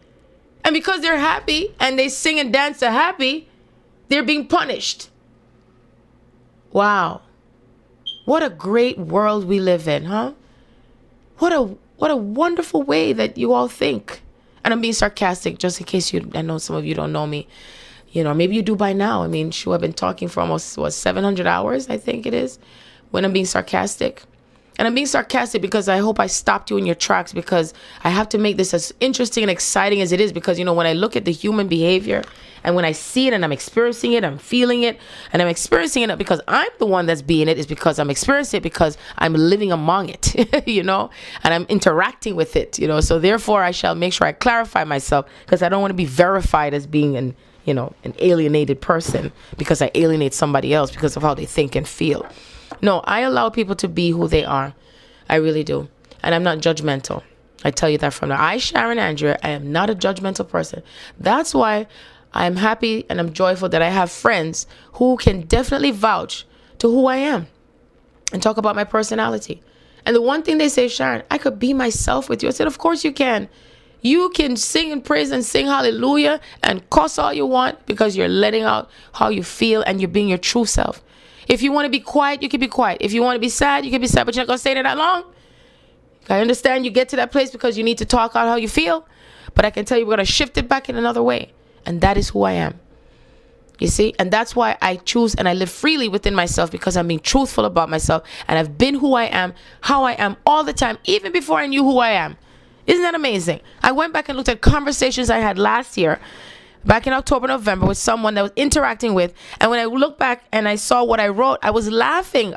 And because they're happy and they sing and dance to happy, they're being punished. Wow. What a great world we live in, huh? What a wonderful way that you all think. And I'm being sarcastic just in case I know some of you don't know me. You know, maybe you do by now. I mean, I've been talking for almost, 700 hours, I think it is, when I'm being sarcastic. And I'm being sarcastic because I hope I stopped you in your tracks, because I have to make this as interesting and exciting as it is. Because, you know, when I look at the human behavior and when I see it and I'm experiencing it, I'm feeling it, and I'm experiencing it because I'm the one that's being it, is because I'm experiencing it because I'm living among it, you know, and I'm interacting with it, you know. So therefore, I shall make sure I clarify myself, because I don't want to be verified as being an alienated person because I alienate somebody else because of how they think and feel. No, I allow people to be who they are. I really do. And I'm not judgmental. I tell you that from now. I, Sharon Andrea, I am not a judgmental person. That's why I'm happy and I'm joyful that I have friends who can definitely vouch to who I am and talk about my personality. And the one thing they say, Sharon, I could be myself with you. I said, of course you can. You can sing and praise and sing hallelujah and cuss all you want, because you're letting out how you feel and you're being your true self. If you want to be quiet, you can be quiet. If you want to be sad, you can be sad, but you're not going to stay there that long. I understand you get to that place because you need to talk out how you feel, but I can tell you we're going to shift it back in another way. And that is who I am. You see? And that's why I choose and I live freely within myself, because I'm being truthful about myself. And I've been who I am, how I am all the time, even before I knew who I am. Isn't that amazing? I went back and looked at conversations I had last year, back in October, November, with someone that I was interacting with. And when I look back and I saw what I wrote, I was laughing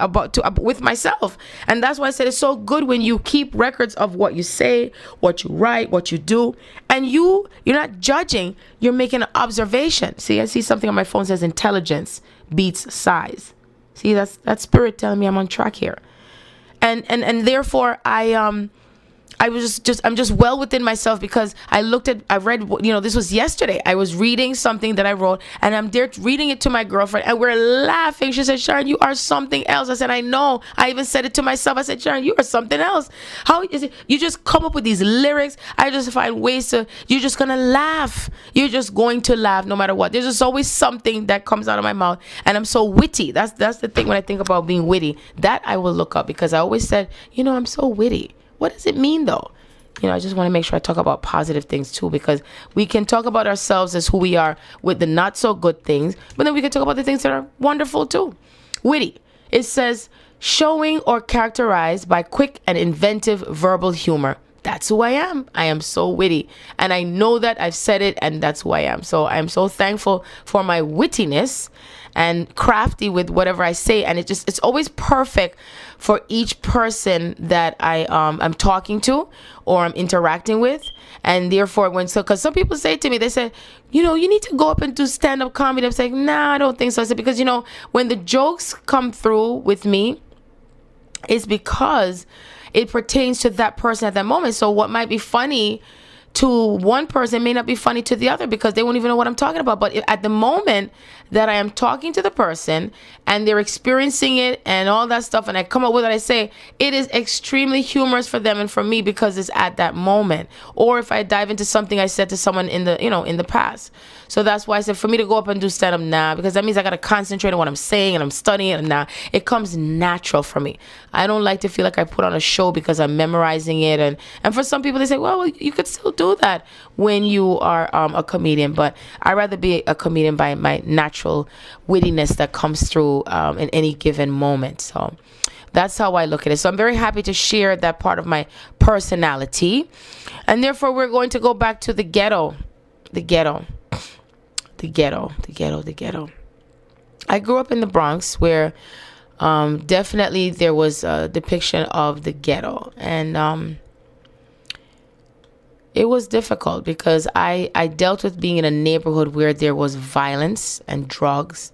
with myself. And that's why I said it's so good when you keep records of what you say, what you write, what you do. And you're not judging, you're making an observation. See, I see something on my phone that says intelligence beats size. See, that's spirit telling me I'm on track here. And therefore I'm just well within myself, because I read, this was yesterday. I was reading something that I wrote, and I'm there reading it to my girlfriend, and we're laughing. She said, Sharon, you are something else. I said, I know. I even said it to myself. I said, Sharon, you are something else. How is it? You just come up with these lyrics. I just find ways you're just going to laugh. You're just going to laugh no matter what. There's just always something that comes out of my mouth, and I'm so witty. That's the thing when I think about being witty. That I will look up, because I always said, I'm so witty. What does it mean though? I just want to make sure I talk about positive things too, because we can talk about ourselves as who we are with the not so good things, but then we can talk about the things that are wonderful too. Witty. It says showing or characterized by quick and inventive verbal humor. That's who I am. I am so witty. And I know that I've said it, and that's who I am. So I am so thankful for my wittiness and crafty with whatever I say. And it's always perfect for each person that I'm talking to or I'm interacting with. And therefore, because some people say to me, they say, you need to go up and do stand-up comedy. I'm saying, nah, I don't think so. I said, because, when the jokes come through with me, it's because it pertains to that person at that moment. So what might be funny to one person may not be funny to the other, because they won't even know what I'm talking about. But at the moment that I am talking to the person and they're experiencing it and all that stuff, and I come up with what I say, it is extremely humorous for them and for me, because it's at that moment. Or if I dive into something I said to someone in the past. So that's why I said, for me to go up and do stand-up now, because that means I got to concentrate on what I'm saying and I'm studying it, and now it comes natural for me. I don't like to feel like I put on a show because I'm memorizing it. And for some people, they say, well, you could still do that when you are a comedian. But I'd rather be a comedian by my natural wittiness that comes through in any given moment. So that's how I look at it. So I'm very happy to share that part of my personality. And therefore, we're going to go back to the ghetto. The ghetto. I grew up in the Bronx, where definitely there was a depiction of the ghetto. And it was difficult because I dealt with being in a neighborhood where there was violence and drugs,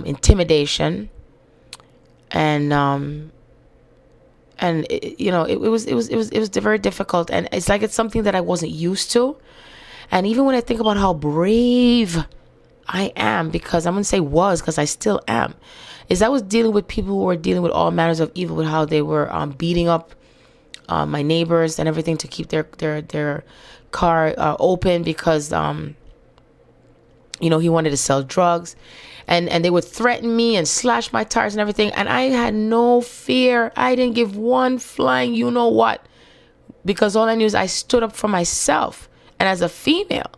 intimidation, and it was very difficult, and it's something that I wasn't used to. And even when I think about how brave I am, because I'm gonna say was, because I still am, is I was dealing with people who were dealing with all manners of evil, with how they were beating up my neighbors and everything to keep their car open because he wanted to sell drugs, and they would threaten me and slash my tires and everything, and I had no fear. I didn't give one flying you know what, because all I knew is I stood up for myself, and as a female,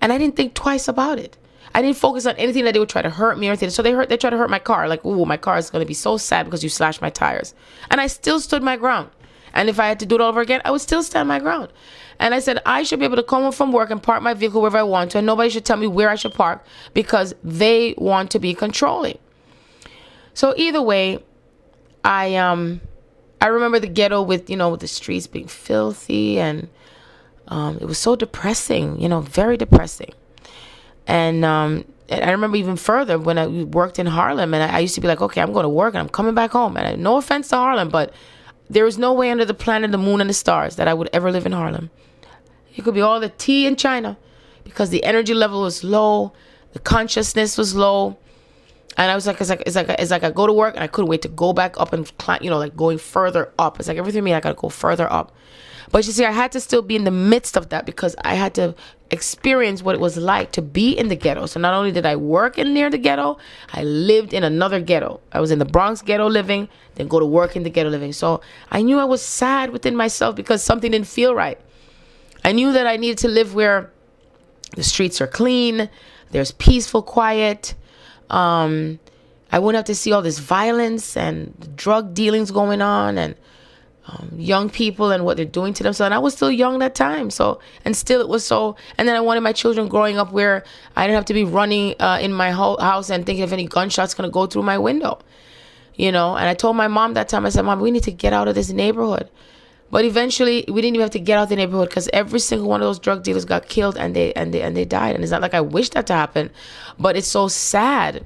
and I didn't think twice about it. I didn't focus on anything that they would try to hurt me or anything. So they tried to hurt my car, like, ooh, my car is going to be so sad because you slashed my tires. And I still stood my ground. And if I had to do it all over again, I would still stand my ground. And I said, I should be able to come home from work and park my vehicle wherever I want to, and nobody should tell me where I should park because they want to be controlling. So either way, I remember the ghetto with the streets being filthy, and it was so depressing, very depressing. And I remember even further when I worked in Harlem, and I used to be like, okay, I'm going to work and I'm coming back home. And no offense to Harlem, but there is no way under the planet, the moon, and the stars that I would ever live in Harlem. It could be all the tea in China, because the energy level was low, the consciousness was low, and I was like, it's like I go to work and I couldn't wait to go back up and climb, like going further up. It's like everything in me, I got to go further up. But you see, I had to still be in the midst of that because I had to experience what it was like to be in the ghetto. So not only did I work in near the ghetto, I lived in another ghetto. I was in the Bronx ghetto living, then go to work in the ghetto living. So I knew I was sad within myself because something didn't feel right. I knew that I needed to live where the streets are clean, there's peaceful quiet. I wouldn't have to see all this violence and drug dealings going on, and young people and what they're doing to themselves. And I was still young that time. So, and still it was so, and then I wanted my children growing up where I didn't have to be running in my house and thinking if any gunshot's going to go through my window, and I told my mom that time, I said, Mom, we need to get out of this neighborhood. But eventually we didn't even have to get out of the neighborhood because every single one of those drug dealers got killed and they died. And it's not like I wish that to happen, but it's so sad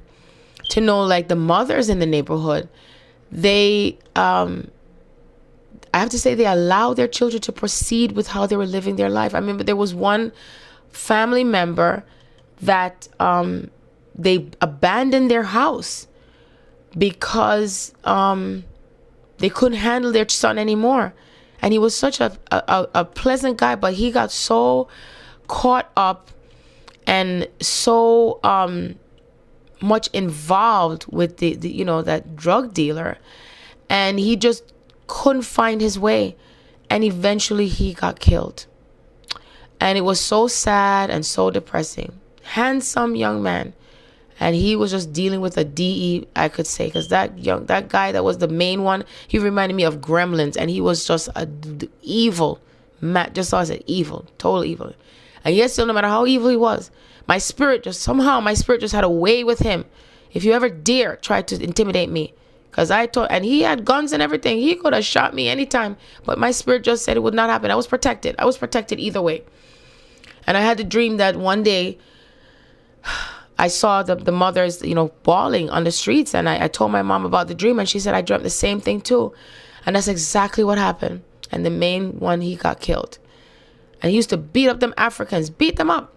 to know, like, the mothers in the neighborhood, they, I have to say, they allowed their children to proceed with how they were living their life. I remember there was one family member that they abandoned their house because they couldn't handle their son anymore. And he was such a pleasant guy, but he got so caught up and so much involved with the that drug dealer, and he just couldn't find his way, and eventually he got killed. And it was so sad and so depressing. Handsome young man, and he was just dealing with a DE, I could say, because that guy that was the main one, he reminded me of Gremlins, and he was just a evil, just as I said, evil, total evil. And yet still, no matter how evil he was, my spirit just had a way with him. If you ever dare try to intimidate me, because and he had guns and everything, he could have shot me anytime, but my spirit just said it would not happen. I was protected either way. And I had the dream that one day I saw the mothers, bawling on the streets, and I told my mom about the dream, and she said I dreamt the same thing too. And that's exactly what happened. And the main one, he got killed. And he used to beat up them Africans, beat them up.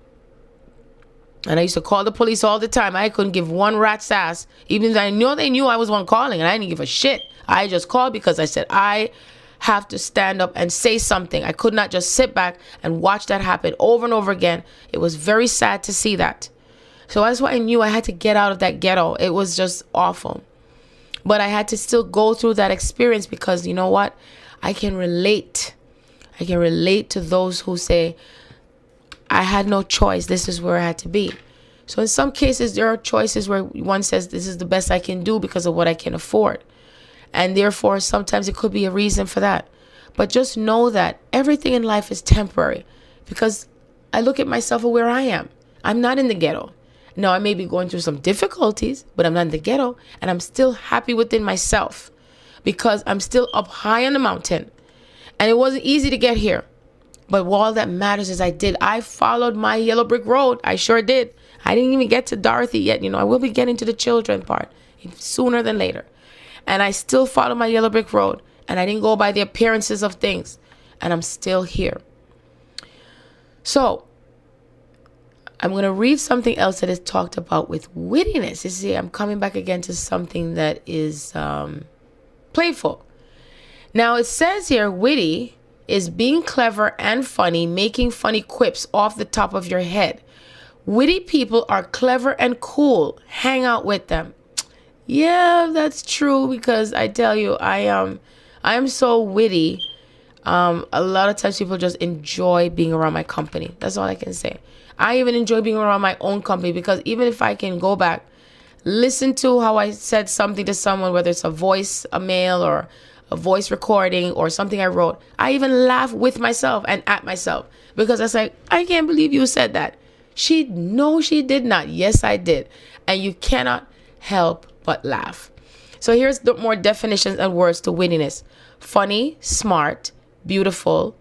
And I used to call the police all the time. I couldn't give one rat's ass, even though I knew they knew I was one calling, and I didn't give a shit. I just called because I said I have to stand up and say something. I could not just sit back and watch that happen over and over again. It was very sad to see that. So that's why I knew I had to get out of that ghetto. It was just awful. But I had to still go through that experience because, you know what? I can relate. I can relate to those who say, I had no choice. This is where I had to be. So in some cases, there are choices where one says, this is the best I can do because of what I can afford. And therefore, sometimes it could be a reason for that. But just know that everything in life is temporary, because I look at myself and where I am. I'm not in the ghetto. No, I may be going through some difficulties, but I'm not in the ghetto, and I'm still happy within myself because I'm still up high on the mountain. And it wasn't easy to get here. But all that matters is I followed my yellow brick road. I sure did. I didn't even get to Dorothy yet. I will be getting to the children part sooner than later. And I still followed my yellow brick road. And I didn't go by the appearances of things. And I'm still here. So I'm going to read something else that is talked about with wittiness. You see, I'm coming back again to something that is playful. Now it says here, witty is being clever and funny, making funny quips off the top of your head. Witty people are clever and cool. Hang out with them. Yeah, that's true, because I tell you, I am so witty. A lot of times people just enjoy being around my company. That's all I can say. I even enjoy being around my own company, because even if I can go back, listen to how I said something to someone, whether it's a mail or a voice recording or something I wrote, I even laugh with myself and at myself, because I say, I can't believe you said that. She did not. Yes, I did. And you cannot help but laugh. So here's the more definitions and words to wittiness. Funny, smart, beautiful,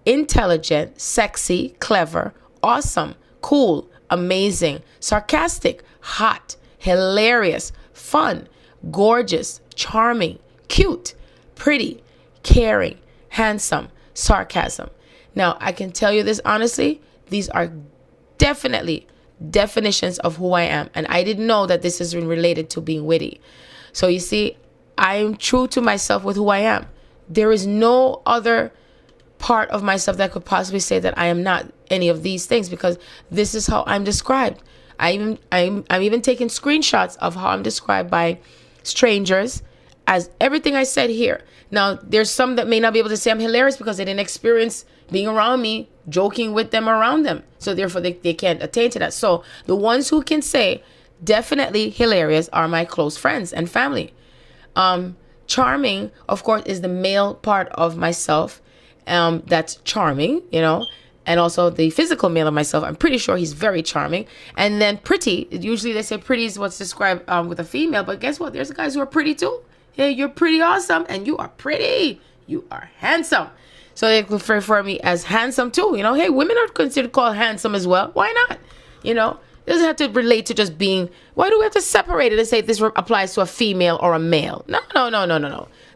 intelligent, sexy, clever, awesome, cool, amazing, sarcastic, hot, hilarious, fun, gorgeous, charming, cute, pretty, caring, handsome, sarcasm. Now, I can tell you this honestly, these are definitely definitions of who I am. And I didn't know that this is related to being witty. So you see, I'm true to myself with who I am. There is no other part of myself that could possibly say that I am not any of these things, because this is how I'm described. I'm even taking screenshots of how I'm described by strangers as everything I said here. Now, there's some that may not be able to say I'm hilarious because they didn't experience being around me, joking with them around them. So therefore, they can't attain to that. So the ones who can say definitely hilarious are my close friends and family. Charming, of course, is the male part of myself. That's charming, and also the physical male of myself. I'm pretty sure he's very charming. And then pretty, usually they say pretty is what's described with a female, but guess what? There's guys who are pretty too. Hey, you're pretty awesome, and you are pretty. You are handsome. So they refer me as handsome too. Hey, women are considered called handsome as well. Why not? It doesn't have to relate to just being. Why do we have to separate it and say this applies to a female or a male? No.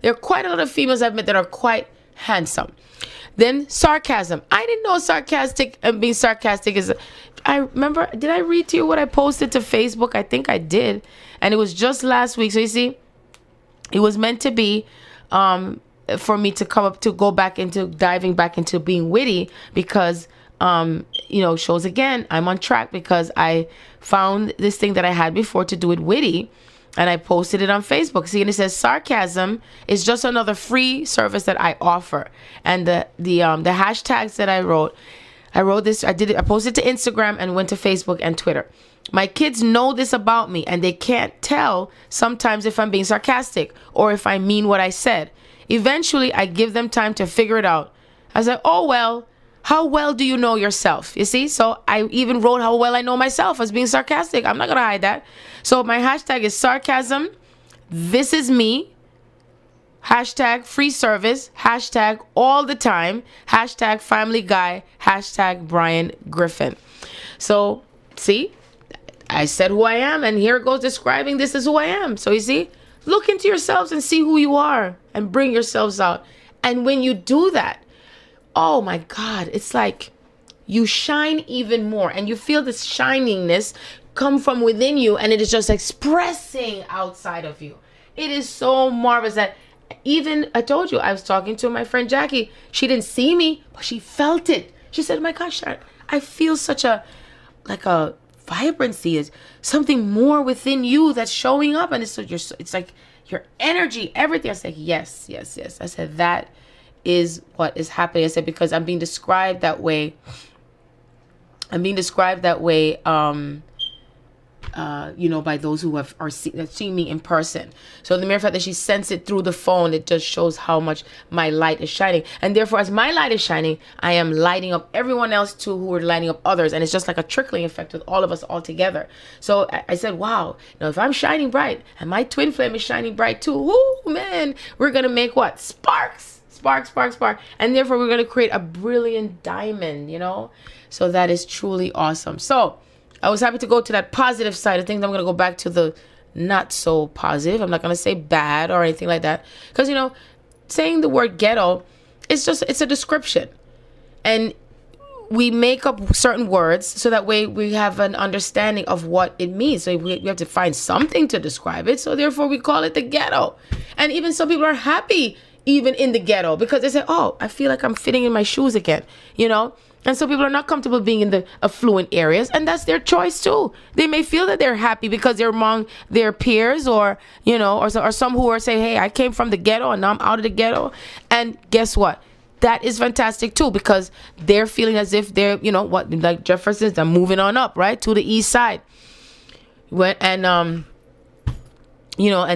There are quite a lot of females I've met that are quite handsome. Then sarcasm. I didn't know sarcastic and being sarcastic is. I remember. Did I read to you what I posted to Facebook? I think I did, and it was just last week. So you see, it was meant to be for me to go back into diving back into being witty, because shows again I'm on track, because I found this thing that I had before to do it witty, and I posted it on Facebook. See, and it says sarcasm is just another free service that I offer. And the hashtags that I wrote this, I posted to Instagram and went to Facebook and Twitter. My kids know this about me, and they can't tell sometimes if I'm being sarcastic or if I mean what I said. Eventually, I give them time to figure it out. I was like, oh, well, how well do you know yourself? You see? So I even wrote how well I know myself as being sarcastic. I'm not going to hide that. So my hashtag is sarcasm. This is me. Hashtag free service. Hashtag all the time. Hashtag family guy. Hashtag Brian Griffin. So, see? I said who I am, and here it goes describing this is who I am. So you see? Look into yourselves and see who you are and bring yourselves out. And when you do that, oh my God, it's like you shine even more, and you feel this shiningness come from within you, and it is just expressing outside of you. It is so marvelous that even, I told you, I was talking to my friend Jackie. She didn't see me, but she felt it. She said, oh my gosh, I feel such a vibrancy, is something more within you that's showing up, and it's like your energy, everything. I said, yes. I said, that is what is happening. I said, because I'm being described that way. By those who have seen me in person. So the mere fact that she sensed it through the phone, it just shows how much my light is shining. And therefore, as my light is shining, I am lighting up everyone else too, who are lighting up others. And it's just like a trickling effect with all of us all together. So I said, wow, if I'm shining bright and my twin flame is shining bright too, man, we're going to make what? Sparks spark, spark, spark. And therefore, we're going to create a brilliant diamond, So that is truly awesome. So I was happy to go to that positive side of things. I'm going to go back to the not so positive. I'm not going to say bad or anything like that. Because, saying the word ghetto, it's a description. And we make up certain words so that way we have an understanding of what it means. So we have to find something to describe it. So therefore we call it the ghetto. And even some people are happy even in the ghetto because they say, oh, I feel like I'm fitting in my shoes again, And some people are not comfortable being in the affluent areas, and that's their choice too. They may feel that they're happy because they're among their peers or some who are saying, hey, I came from the ghetto and now I'm out of the ghetto. And guess what? That is fantastic too, because they're feeling as if they're, like Jefferson's, they're moving on up, right, to the east side. And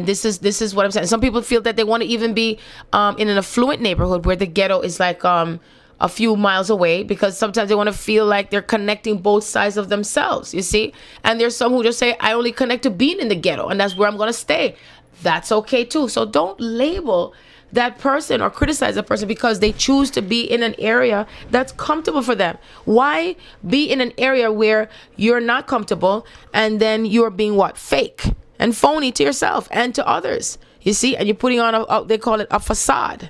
this is what I'm saying. Some people feel that they want to even be in an affluent neighborhood where the ghetto is like a few miles away, because sometimes they want to feel like they're connecting both sides of themselves, you see. And there's some who just say, I only connect to being in the ghetto, and that's where I'm going to stay. That's okay too. So don't label that person or criticize that person because they choose to be in an area that's comfortable for them. Why be in an area where you're not comfortable and then you're being fake and phony to yourself and to others, you see, and you're putting on they call it a facade.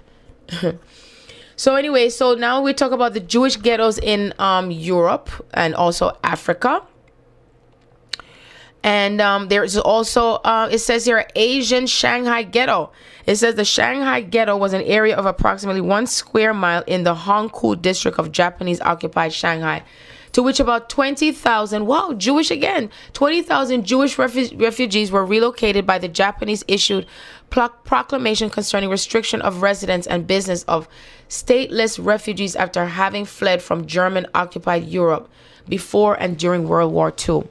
So anyway, so now we talk about the Jewish ghettos in Europe and also Africa. And there's also, it says here, Asian Shanghai ghetto. It says the Shanghai ghetto was an area of approximately 1 square mile in the Hongkou district of Japanese-occupied Shanghai, to which about 20,000, Jewish again, 20,000 Jewish refugees were relocated by the Japanese-issued proclamation concerning restriction of residence and business of stateless refugees after having fled from German-occupied Europe before and during World War II.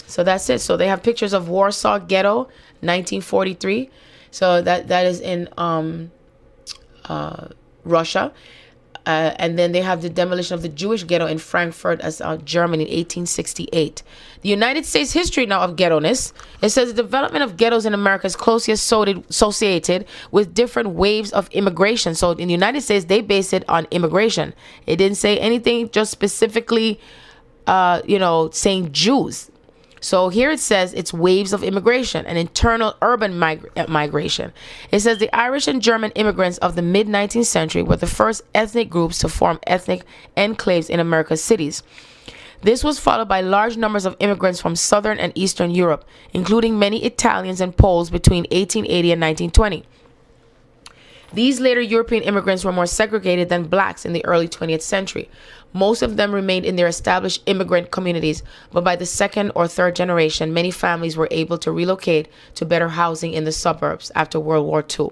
So that's it. So they have pictures of Warsaw Ghetto, 1943. So that is in Russia. And then they have the demolition of the Jewish ghetto in Frankfurt, Germany, in 1868. The United States history now of ghetto-ness. It says the development of ghettos in America is closely associated with different waves of immigration. So in the United States, they base it on immigration. It didn't say anything just specifically, saying Jews. So here it says it's waves of immigration and internal urban migration. It says the Irish and German immigrants of the mid-19th century were the first ethnic groups to form ethnic enclaves in America's cities. This was followed by large numbers of immigrants from Southern and Eastern Europe, including many Italians and Poles between 1880 and 1920. These later European immigrants were more segregated than blacks in the early 20th century. Most of them remained in their established immigrant communities, but by the second or third generation, many families were able to relocate to better housing in the suburbs after World War II.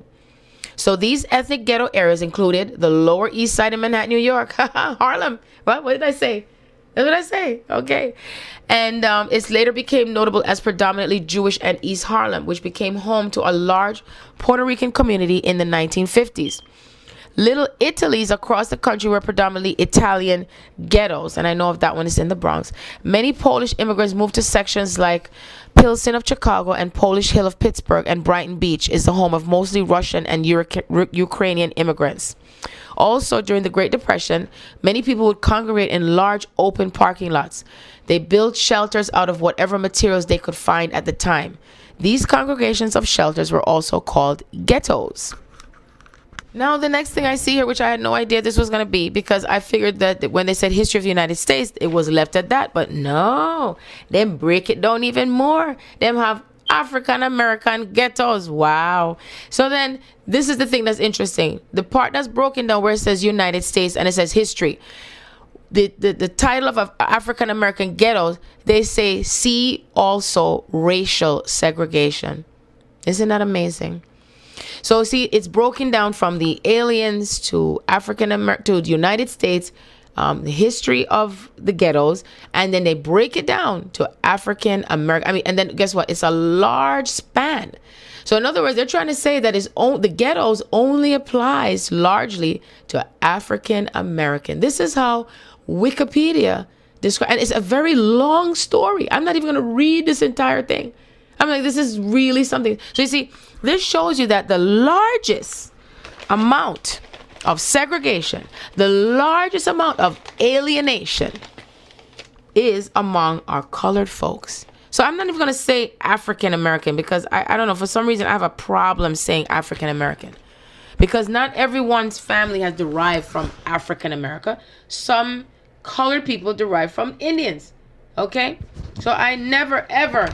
So these ethnic ghetto areas included the Lower East Side of Manhattan, New York, Harlem. What did I say? That's what I say. Okay. And it later became notable as predominantly Jewish and East Harlem, which became home to a large Puerto Rican community in the 1950s. Little Italies across the country were predominantly Italian ghettos, and I know if that one is in the Bronx. Many Polish immigrants moved to sections like Pilsen of Chicago and Polish Hill of Pittsburgh, and Brighton Beach is the home of mostly Russian and Ukrainian immigrants. Also, during the Great Depression, many people would congregate in large open parking lots. They built shelters out of whatever materials they could find at the time. These congregations of shelters were also called ghettos. Now, the next thing I see here, which I had no idea this was going to be, because I figured that when they said history of the United States, it was left at that. But no, they break it down even more. Them have African American ghettos. Wow. So then this is the thing that's interesting. The part that's broken down where it says United States and it says history. The title of African American ghettos, they say see also racial segregation. Isn't that amazing? So see, it's broken down from the aliens to African American to the United States, the history of the ghettos, and then they break it down to African American. And then guess what? It's a large span. So in other words, they're trying to say that the ghettos only applies largely to African American. This is how Wikipedia describes, and it's a very long story. I'm not even going to read this entire thing. I'm like, this is really something. So you see, this shows you that the largest amount of segregation, the largest amount of alienation is among our colored folks. So I'm not even going to say African American, because I don't know, for some reason I have a problem saying African American, because not everyone's family has derived from African America. Some colored people derive from Indians. Okay? So I never ever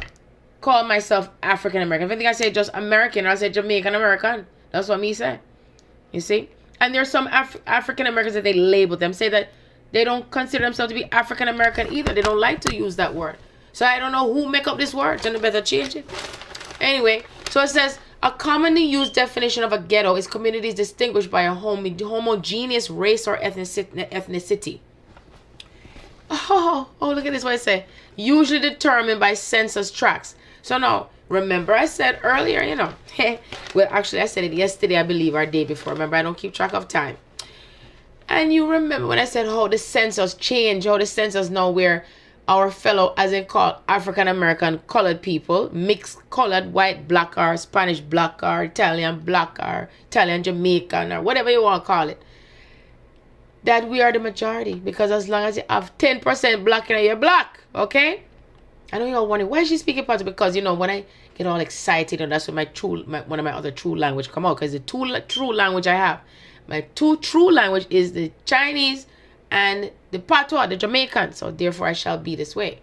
call myself African American. If I think I say just American, or I say Jamaican American. That's what me say. You see? And there's some African Americans that they label them, say that they don't consider themselves to be African American either. They don't like to use that word. So I don't know who make up this word. Then better change it. Anyway, so it says, a commonly used definition of a ghetto is communities distinguished by a homogeneous race or ethnicity. Oh, look at this, what I say. Usually determined by census tracts. So now, remember I said earlier, well, actually I said it yesterday, I believe, or day before. Remember, I don't keep track of time. And you remember when I said how the census changed, how the census now where our fellow, as they call African American colored people, mixed colored, white, black, or Spanish black, or Italian black, or Italian Jamaican, or whatever you want to call it, that we are the majority. Because as long as you have 10% black in you're black, okay? I know you're wondering, why is she speaking Portuguese? Because, when I get all excited, and that's when one of my other true language come out. Because the true language I have, my two true language is the Chinese and the Patois, the Jamaican. So therefore I shall be this way.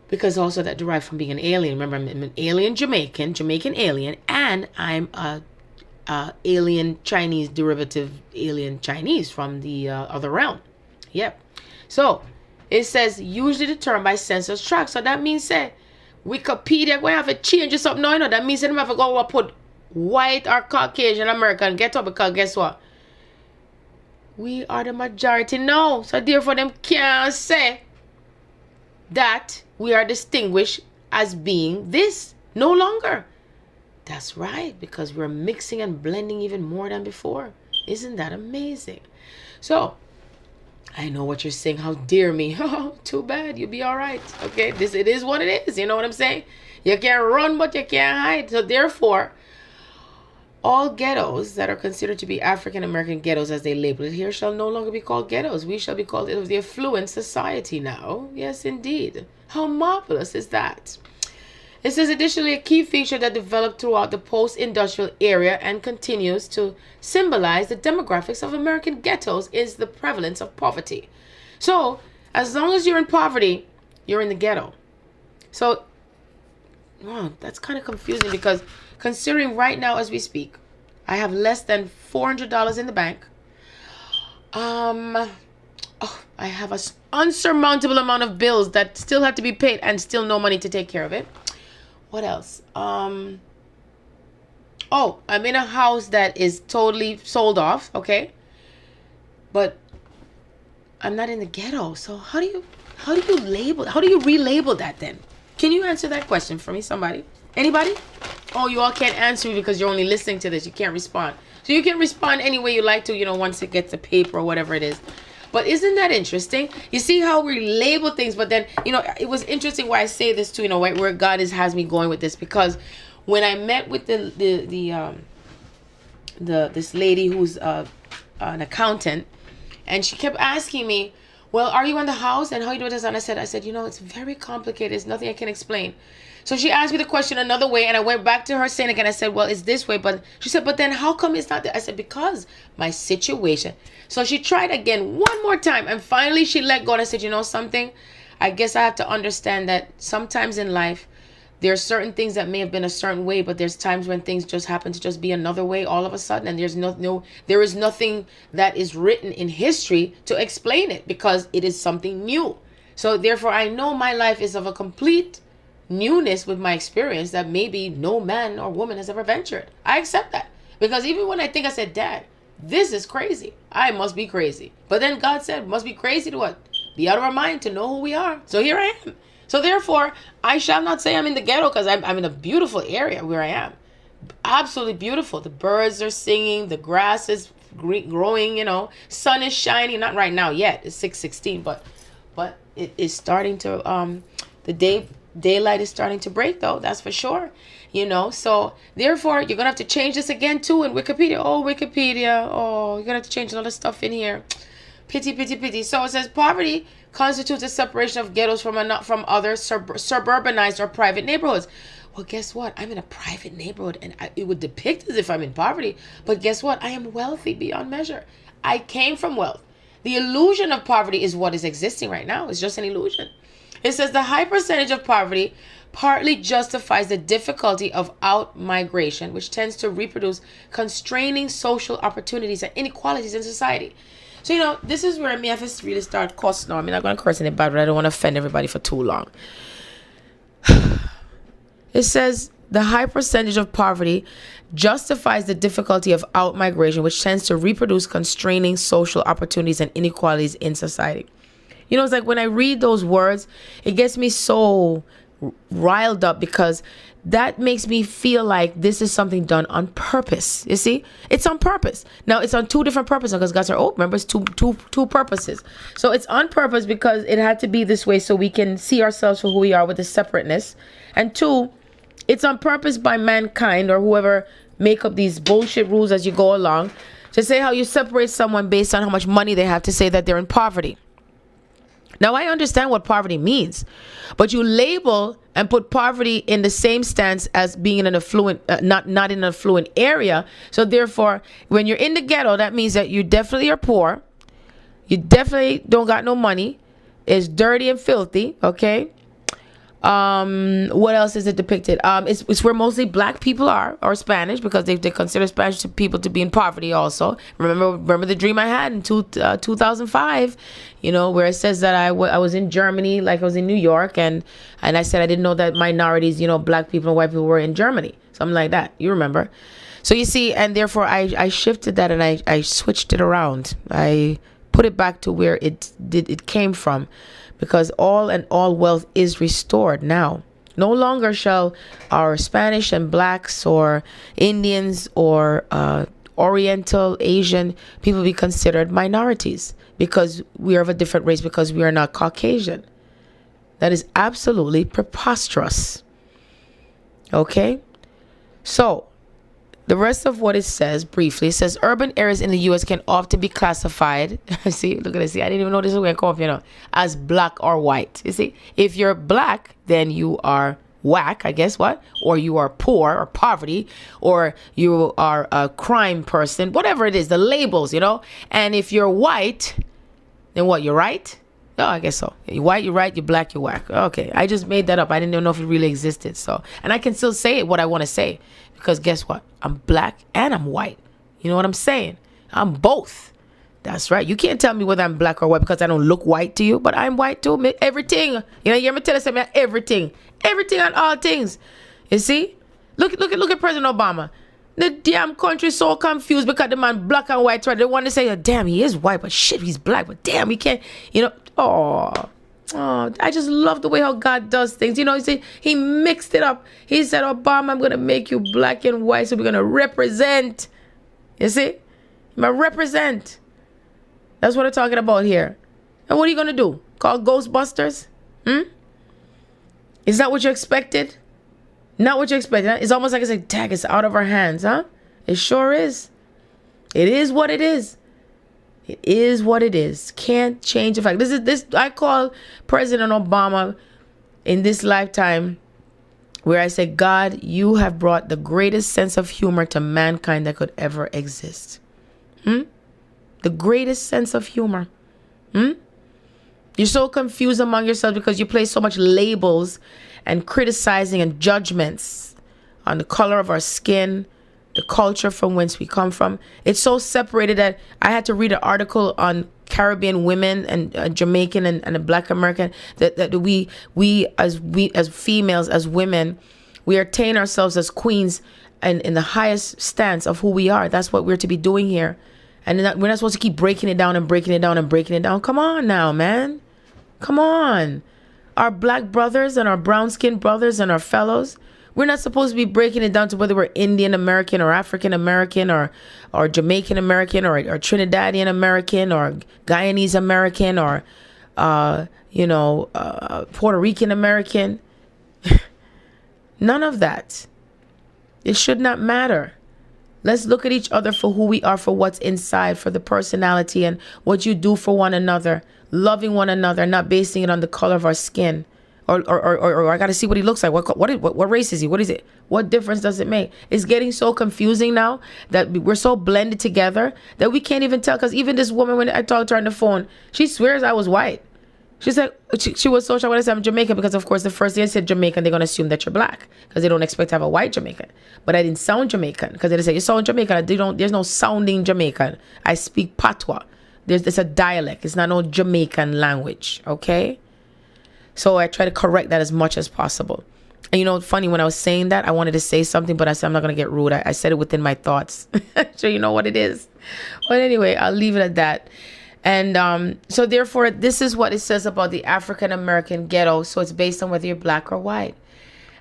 Because also that derived from being an alien. Remember, I'm an alien Jamaican alien, and I'm a alien Chinese derivative, alien Chinese from the other realm. Yep. So it says usually determined by census tract. So that means Wikipedia going to have to change something now. That means they have to go and put white or Caucasian American ghetto, because guess what? We are the majority now. So therefore them can't say that we are distinguished as being this no longer. That's right, because we're mixing and blending even more than before. Isn't that amazing? So I know what you're saying. How dare me? Oh, too bad. You'll be all right. Okay, it is what it is. You know what I'm saying? You can't run, but you can't hide. So therefore, all ghettos that are considered to be African American ghettos, as they label it here, shall no longer be called ghettos. We shall be called of the affluent society now. Yes, indeed. How marvelous is that? It says, additionally, a key feature that developed throughout the post-industrial era and continues to symbolize the demographics of American ghettos is the prevalence of poverty. So, as long as you're in poverty, you're in the ghetto. So, wow, that's kind of confusing, because considering right now as we speak, I have less than $400 in the bank. I have an unsurmountable amount of bills that still have to be paid and still no money to take care of it. What else? I'm in a house that is totally sold off, okay? But I'm not in the ghetto. So how do you relabel that then? Can you answer that question for me, somebody? Anybody? Oh, you all can't answer me because you're only listening to this. You can't respond. So you can respond any way you like to, once it gets to paper or whatever it is. But isn't that interesting? You see how we label things, but then, it was interesting why I say this too, where God has me going with this, because when I met with this lady who's an accountant, and she kept asking me, well, are you in the house and how you do this? And I said, it's very complicated. It's nothing I can explain. So she asked me the question another way, and I went back to her saying again, I said, well, it's this way. But she said, but then how come it's not that? I said, because my situation. So she tried again one more time, and finally she let go. And I said, something? I guess I have to understand that sometimes in life, there are certain things that may have been a certain way, but there's times when things just happen to just be another way all of a sudden. And there is nothing that is written in history to explain it, because it is something new. So therefore, I know my life is of a complete newness with my experience that maybe no man or woman has ever ventured. I accept that, because even when I said, Dad, this is crazy. I must be crazy. But then God said, must be crazy to what? Be out of our mind to know who we are. So here I am. So therefore, I shall not say I'm in the ghetto, because I'm in a beautiful area where I am. Absolutely beautiful. The birds are singing. The grass is growing, sun is shining. Not right now yet. It's 6:16, but it is starting to, daylight is starting to break, though. That's for sure. So therefore you're gonna have to change this again too in Wikipedia. Oh, Wikipedia, oh, you're gonna have to change a lot of stuff in here. Pity, pity, pity. So it says poverty constitutes a separation of ghettos from other suburbanized or private neighborhoods. Well, guess what? I'm in a private neighborhood, and it would depict as if I'm in poverty. But guess what? I am wealthy beyond measure. I came from wealth. The illusion of poverty is what is existing right now. It's just an illusion. It says the high percentage of poverty partly justifies the difficulty of out-migration, which tends to reproduce constraining social opportunities and inequalities in society. So, this is where me have to really start cussing now. I'm not going to curse anybody, but I don't want to offend everybody for too long. It says the high percentage of poverty justifies the difficulty of out-migration, which tends to reproduce constraining social opportunities and inequalities in society. It's like when I read those words, it gets me so riled up because that makes me feel like this is something done on purpose. You see, it's on purpose. Now it's on two different purposes because God said, remember, it's two purposes. So it's on purpose because it had to be this way so we can see ourselves for who we are with the separateness. And two, it's on purpose by mankind or whoever make up these bullshit rules as you go along to say how you separate someone based on how much money they have to say that they're in poverty. Now, I understand what poverty means, but you label and put poverty in the same stance as being in an affluent, not in an affluent area. So therefore, when you're in the ghetto, that means that you definitely are poor. You definitely don't got no money. It's dirty and filthy. Okay. What else is it depicted? It's where mostly black people are, or Spanish, because they consider Spanish people to be in poverty also. Remember the dream I had in 2005, where it says that I was in Germany, like I was in New York, and I said I didn't know that minorities, black people and white people were in Germany, something like that. You remember? So you see, and therefore I shifted that and I switched it around. I put it back to where it came from. Because all wealth is restored now. No longer shall our Spanish and blacks or Indians or Oriental, Asian people be considered minorities because we are of a different race, because we are not Caucasian. That is absolutely preposterous. Okay? So, the rest of what it says, briefly, it says urban areas in the U.S. can often be classified. See, look at this. See, I didn't even know this was going to come up, as black or white. You see, if you're black, then you are whack, I guess, what? Or you are poor or poverty, or you are a crime person, whatever it is, the labels, And if you're white, then what? You're right? Oh, I guess so. You're white, you're right, you're black, you're whack. Okay, I just made that up. I didn't even know if it really existed. So, and I can still say it what I want to say. Because guess what? I'm black and I'm white. You know what I'm saying? I'm both. That's right. You can't tell me whether I'm black or white because I don't look white to you. But I'm white too. Everything. You hear me tell us everything. Everything on all things. You see? Look at President Obama. The damn country is so confused because the man black and white. Right? They want to say, oh, damn, he is white, but shit, he's black. But damn, he can't. Oh, I just love the way how God does things. You see, he mixed it up. He said, Obama, I'm going to make you black and white, so we're going to represent. You see? I'm going to represent. That's what I'm talking about here. And what are you going to do? Call Ghostbusters? Is that what you expected? Not what you expected. Huh? It's almost like it's like, tag, it's out of our hands, huh? It sure is. It is what it is. It is what it is. Can't change the fact. This I call President Obama in this lifetime where I say, God, you have brought the greatest sense of humor to mankind that could ever exist. The greatest sense of humor. You're so confused among yourselves because you place so much labels and criticizing and judgments on the color of our skin, the culture from whence we come from. It's so separated that I had to read an article on Caribbean women and Jamaican and Black American that we as females, as women, we attain ourselves as queens and in the highest stance of who we are. That's what we're to be doing here. And we're not supposed to keep breaking it down and breaking it down and breaking it down. Come on now, man. Come on. Our black brothers and our brown skinned brothers and our fellows, we're not supposed to be breaking it down to whether we're Indian American or African American or Jamaican American or Trinidadian American or Guyanese American or Puerto Rican American. None of that. It should not matter. Let's look at each other for who we are, for what's inside, for the personality and what you do for one another, loving one another, not basing it on the color of our skin. Or I got to see what he looks like. What race is he? What is it? What difference does it make? It's getting so confusing now that we're so blended together that we can't even tell. Because even this woman, when I talked to her on the phone, she swears I was white. She said she was so shocked when I said I'm Jamaican, because of course the first thing I said Jamaican, they're gonna assume that you're black because they don't expect to have a white Jamaican. But I didn't sound Jamaican because they say you sound Jamaican. There's no sounding Jamaican. I speak patois. It's a dialect. It's not no Jamaican language. Okay. So I try to correct that as much as possible. And you know, funny, when I was saying that, I wanted to say something, but I said I'm not gonna get rude. I said it within my thoughts. So you know what it is. But anyway, I'll leave it at that. And so therefore, this is what it says about the African American ghetto. So it's based on whether you're black or white.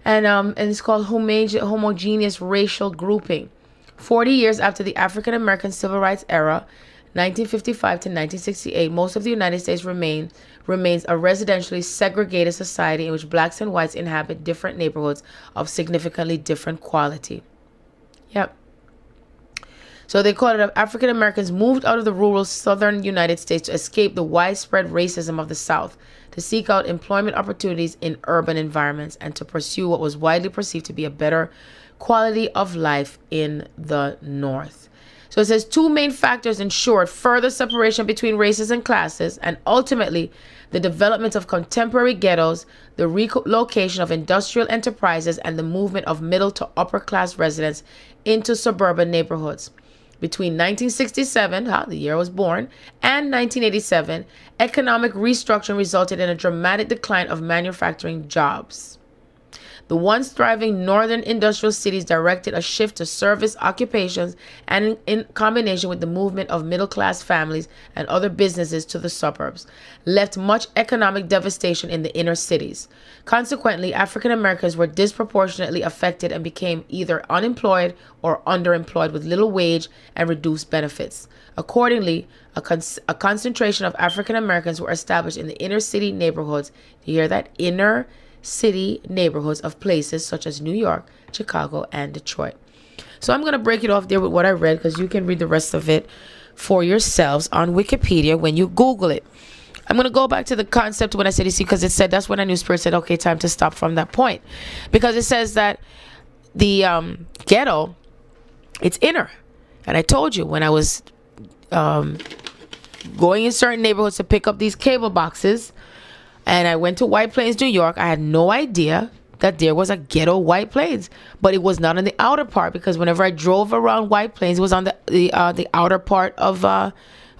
And it's called homogeneous racial grouping. 40 years after the African American Civil Rights era, 1955 to 1968, most of the United States remains a residentially segregated society in which blacks and whites inhabit different neighborhoods of significantly different quality. Yep. So they call it African Americans moved out of the rural southern United States to escape the widespread racism of the South, to seek out employment opportunities in urban environments, and to pursue what was widely perceived to be a better quality of life in the North. So it says two main factors ensured further separation between races and classes, and ultimately the development of contemporary ghettos, the relocation of industrial enterprises, and the movement of middle to upper class residents into suburban neighborhoods. Between 1967, the year I was born, and 1987, economic restructuring resulted in a dramatic decline of manufacturing jobs. The once thriving northern industrial cities directed a shift to service occupations, and in combination with the movement of middle-class families and other businesses to the suburbs, left much economic devastation in the inner cities. Consequently, African Americans were disproportionately affected and became either unemployed or underemployed with little wage and reduced benefits. Accordingly, a concentration of African Americans were established in the inner city neighborhoods. You hear that? Inner city neighborhoods of places such as New York, Chicago, and Detroit. So I'm going to break it off there with what I read, because you can read the rest of it for yourselves on Wikipedia when you Google it. I'm going to go back to the concept when I said, you see, because it said, that's when I knew Spirit said, okay, time to stop from that point. Because it says that the ghetto, it's inner. And I told you when I was going in certain neighborhoods to pick up these cable boxes, and I went to White Plains, New York, I had no idea that there was a ghetto White Plains, but it was not on the outer part, because whenever I drove around White Plains, it was on the outer part of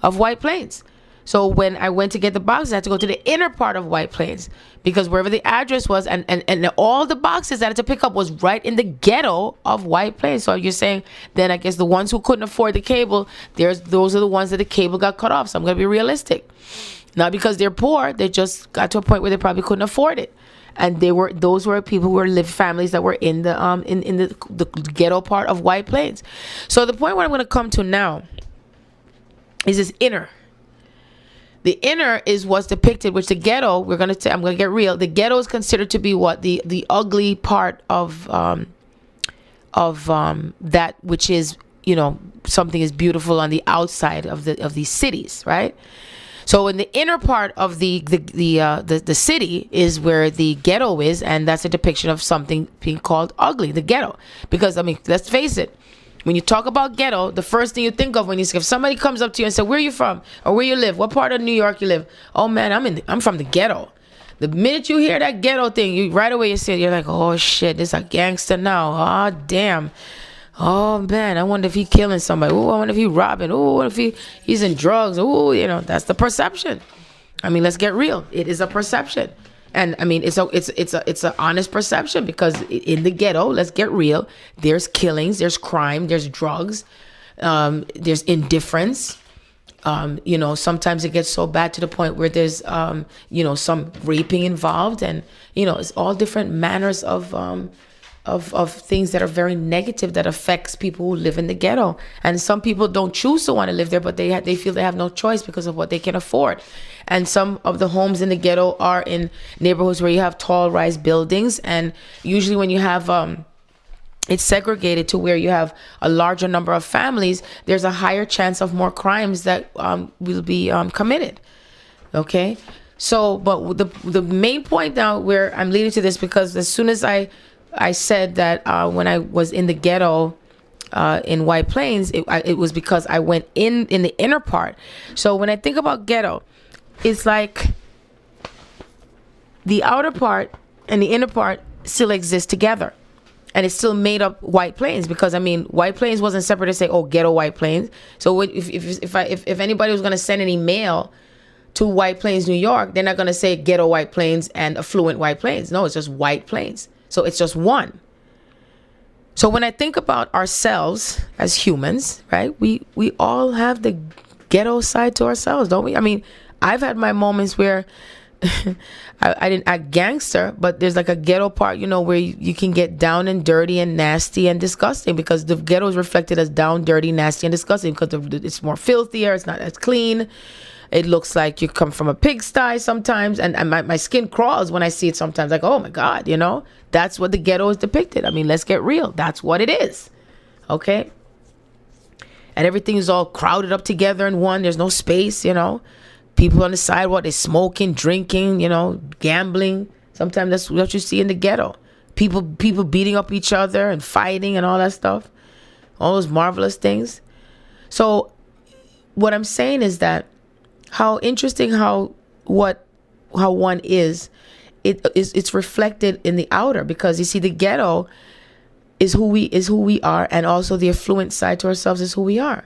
White Plains. So when I went to get the boxes, I had to go to the inner part of White Plains, because wherever the address was and all the boxes that I had to pick up was right in the ghetto of White Plains. So you're saying then I guess the ones who couldn't afford the cable, those are the ones that the cable got cut off. So I'm going to be realistic. Not because they're poor, they just got to a point where they probably couldn't afford it. And those were people who lived families that were in the ghetto part of White Plains. So the point where I'm going to come to now is this inner. The inner is what's depicted, which the ghetto, I'm going to get real. The ghetto is considered to be what? The ugly part of that which is, something is beautiful on the outside of these cities, right? So in the inner part of the city is where the ghetto is, and that's a depiction of something being called ugly, the ghetto. Because let's face it, when you talk about ghetto, the first thing you think of if somebody comes up to you and says, "Where are you from?" or "Where you live? What part of New York you live?" "Oh man, I'm from the ghetto." The minute you hear that ghetto thing, right away you're like, "Oh shit, this a gangster now. Oh damn. Oh man, I wonder if he's killing somebody. Oh, I wonder if he's robbing. Oh, what if he's in drugs? Oh, that's the perception. Let's get real. It is a perception, and it's an honest perception, because in the ghetto, let's get real. There's killings, there's crime, there's drugs, there's indifference. Sometimes it gets so bad to the point where there's some raping involved, and it's all different manners of things that are very negative that affects people who live in the ghetto. And some people don't choose to want to live there, but they feel they have no choice because of what they can afford. And some of the homes in the ghetto are in neighborhoods where you have tall rise buildings, and usually when you have it's segregated to where you have a larger number of families, there's a higher chance of more crimes that will be committed. Okay, so but the main point now where I'm leading to this, because as soon as I said that when I was in the ghetto in White Plains, it was because I went in the inner part. So when I think about ghetto, it's like the outer part and the inner part still exist together. And it's still made up White Plains, because I mean, White Plains wasn't separate to say, oh, ghetto White Plains. So if anybody was going to send any mail to White Plains, New York, they're not going to say ghetto White Plains and affluent White Plains. No, it's just White Plains. So it's just one. So when I think about ourselves as humans, right, we all have the ghetto side to ourselves, don't we? I mean, I've had my moments where I didn't act gangster, but there's like a ghetto part, you know, where you can get down and dirty and nasty and disgusting, because the ghetto is reflected as down, dirty, nasty, and disgusting because it's more filthier. It's not as clean. It looks like you come from a pigsty sometimes, and my skin crawls when I see it sometimes. Like, oh my God, you know, that's what the ghetto is depicted. I mean, let's get real. That's what it is. Okay. And everything is all crowded up together in one. There's no space, you know. People on the sidewalk, they're smoking, drinking, you know, gambling. Sometimes that's what you see in the ghetto. People beating up each other and fighting and all that stuff. All those marvelous things. So what I'm saying is that how interesting how one is, it's reflected in the outer, because you see the ghetto is who we are, and also the affluent side to ourselves is who we are.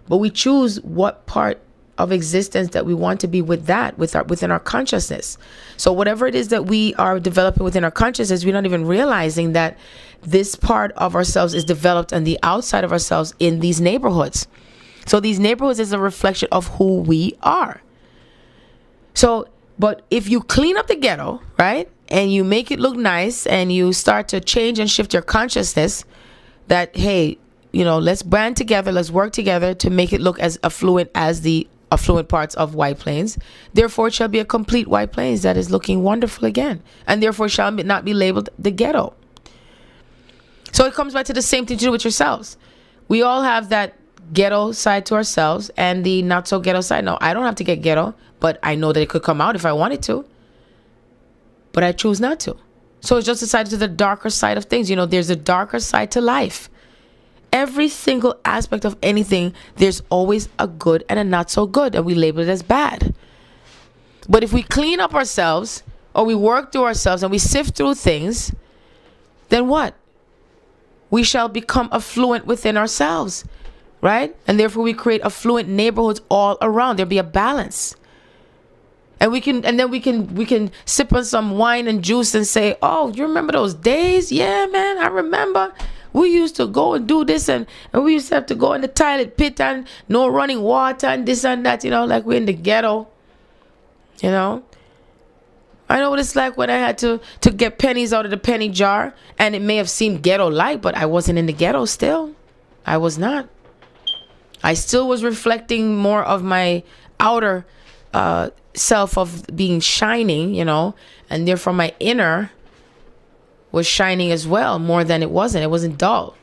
But we choose what part of existence that we want to be with that, within our consciousness. So whatever it is that we are developing within our consciousness, we're not even realizing that this part of ourselves is developed on the outside of ourselves in these neighborhoods. So these neighborhoods is a reflection of who we are. So, but if you clean up the ghetto, right, and you make it look nice, and you start to change and shift your consciousness, that, hey, you know, let's band together, let's work together to make it look as affluent as the affluent parts of White Plains. Therefore, it shall be a complete White Plains that is looking wonderful again, and therefore shall not be labeled the ghetto. So it comes back to the same thing to do with yourselves. We all have that ghetto side to ourselves and the not so ghetto side. No, I don't have to get ghetto, but I know that it could come out if I wanted to, but I choose not to. So it's just a side to the darker side of things. You know, there's a darker side to life. Every single aspect of anything, there's always a good and a not so good, and we label it as bad. But if we clean up ourselves, or we work through ourselves and we sift through things, then what? We shall become affluent within ourselves, right? And therefore we create affluent neighborhoods all around. There'll be a balance. And we can sip on some wine and juice and say, oh, you remember those days? Yeah, man, I remember. We used to go and do this, and we used to have to go in the toilet pit, and no running water and this and that, you know, like we're in the ghetto, you know. I know what it's like when I had to get pennies out of the penny jar, and it may have seemed ghetto-like, but I wasn't in the ghetto still. I was not. I still was reflecting more of my outer self of being shining, you know, and therefore my inner was shining as well, more than it wasn't. It wasn't dull.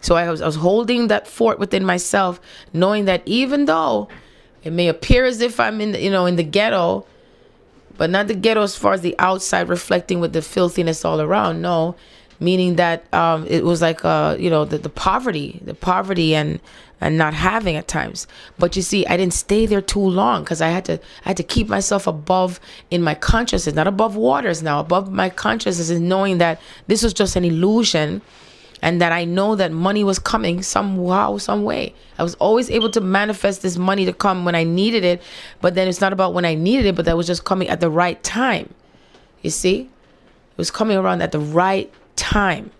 So I was holding that fort within myself, knowing that even though it may appear as if I'm in the ghetto, but not the ghetto as far as the outside reflecting with the filthiness all around. No, meaning that it was like the poverty and not having at times. But you see, I didn't stay there too long, because I had to keep myself above in my consciousness, not above waters now, above my consciousness, and knowing that this was just an illusion, and that I know that money was coming somehow, some way. I was always able to manifest this money to come when I needed it, but then it's not about when I needed it, but that was just coming at the right time. You see? It was coming around at the right time.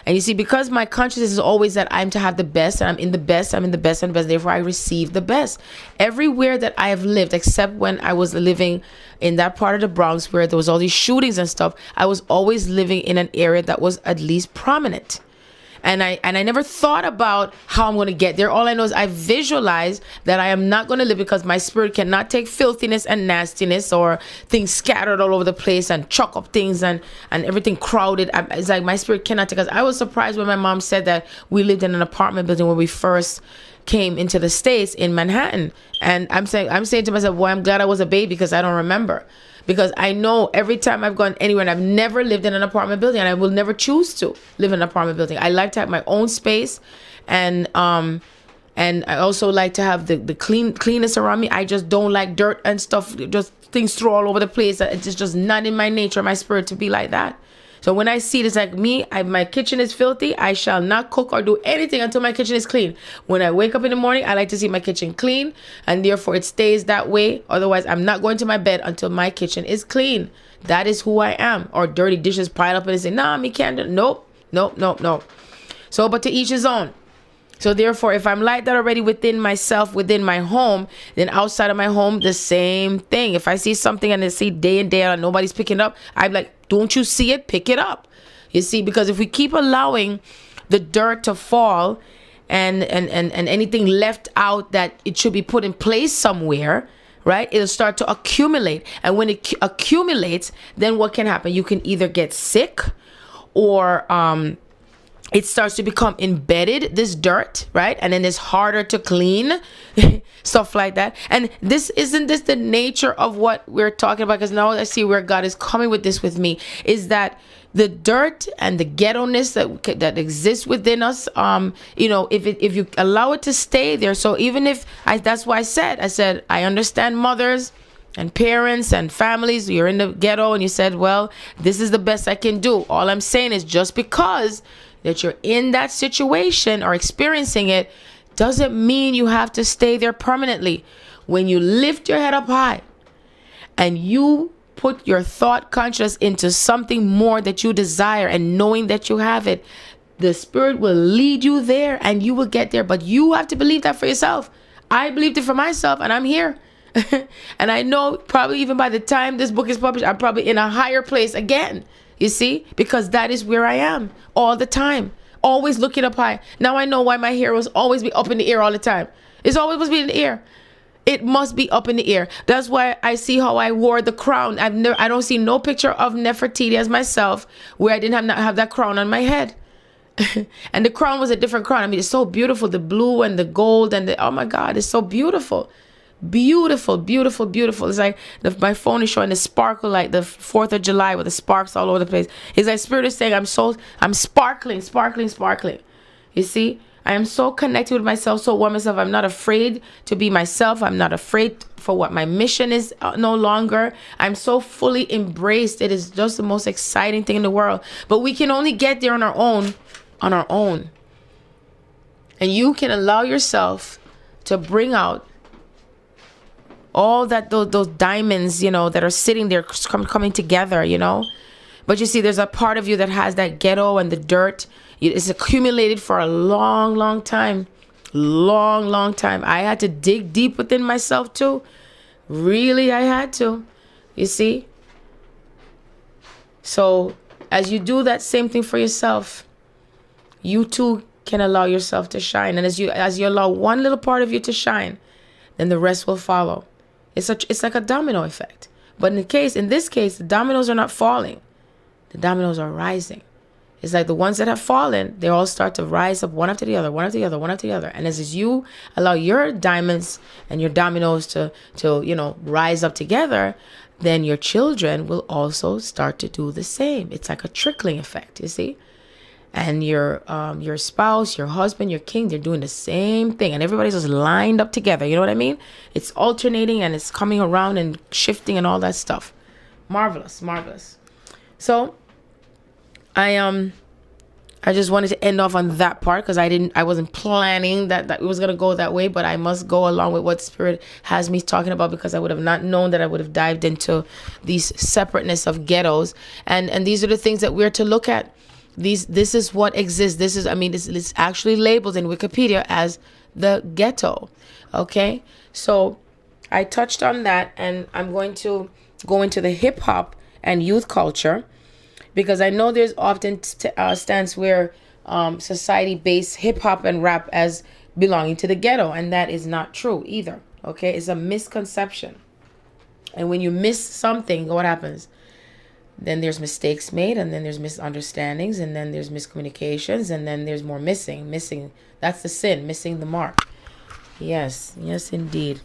And you see, because my consciousness is always that I'm to have the best, and I'm in the best, therefore I receive the best. Everywhere that I have lived, except when I was living in that part of the Bronx where there was all these shootings and stuff, I was always living in an area that was at least prominent. And I never thought about how I'm going to get there. All I know is I visualize that I am not going to live, because my spirit cannot take filthiness and nastiness or things scattered all over the place and chuck up things and everything crowded. It's like my spirit cannot take us. I was surprised when my mom said that we lived in an apartment building when we first came into the States in Manhattan. And I'm saying to myself, well, I'm glad I was a baby, because I don't remember. Because I know every time I've gone anywhere, and I've never lived in an apartment building, and I will never choose to live in an apartment building. I like to have my own space, and I also like to have the cleanness around me. I just don't like dirt and stuff, just things thrown all over the place. It's just not in my nature, my spirit, to be like that. So when I see it, it's like me, my kitchen is filthy. I shall not cook or do anything until my kitchen is clean. When I wake up in the morning, I like to see my kitchen clean, and therefore it stays that way. Otherwise, I'm not going to my bed until my kitchen is clean. That is who I am. Or dirty dishes piled up and they say, nah, me can't do. Nope. So, but to each his own. So therefore, if I'm like that already within myself, within my home, then outside of my home, the same thing. If I see something and I see day in, day out, and nobody's picking it up, I'm like, don't you see it? Pick it up. You see, because if we keep allowing the dirt to fall and anything left out that it should be put in place somewhere, right, it'll start to accumulate. And when it accumulates, then what can happen? You can either get sick, or it starts to become embedded, this dirt, right? And then it's harder to clean, stuff like that. And isn't this the nature of what we're talking about? Because now I see where God is coming with this with me, is that the dirt and the ghetto-ness that exists within us, if you allow it to stay there. So even if that's why I said, I understand mothers and parents and families, you're in the ghetto and you said, well, this is the best I can do. All I'm saying is, just because that you're in that situation or experiencing it doesn't mean you have to stay there permanently. When you lift your head up high and you put your thought conscious into something more that you desire, and knowing that you have it, the Spirit will lead you there and you will get there. But you have to believe that for yourself. I believed it for myself, and I'm here. And I know probably even by the time this book is published, I'm probably in a higher place again. You see, because that is where I am all the time, always looking up high. Now I know why my hair was always be up in the air all the time. It's always supposed to be in the air. It must be up in the air. That's why I see how I wore the crown. I don't see no picture of Nefertiti as myself where I didn't have that crown on my head. And the crown was a different crown. I mean, it's so beautiful. The blue and the gold and oh my God, it's so beautiful. Beautiful. It's like my phone is showing the sparkle, like the 4th of July with the sparks all over the place. It's like Spirit is saying, I'm sparkling. You see, I am so connected with myself, so one myself. I'm not afraid to be myself. I'm not afraid for what my mission is no longer. I'm so fully embraced. It is just the most exciting thing in the world. But we can only get there on our own. And you can allow yourself to bring out all that those diamonds, that are sitting there coming together, But you see, there's a part of you that has that ghetto and the dirt. It's accumulated for a long time. I had to dig deep within myself too. Really, I had to. You see? So as you do that same thing for yourself, you too can allow yourself to shine. And as you allow one little part of you to shine, then the rest will follow. It's like a domino effect. But in this case, the dominoes are not falling. The dominoes are rising. It's like the ones that have fallen, they all start to rise up one after the other. And as you allow your diamonds and your dominoes to rise up together, then your children will also start to do the same. It's like a trickling effect, you see? And your spouse, your husband, your king, they're doing the same thing. And everybody's just lined up together. You know what I mean? It's alternating and it's coming around and shifting and all that stuff. Marvelous. So I just wanted to end off on that part because I wasn't planning that it was going to go that way, but I must go along with what Spirit has me talking about, because I would have not known that I would have dived into these separateness of ghettos. And these are the things that we're to look at. This is what exists. It's actually labeled in Wikipedia as the ghetto. Okay, so I touched on that, and I'm going to go into the hip hop and youth culture, because I know there's often stance where society based hip hop and rap as belonging to the ghetto, and that is not true either. Okay, it's a misconception. And when you miss something, what happens? Then there's mistakes made, and then there's misunderstandings, and then there's miscommunications, and then there's more missing. That's the sin, missing the mark. Yes, indeed.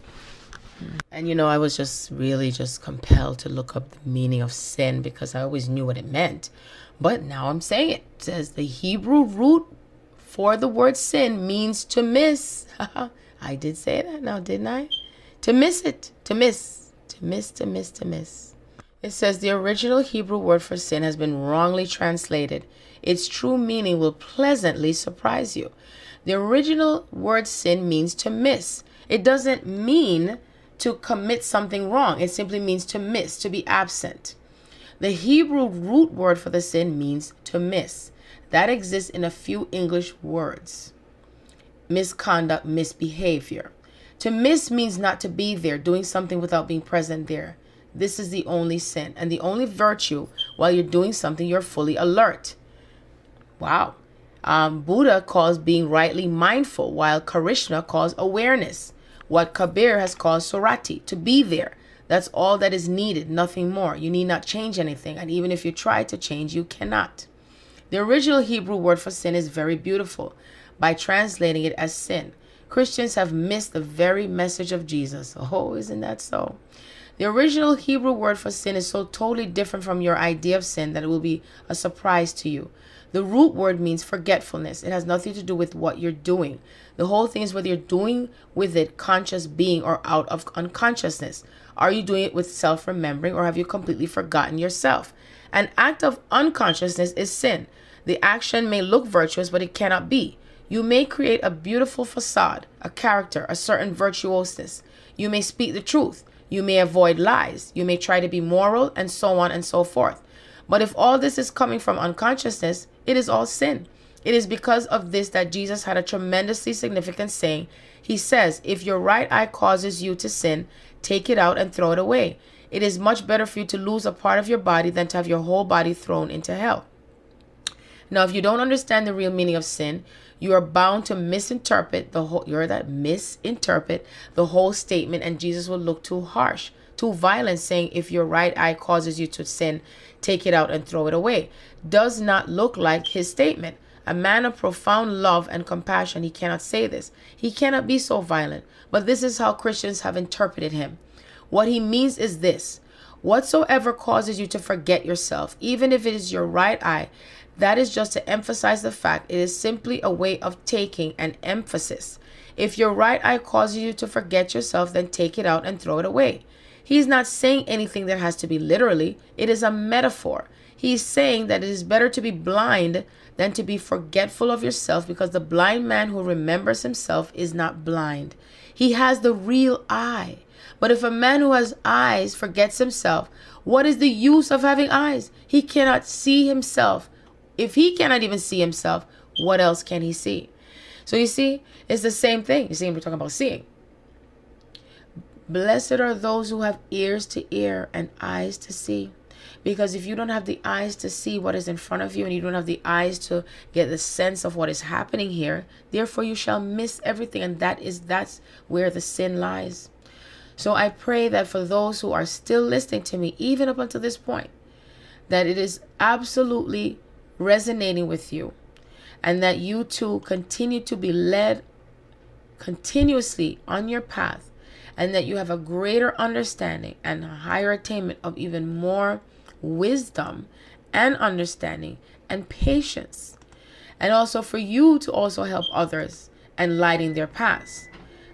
And I was just really just compelled to look up the meaning of sin, because I always knew what it meant. But now I'm saying it. It says the Hebrew root for the word sin means to miss. I did say that now, didn't I? To miss it. To miss. It says the original Hebrew word for sin has been wrongly translated. Its true meaning will pleasantly surprise you. The original word sin means to miss. It doesn't mean to commit something wrong. It simply means to miss, to be absent. The Hebrew root word for the sin means to miss. That exists in a few English words. Misconduct, misbehavior. To miss means not to be there, doing something without being present there. This is the only sin and the only virtue. While you're doing something, you're fully alert. Wow. Buddha calls being rightly mindful, while Krishna calls awareness. What Kabir has called surati, to be there. That's all that is needed, nothing more. You need not change anything, and even if you try to change, you cannot. The original Hebrew word for sin is very beautiful by translating it as sin. Christians have missed the very message of Jesus. Oh, isn't that so? The original Hebrew word for sin is so totally different from your idea of sin that it will be a surprise to you. The root word means forgetfulness. It has nothing to do with what you're doing. The whole thing is whether you're doing with it conscious being or out of unconsciousness. Are you doing it with self-remembering, or have you completely forgotten yourself? An act of unconsciousness is sin. The action may look virtuous, but it cannot be. You may create a beautiful facade, a character, a certain virtuousness. You may speak the truth. You may avoid lies. You may try to be moral, and so on and so forth. But if all this is coming from unconsciousness, it is all sin. It is because of this that Jesus had a tremendously significant saying. He says, if your right eye causes you to sin, take it out and throw it away. It is much better for you to lose a part of your body than to have your whole body thrown into hell. Now, if you don't understand the real meaning of sin, you are bound to misinterpret the whole statement, and Jesus will look too harsh, too violent, saying, if your right eye causes you to sin, take it out and throw it away. Does not look like his statement. A man of profound love and compassion, he cannot say this. He cannot be so violent. But this is how Christians have interpreted him. What he means is this: whatsoever causes you to forget yourself, even if it is your right eye, that is just to emphasize the fact. It is simply a way of taking an emphasis. If your right eye causes you to forget yourself, then take it out and throw it away. He's not saying anything that has to be literally. It is a metaphor. He's saying that it is better to be blind than to be forgetful of yourself, because the blind man who remembers himself is not blind. He has the real eye. But if a man who has eyes forgets himself, what is the use of having eyes? He cannot see himself. If he cannot even see himself, what else can he see? So you see, it's the same thing. You see, we're talking about seeing. Blessed are those who have ears to hear and eyes to see. Because if you don't have the eyes to see what is in front of you, and you don't have the eyes to get the sense of what is happening here, therefore you shall miss everything. And that's where the sin lies. So I pray that for those who are still listening to me, even up until this point, that it is absolutely resonating with you, and that you too continue to be led continuously on your path, and that you have a greater understanding and a higher attainment of even more wisdom and understanding and patience, and also for you to also help others and lighting their paths.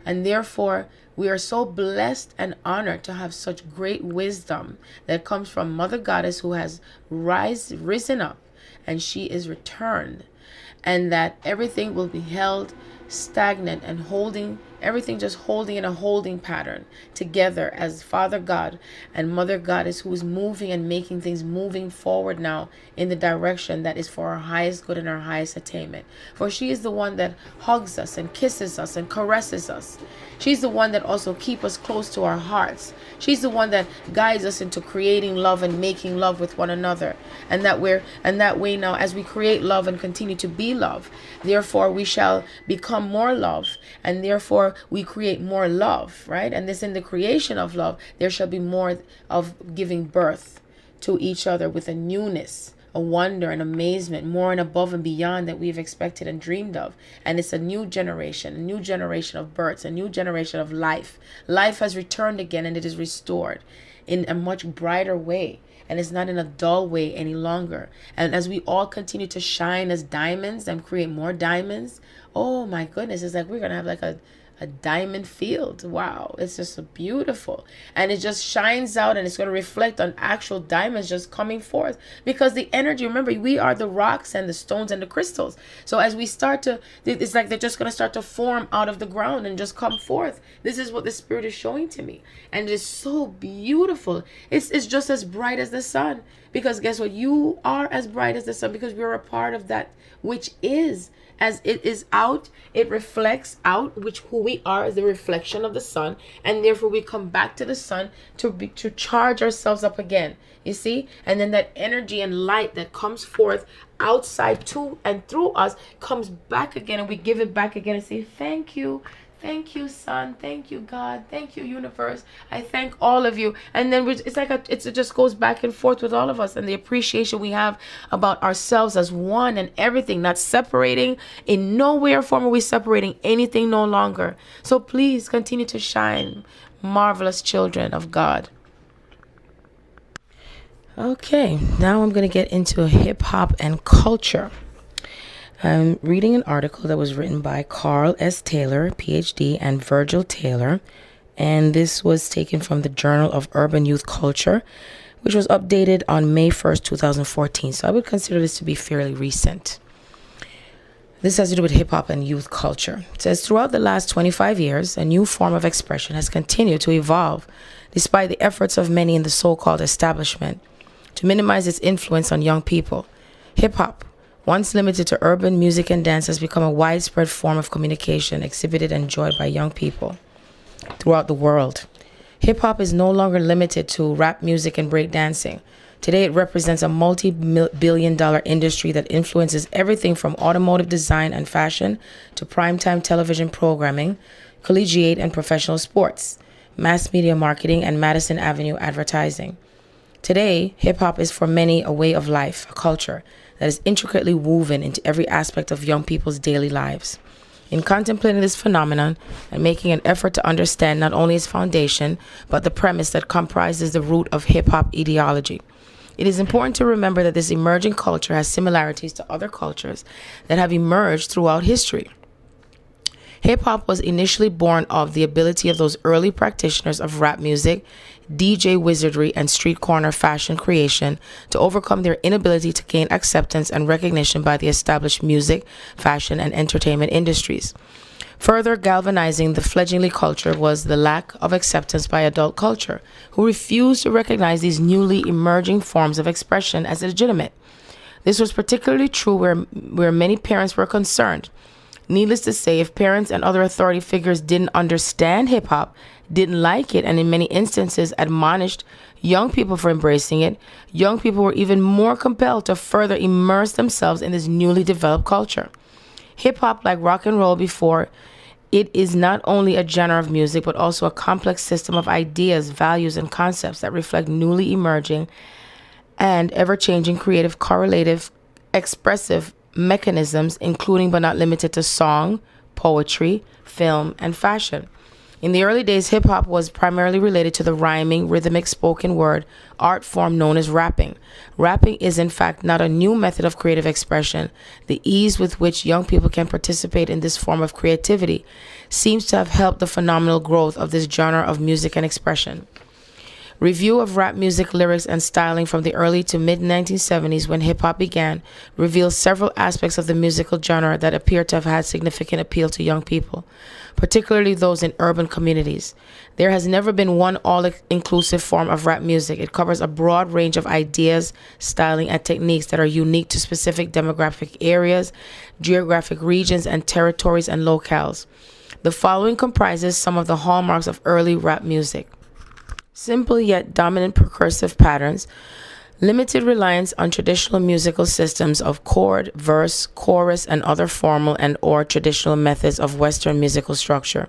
And therefore we are so blessed and honored to have such great wisdom that comes from Mother Goddess, who has risen up, and she is returned, and that everything will be held stagnant and holding Everything just holding in a holding pattern together as Father God and Mother Goddess, who is moving and making things moving forward now in the direction that is for our highest good and our highest attainment. For she is the one that hugs us and kisses us and caresses us. She's the one that also keeps us close to our hearts. She's the one that guides us into creating love and making love with one another. And that way now, as we create love and continue to be love, therefore we shall become more love, and therefore we create more love, right? And this, in the creation of love, there shall be more of giving birth to each other with a newness, a wonder and amazement, more and above and beyond that we've expected and dreamed of. And it's a new generation of births, a new generation of life. Life has returned again, and it is restored in a much brighter way. And it's not in a dull way any longer. And as we all continue to shine as diamonds and create more diamonds, oh my goodness, it's like we're going to have like a diamond field. Wow, it's just so beautiful. And it just shines out, and it's going to reflect on actual diamonds just coming forth. Because the energy, remember, we are the rocks and the stones and the crystals. So as we start to, it's like they're just going to start to form out of the ground and just come forth. This is what the Spirit is showing to me. And it is so beautiful. It's just as bright as the sun. Because guess what? You are as bright as the sun, because we're a part of that which is. As it is out, it reflects out, which who we are is the reflection of the sun, and therefore we come back to the sun to charge ourselves up again. You see? And then that energy and light that comes forth outside to and through us comes back again, and we give it back again and say, thank you. Thank you, Son. Thank you, God. Thank you, Universe. I thank all of you. And then it's like it just goes back and forth with all of us, and the appreciation we have about ourselves as one and everything, not separating. In no way or form are we separating anything no longer. So please continue to shine, marvelous children of God. Okay, now I'm going to get into hip hop and culture. I'm reading an article that was written by Carl S. Taylor, PhD, and Virgil Taylor, and this was taken from the Journal of Urban Youth Culture, which was updated on May 1st, 2014. So I would consider this to be fairly recent. This has to do with hip-hop and youth culture. It says, throughout the last 25 years, a new form of expression has continued to evolve, despite the efforts of many in the so-called establishment to minimize its influence on young people. Hip-hop, once limited to urban music and dance, has become a widespread form of communication exhibited and enjoyed by young people throughout the world. Hip-hop is no longer limited to rap music and breakdancing. Today, it represents a multi-billion-dollar industry that influences everything from automotive design and fashion to primetime television programming, collegiate and professional sports, mass media marketing, and Madison Avenue advertising. Today, hip-hop is for many a way of life, a culture that is intricately woven into every aspect of young people's daily lives. In contemplating this phenomenon and making an effort to understand not only its foundation, but the premise that comprises the root of hip-hop ideology, it is important to remember that this emerging culture has similarities to other cultures that have emerged throughout history. Hip-hop was initially born of the ability of those early practitioners of rap music, DJ wizardry, and street corner fashion creation to overcome their inability to gain acceptance and recognition by the established music, fashion, and entertainment industries. Further galvanizing the fledgling culture was the lack of acceptance by adult culture, who refused to recognize these newly emerging forms of expression as legitimate. This was particularly true where many parents were concerned. Needless to say, if parents and other authority figures didn't understand hip-hop, didn't like it, and in many instances admonished young people for embracing it, young people were even more compelled to further immerse themselves in this newly developed culture. Hip-hop, like rock and roll before, it is not only a genre of music, but also a complex system of ideas, values, and concepts that reflect newly emerging and ever-changing creative, correlative, expressive mechanisms, including but not limited to song, poetry, film, and fashion. In the early days, hip-hop was primarily related to the rhyming, rhythmic spoken word art form known as rapping. Rapping is, in fact, not a new method of creative expression. The ease with which young people can participate in this form of creativity seems to have helped the phenomenal growth of this genre of music and expression. Review of rap music lyrics and styling from the early to mid 1970s when hip hop began reveals several aspects of the musical genre that appear to have had significant appeal to young people, particularly those in urban communities. There has never been one all-inclusive form of rap music. It covers a broad range of ideas, styling, and techniques that are unique to specific demographic areas, geographic regions, and territories and locales. The following comprises some of the hallmarks of early rap music. Simple yet dominant percussive patterns, limited reliance on traditional musical systems of chord, verse, chorus, and other formal and or traditional methods of Western musical structure.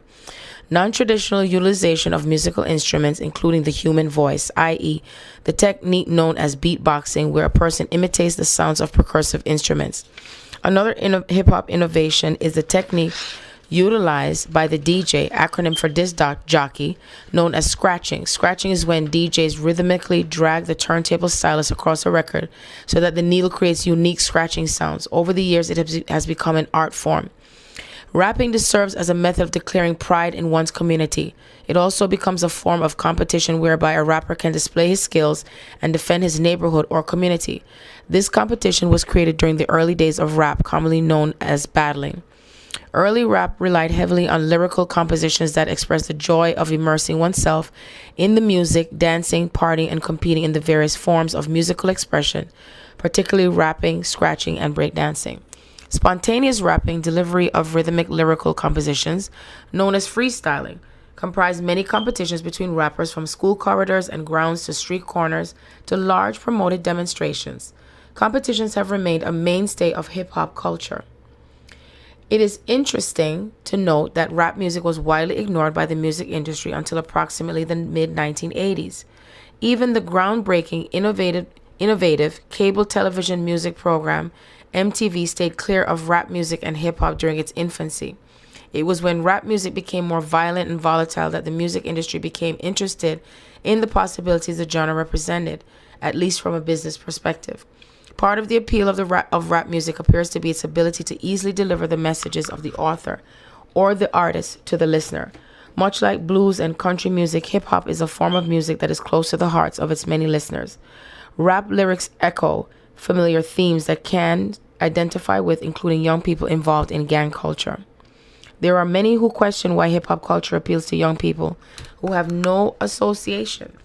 Non-traditional utilization of musical instruments, including the human voice, i.e., the technique known as beatboxing, where a person imitates the sounds of percussive instruments. Another hip-hop innovation is the technique utilized by the DJ, acronym for disc jockey, known as scratching. Scratching is when DJs rhythmically drag the turntable stylus across a record so that the needle creates unique scratching sounds. Over the years, it has become an art form. Rapping serves as a method of declaring pride in one's community. It also becomes a form of competition whereby a rapper can display his skills and defend his neighborhood or community. This competition was created during the early days of rap, commonly known as battling. Early rap relied heavily on lyrical compositions that expressed the joy of immersing oneself in the music, dancing, partying, and competing in the various forms of musical expression, particularly rapping, scratching, and breakdancing. Spontaneous rapping, delivery of rhythmic lyrical compositions, known as freestyling, comprised many competitions between rappers from school corridors and grounds to street corners to large promoted demonstrations. Competitions have remained a mainstay of hip-hop culture. It is interesting to note that rap music was widely ignored by the music industry until approximately the mid-1980s. Even the groundbreaking, innovative cable television music program MTV stayed clear of rap music and hip-hop during its infancy. It was when rap music became more violent and volatile that the music industry became interested in the possibilities the genre represented, at least from a business perspective. Part of the appeal of rap music appears to be its ability to easily deliver the messages of the author or the artist to the listener. Much like blues and country music, hip-hop is a form of music that is close to the hearts of its many listeners. Rap lyrics echo familiar themes that can identify with, including young people involved in gang culture. There are many who question why hip-hop culture appeals to young people who have no association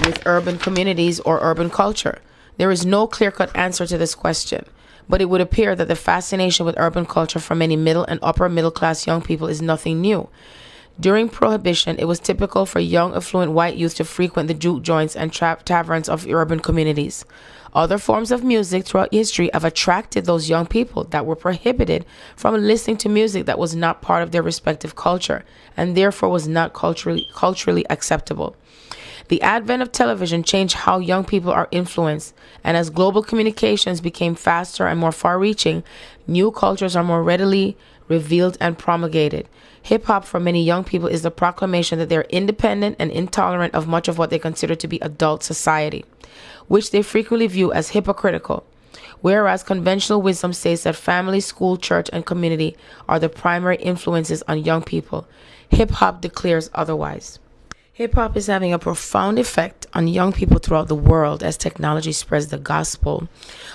with urban communities or urban culture. There is no clear-cut answer to this question, but it would appear that the fascination with urban culture for many middle and upper middle-class young people is nothing new. During Prohibition, it was typical for young, affluent white youth to frequent the juke joints and taverns of urban communities. Other forms of music throughout history have attracted those young people that were prohibited from listening to music that was not part of their respective culture and therefore was not culturally acceptable. The advent of television changed how young people are influenced, and as global communications became faster and more far-reaching, new cultures are more readily revealed and promulgated. Hip-hop for many young people is the proclamation that they're independent and intolerant of much of what they consider to be adult society, which they frequently view as hypocritical. Whereas conventional wisdom states that family, school, church, and community are the primary influences on young people, hip-hop declares otherwise. Hip-hop is having a profound effect on young people throughout the world as technology spreads the gospel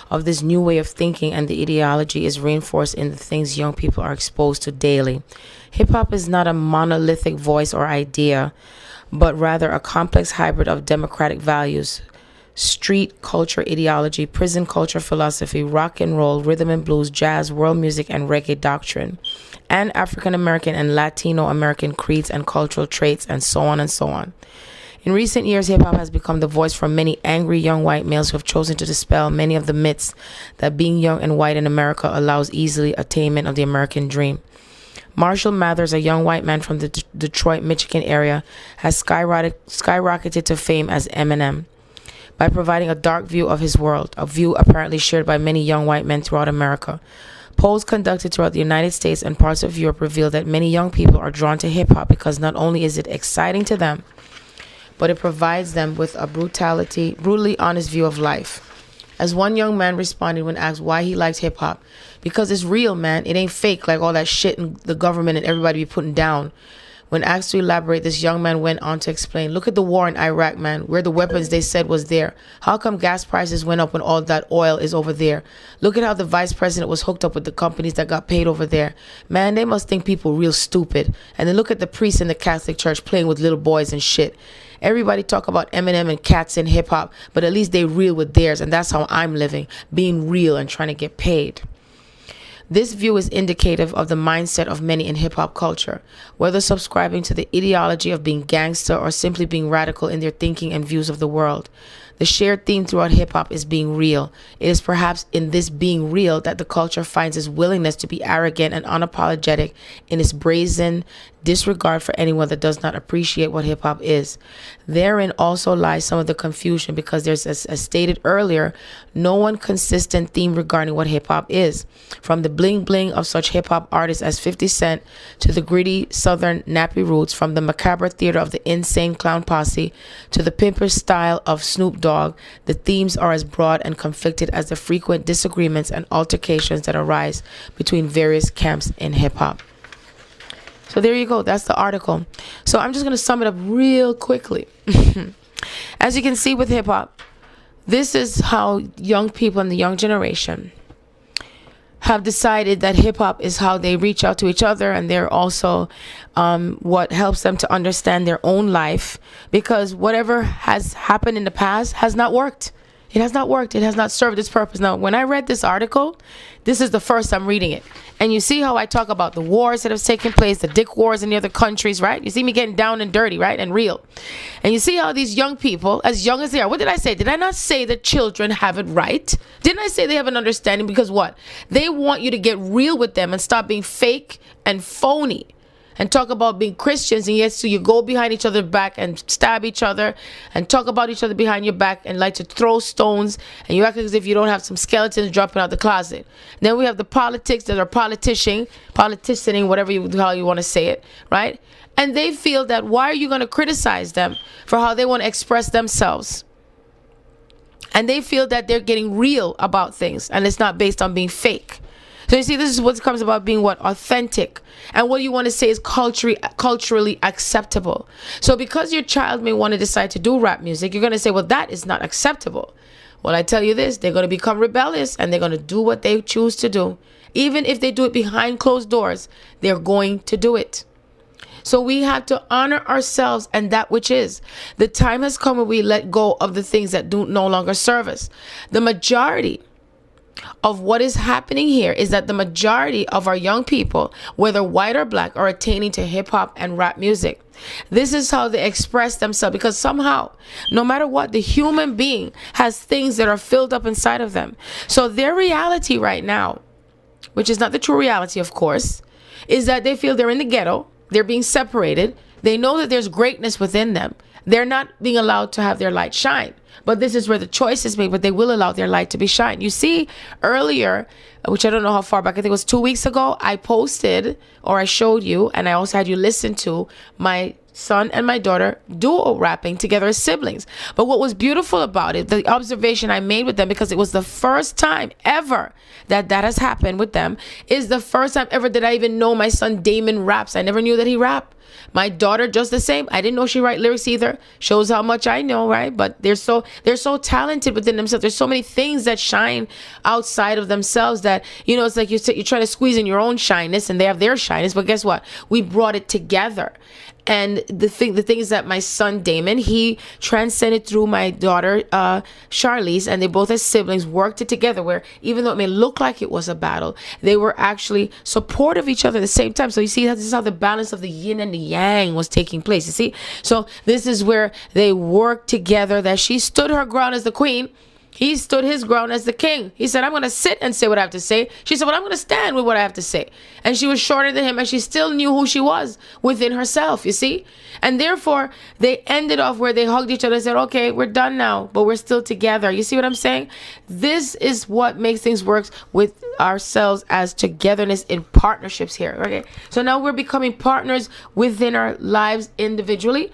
of this new way of thinking and the ideology is reinforced in the things young people are exposed to daily. Hip-hop is not a monolithic voice or idea, but rather a complex hybrid of democratic values, street culture ideology, prison culture philosophy, rock and roll, rhythm and blues, jazz, world music, and reggae doctrine, and African American and Latino American creeds and cultural traits, and so on and so on. In recent years, hip-hop has become the voice for many angry young white males who have chosen to dispel many of the myths that being young and white in America allows easily attainment of the American dream. Marshall Mathers, a young white man from the Detroit, Michigan area, has skyrocketed to fame as Eminem by providing a dark view of his world, a view apparently shared by many young white men throughout America. Polls conducted throughout the United States and parts of Europe reveal that many young people are drawn to hip-hop because not only is it exciting to them, but it provides them with a brutally honest view of life. As one young man responded when asked why he liked hip-hop, because it's real, man. It ain't fake like all that shit and the government and everybody be putting down When asked to elaborate, this young man went on to explain, look at the war in Iraq, man, where the weapons they said was there. How come gas prices went up when all that oil is over there? Look at how the vice president was hooked up with the companies that got paid over there. Man, they must think people real stupid. And then look at the priests in the Catholic Church playing with little boys and shit. Everybody talk about Eminem and cats in hip hop, but at least they real with theirs. And that's how I'm living, being real and trying to get paid. This view is indicative of the mindset of many in hip-hop culture, whether subscribing to the ideology of being gangster or simply being radical in their thinking and views of the world. The shared theme throughout hip-hop is being real. It is perhaps in this being real that the culture finds its willingness to be arrogant and unapologetic in its brazen disregard for anyone that does not appreciate what hip-hop is. Therein also lies some of the confusion, because there's, as stated earlier, no one consistent theme regarding what hip-hop is. From the bling-bling of such hip-hop artists as 50 Cent to the gritty southern nappy roots, from the macabre theater of the insane clown posse to the pimpish style of Snoop Dogg, the themes are as broad and conflicted as the frequent disagreements and altercations that arise between various camps in hip-hop. So there you go. That's the article. So I'm just going to sum it up real quickly. As you can see with hip hop, this is how young people in the young generation have decided that hip hop is how they reach out to each other, and they're also what helps them to understand their own life, because whatever has happened in the past has not worked. It has not worked. It has not served its purpose. Now, when I read this article, this is the first I'm reading it. And you see how I talk about the wars that have taken place, the dick wars in the other countries, right? You see me getting down and dirty, right? And real. And you see how these young people, as young as they are, what did I say? Did I not say that children have it right? Didn't I say they have an understanding? Because what? They want you to get real with them and stop being fake and phony. And talk about being Christians, and yet so you go behind each other's back and stab each other and talk about each other behind your back and like to throw stones, and you act as if you don't have some skeletons dropping out the closet. Then we have the politics that are politicking, whatever how you want to say it, right? And they feel that why are you going to criticize them for how they want to express themselves? And they feel that they're getting real about things, and it's not based on being fake. So you see, this is what comes about being what? Authentic. And what you want to say is culturally acceptable. So because your child may want to decide to do rap music, you're going to say, well, that is not acceptable. Well, I tell you this, they're going to become rebellious and they're going to do what they choose to do. Even if they do it behind closed doors, they're going to do it. So we have to honor ourselves and that which is. The time has come when we let go of the things that do no longer serve us. The majority of what is happening here is that the majority of our young people, whether white or black, are attaining to hip hop and rap music. This is how they express themselves, because somehow, no matter what, the human being has things that are filled up inside of them. So their reality right now, which is not the true reality, of course, is that they feel they're in the ghetto, they're being separated, they know that there's greatness within them. They're not being allowed to have their light shine. But this is where the choice is made, but they will allow their light to be shined. You see, earlier, which I don't know how far back, I think it was 2 weeks ago, I posted, or I showed you, and I also had you listen to my son and my daughter duo rapping together as siblings. But what was beautiful about it, the observation I made with them, because it was the first time ever that has happened with them, is the first time ever that I even know my son Damon raps. I never knew that he rapped. My daughter, just the same. I didn't know she write lyrics either. Shows how much I know, right? But they're so talented within themselves. There's so many things that shine outside of themselves that, you know, it's like you're trying to squeeze in your own shyness and they have their shyness. But guess what? We brought it together. And the thing is that my son Damon, he transcended through my daughter Charlize, and they both as siblings worked it together, where even though it may look like it was a battle, they were actually supportive of each other at the same time. So you see, this is how the balance of the yin and the yang was taking place. You see, so this is where they worked together, that she stood her ground as the queen. He stood his ground as the king. He said, I'm going to sit and say what I have to say. She said, well, I'm going to stand with what I have to say. And she was shorter than him, and she still knew who she was within herself, you see? And therefore, they ended off where they hugged each other and said, okay, we're done now, but we're still together. You see what I'm saying? This is what makes things work with ourselves as togetherness in partnerships here, okay? So now we're becoming partners within our lives individually,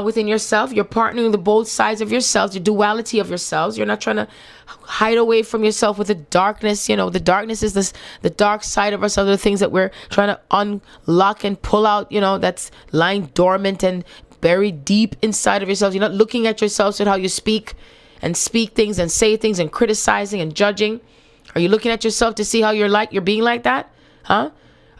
within yourself. You're partnering the both sides of yourselves, the duality of yourselves. You're not trying to hide away from yourself with the darkness. The darkness is the dark side of ourselves, the things that we're trying to unlock and pull out, that's lying dormant and buried deep inside of yourselves. You're not looking at yourselves with how you speak things and say things and criticizing and judging. Are you looking at yourself to see how you're being like that? Huh?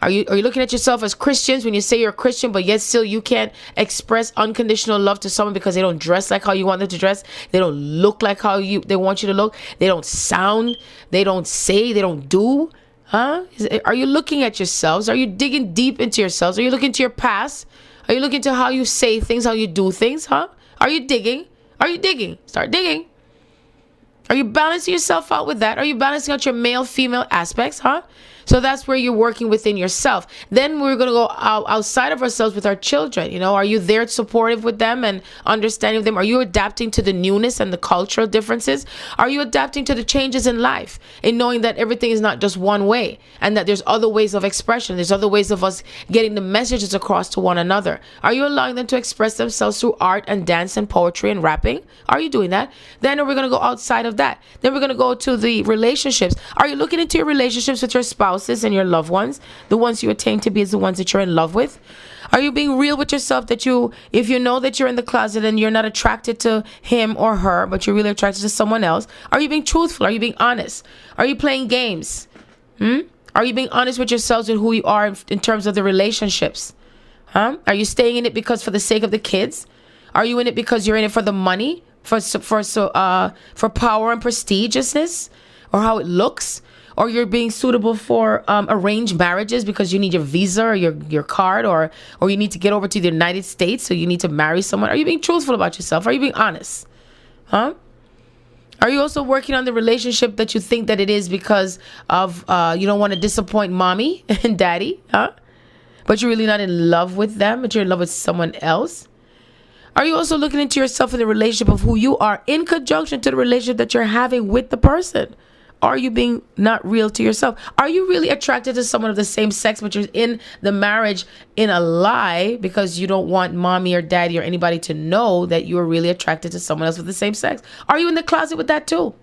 Are you looking at yourself as Christians when you say you're a Christian, but yet still you can't express unconditional love to someone because they don't dress like how you want them to dress? They don't look like how they want you to look. They don't sound. They don't say. They don't do. Huh? Are you looking at yourselves? Are you digging deep into yourselves? Are you looking to your past? Are you looking to how you say things, how you do things? Huh? Are you digging? Are you digging? Start digging. Are you balancing yourself out with that? Are you balancing out your male, female aspects? Huh? So that's where you're working within yourself. Then we're going to go outside of ourselves with our children. Are you there supportive with them and understanding them? Are you adapting to the newness and the cultural differences? Are you adapting to the changes in life and knowing that everything is not just one way and that there's other ways of expression? There's other ways of us getting the messages across to one another. Are you allowing them to express themselves through art and dance and poetry and rapping? Are you doing that? Then we're going to go outside of that. Then we're going to go to the relationships. Are you looking into your relationships with your spouse and your loved ones? The ones you attain to be is the ones that you're in love with. Are you being real with yourself that if you know that you're in the closet and you're not attracted to him or her, but you're really attracted to someone else? Are you being truthful? Are you being honest? Are you playing games? Are you being honest with yourselves and who you are in terms of the relationships? Are you staying in it for the sake of the kids? Are you in it because you're in it for the money, for power and prestigiousness, or how it looks? Or you're being suitable for arranged marriages because you need your visa or your card, or you need to get over to the United States, so you need to marry someone. Are you being truthful about yourself? Are you being honest? Huh? Are you also working on the relationship that you think that it is because of you don't want to disappoint mommy and daddy? Huh? But you're really not in love with them, but you're in love with someone else? Are you also looking into yourself in the relationship of who you are in conjunction to the relationship that you're having with the person? Are you being not real to yourself? Are you really attracted to someone of the same sex, but you're in the marriage in a lie because you don't want mommy or daddy or anybody to know that you are really attracted to someone else with the same sex? Are you in the closet with that too?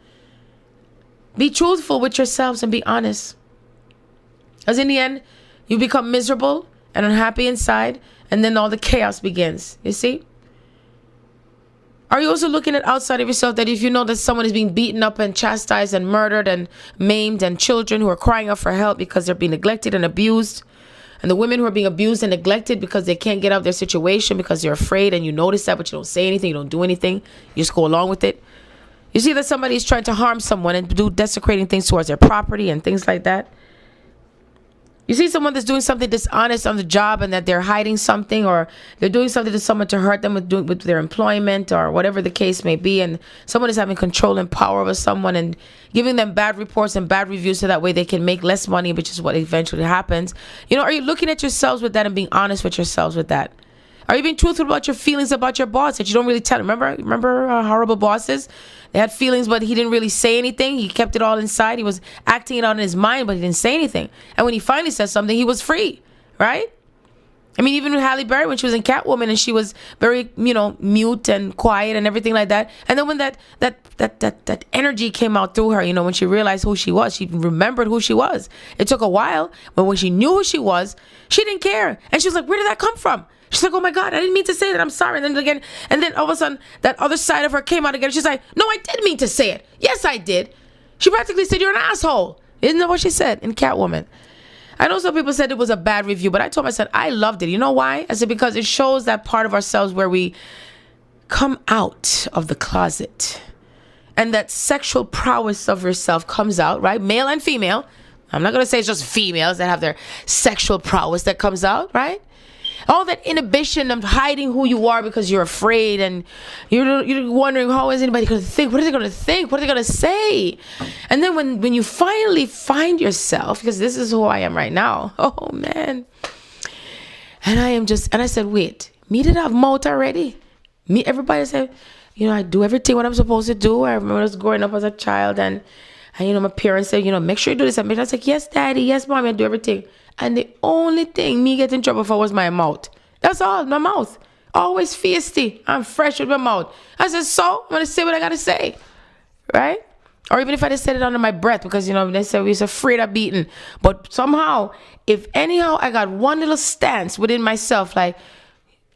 Be truthful with yourselves and be honest. Because in the end, you become miserable and unhappy inside, and then all the chaos begins. You see? Are you also looking at outside of yourself that if you know that someone is being beaten up and chastised and murdered and maimed, and children who are crying out for help because they're being neglected and abused, and the women who are being abused and neglected because they can't get out of their situation because they're afraid, and you notice that but you don't say anything, you don't do anything, you just go along with it. You see that somebody is trying to harm someone and do desecrating things towards their property and things like that. You see someone that's doing something dishonest on the job and that they're hiding something, or they're doing something to someone to hurt them with their employment or whatever the case may be, and someone is having control and power over someone and giving them bad reports and bad reviews so that way they can make less money, which is what eventually happens. Are you looking at yourselves with that and being honest with yourselves with that? Are you being truthful about your feelings about your boss that you don't really tell? Remember horrible bosses? They had feelings, but he didn't really say anything. He kept it all inside. He was acting it out in his mind, but he didn't say anything. And when he finally said something, he was free, right? I mean, even with Halle Berry, when she was in Catwoman and she was very, mute and quiet and everything like that. And then when that energy came out through her, when she realized who she was, she remembered who she was. It took a while, but when she knew who she was, she didn't care. And she was like, where did that come from? She's like, oh my God, I didn't mean to say that. I'm sorry. And then all of a sudden, that other side of her came out again. She's like, no, I did mean to say it. Yes, I did. She practically said, you're an asshole. Isn't that what she said in Catwoman? I know some people said it was a bad review, but I told myself I loved it. You know why? I said, because it shows that part of ourselves where we come out of the closet and that sexual prowess of yourself comes out, right? Male and female. I'm not going to say it's just females that have their sexual prowess that comes out, right? All that inhibition of hiding who you are because you're afraid and you're wondering, how is anybody going to think? What are they going to think? What are they going to say? And then when you finally find yourself, because this is who I am right now. Oh, man. And I said, wait, me did I have mouth already? Me, everybody said, I do everything what I'm supposed to do. I remember I was growing up as a child and my parents said, make sure you do this. And I was like, yes, daddy, yes, mommy, I do everything. And the only thing me get in trouble for was my mouth. That's all, my mouth. Always feisty. I'm fresh with my mouth. I said, so I'm going to say what I got to say. Right? Or even if I just said it under my breath, because, they said we was afraid of beating. But somehow, if anyhow I got one little stance within myself, like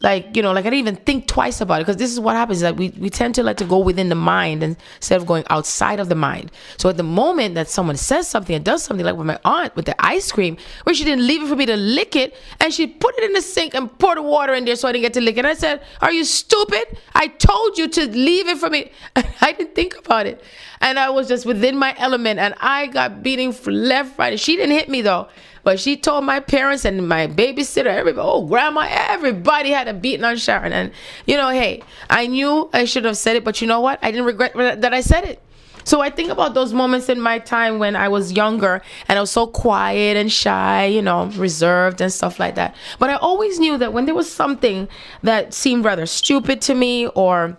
I didn't even think twice about it, because this is what happens. Like we tend to like to go within the mind instead of going outside of the mind. So at the moment that someone says something and does something, like with my aunt with the ice cream, where she didn't leave it for me to lick it, and she put it in the sink and poured the water in there so I didn't get to lick it. And I said, are you stupid? I told you to leave it for me. And I didn't think about it. And I was just within my element, and I got beating left, right. She didn't hit me though. But she told my parents and my babysitter, everybody, grandma, everybody had a beating on Sharon. And, hey, I knew I should have said it, but you know what? I didn't regret that I said it. So I think about those moments in my time when I was younger and I was so quiet and shy, reserved and stuff like that. But I always knew that when there was something that seemed rather stupid to me, or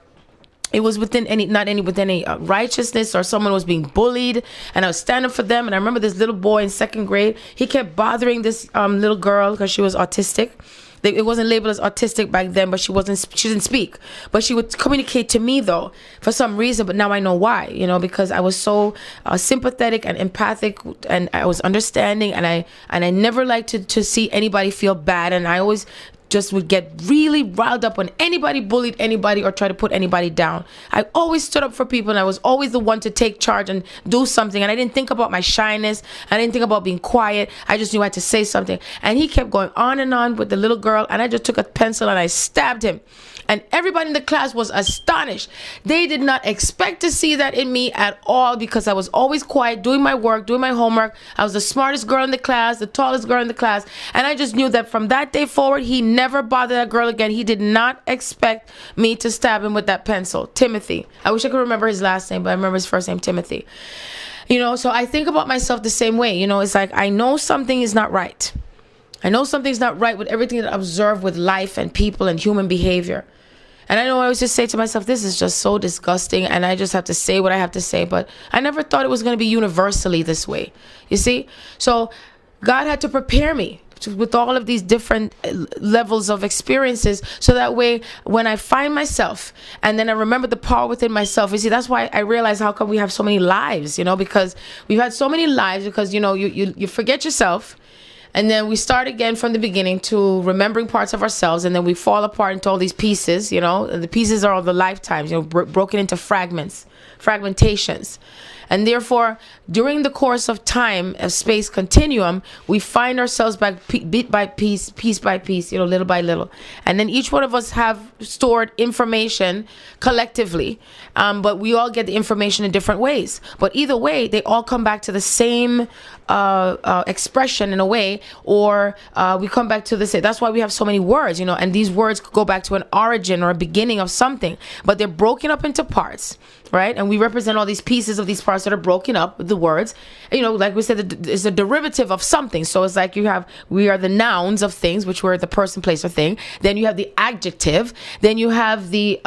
it was within any righteousness, or someone was being bullied and I was standing for them. And I remember this little boy in second grade, he kept bothering this little girl because she was autistic. It wasn't labeled as autistic back then, but she didn't speak, but she would communicate to me though for some reason. But now I know why, because I was so sympathetic and empathic, and I was understanding, and I never liked to see anybody feel bad. And I always just would get really riled up when anybody bullied anybody or tried to put anybody down. I always stood up for people, and I was always the one to take charge and do something. And I didn't think about my shyness. I didn't think about being quiet. I just knew I had to say something. And he kept going on and on with the little girl, and I just took a pencil and I stabbed him. And everybody in the class was astonished. They did not expect to see that in me at all, because I was always quiet, doing my work, doing my homework. I was the smartest girl in the class, the tallest girl in the class. And I just knew that from that day forward, he never bothered that girl again. He did not expect me to stab him with that pencil. Timothy. I wish I could remember his last name, but I remember his first name, Timothy. So I think about myself the same way. It's like I know something is not right. I know something's not right with everything that I observe with life and people and human behavior. And I know I always just say to myself, this is just so disgusting, and I just have to say what I have to say. But I never thought it was going to be universally this way. You see? So God had to prepare me with all of these different levels of experiences, so that way when I find myself and then I remember the power within myself, you see, that's why I realize how come we have so many lives, because we've had so many lives, because you forget yourself. And then we start again from the beginning to remembering parts of ourselves, and then we fall apart into all these pieces, and the pieces are all the lifetimes, broken into fragmentations. And therefore, during the course of time, a space continuum, we find ourselves back bit by piece by piece, little by little. And then each one of us have stored information collectively, but we all get the information in different ways. But either way, they all come back to the same expression in a way, or we come back to the same. That's why we have so many words, and these words go back to an origin or a beginning of something, but they're broken up into parts, right? And we represent all these pieces of these parts that are broken up with the words. Like we said, it's a derivative of something. So it's like we are the nouns of things, which were the person, place, or thing. Then you have the adjective. Then you have the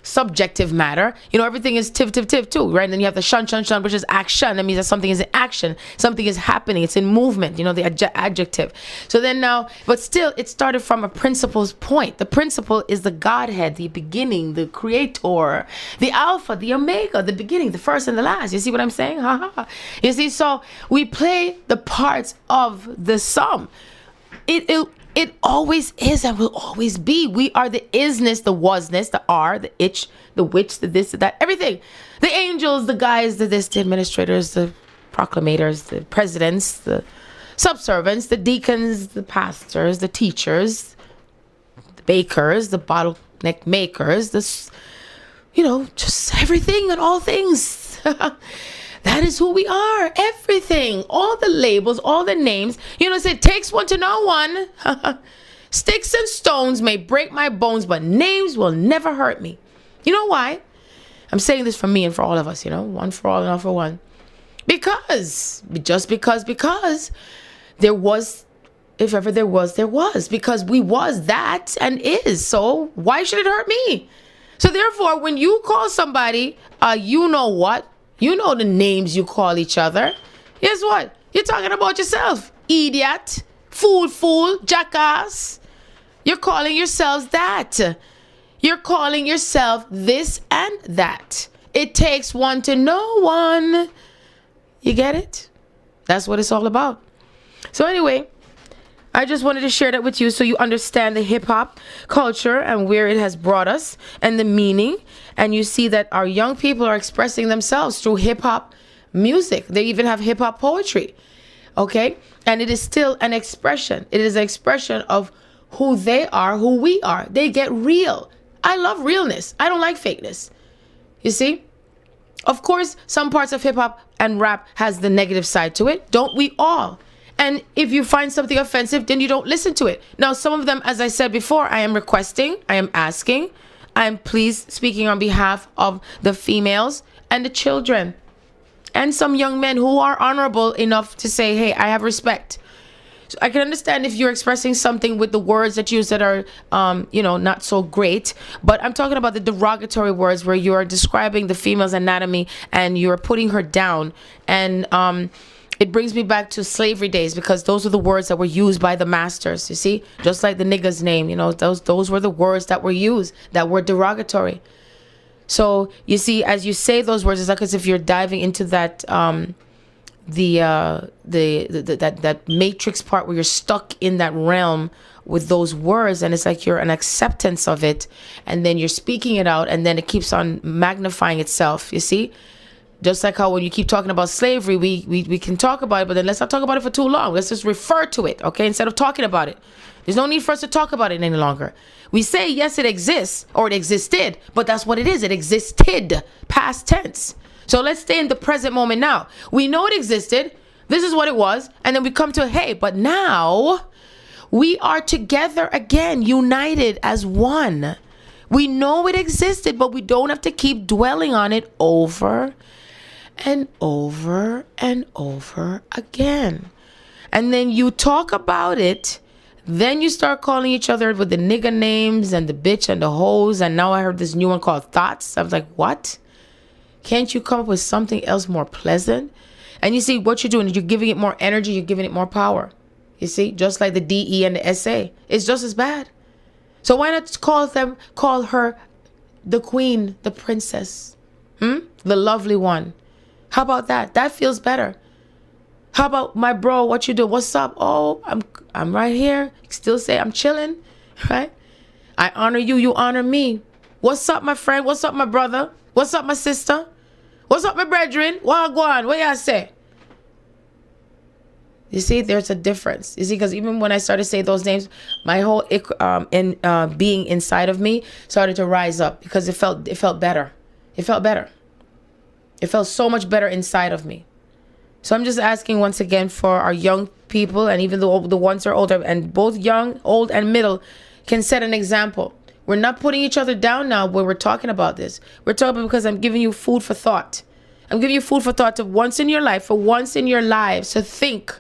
subjective matter. Everything is tiv too, right? And then you have the shun, which is action. That means that something is in action, something is happening, it's in movement, the adjective. So then now, but still, it started from a principle's point. The principle is the Godhead, the beginning, the creator, the Alpha, the Omega, the beginning, the first and the last. You see what I'm saying? You see, so we play the parts of the sum. It always is and will always be. We are the isness, the wasness, the are, the itch, the which, the this, the that, everything. The angels, the guys, the this, the administrators, the proclamators, the presidents, the subservients, the deacons, the pastors, the teachers, the bakers, the bottleneck makers, just everything and all things. That is who we are. Everything. All the labels, all the names. It takes one to know one. Sticks and stones may break my bones, but names will never hurt me. You know why? I'm saying this for me and for all of us, one for all and all for one. Because there was, if ever there was. Because we was that and is. So why should it hurt me? So therefore, when you call somebody, you know what? You know the names you call each other. Guess what? You're talking about yourself. Idiot, fool, jackass. You're calling yourselves that. You're calling yourself this and that. It takes one to know one. You get it? That's what it's all about. So anyway, I just wanted to share that with you so you understand the hip hop culture and where it has brought us and the meaning. And you see that our young people are expressing themselves through hip hop music. They even have hip hop poetry. Okay? And it is still an expression. It is an expression of who they are, who we are. They get real. I love realness. I don't like fakeness. You see? Of course, some parts of hip hop and rap has the negative side to it. Don't we all? And if you find something offensive, then you don't listen to it. Now, some of them, as I said before, I am requesting, I am asking, I am please speaking on behalf of the females and the children and some young men who are honorable enough to say, hey, I have respect. So I can understand if you're expressing something with the words that you use that are, not so great. But I'm talking about the derogatory words where you are describing the female's anatomy and you're putting her down. And it brings me back to slavery days, because those are the words that were used by the masters. You see, just like the nigga's name, those were the words that were used that were derogatory. So you see, as you say those words, it's like as if you're diving into that that matrix part where you're stuck in that realm with those words, and it's like you're an acceptance of it, and then you're speaking it out, and then it keeps on magnifying itself. You see, just like how when you keep talking about slavery, we can talk about it, but then let's not talk about it for too long. Let's just refer to it, okay, instead of talking about it. There's no need for us to talk about it any longer. We say yes, it exists, or it existed, but that's what it is. It existed, past tense. So let's stay in the present moment now. We know it existed. This is what it was. And then we come to, hey, but now we are together again, united as one. We know it existed, but we don't have to keep dwelling on it over and over and over again. And then you talk about it. Then you start calling each other with the nigga names and the bitch and the hoes. And now I heard this new one called thoughts. I was like, what? Can't you come up with something else more pleasant? And you see what you're doing. You're giving it more energy. You're giving it more power. You see, just like the DE and the SA. It's just as bad. So why not call her the queen, the princess, the lovely one? How about that? That feels better. How about my bro? What you do? What's up? Oh, I'm right here. Still say I'm chilling, right? I honor you. You honor me. What's up, my friend? What's up, my brother? What's up, my sister? What's up, my brethren? What go on? What y'all say? You see, there's a difference. You see, because even when I started to say those names, my whole being inside of me started to rise up, because it felt better. It felt better. It felt so much better inside of me. So I'm just asking once again for our young people, and even the ones who are older, and both young, old, and middle can set an example. We're not putting each other down now when we're talking about this. We're talking because I'm giving you food for thought. I'm giving you food for thought to once in your life, for once in your lives, to think.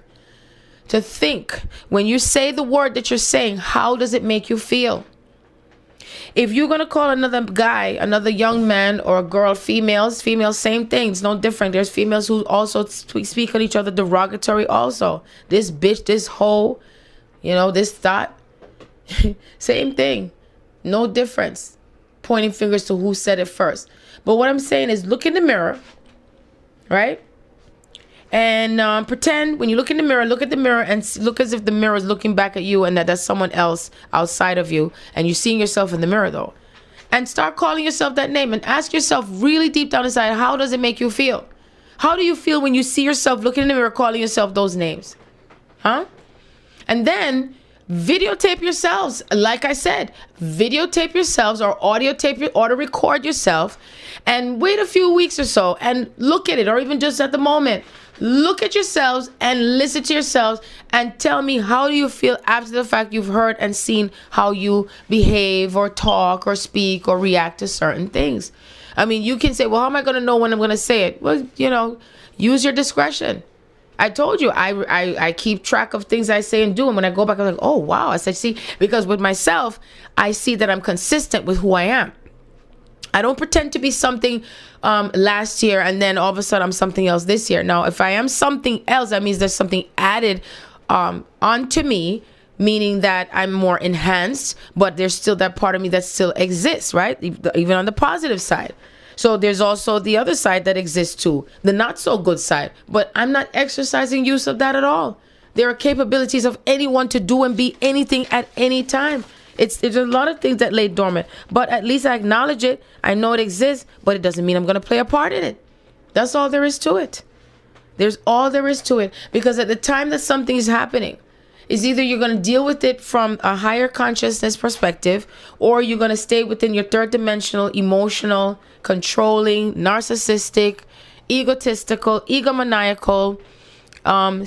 To think. When you say the word that you're saying, how does it make you feel? If you're going to call another guy, another young man or a girl, females, same thing. It's no different. There's females who also speak on each other derogatory also. This bitch, this hoe, this thought. Same thing. No difference. Pointing fingers to who said it first. But what I'm saying is look in the mirror, right? And pretend when you look in the mirror, look at the mirror and look as if the mirror is looking back at you and that there's someone else outside of you. And you're seeing yourself in the mirror though. And start calling yourself that name and ask yourself really deep down inside, how does it make you feel? How do you feel when you see yourself looking in the mirror calling yourself those names? Huh? And then videotape yourselves. Like I said, videotape yourselves or audio record yourself and wait a few weeks or so and look at it, or even just at the moment. Look at yourselves and listen to yourselves and tell me, how do you feel after the fact you've heard and seen how you behave or talk or speak or react to certain things? I mean, you can say, well, how am I going to know when I'm going to say it? Well, use your discretion. I told you, I keep track of things I say and do. And when I go back, I'm like, oh, wow. I said, see, because with myself, I see that I'm consistent with who I am. I don't pretend to be something last year and then all of a sudden I'm something else this year. Now, if I am something else, that means there's something added onto me meaning that I'm more enhanced, but there's still that part of me that still exists, right? Even on the positive side. So there's also the other side that exists too, the not so good side, but I'm not exercising use of that at all. There are capabilities of anyone to do and be anything at any time. There's a lot of things that lay dormant, but at least I acknowledge it. I know it exists, but it doesn't mean I'm going to play a part in it. That's all there is to it. There's all there is to it, because at the time that something is happening, is either you're going to deal with it from a higher consciousness perspective, or you're going to stay within your third dimensional, emotional, controlling, narcissistic, egotistical, egomaniacal,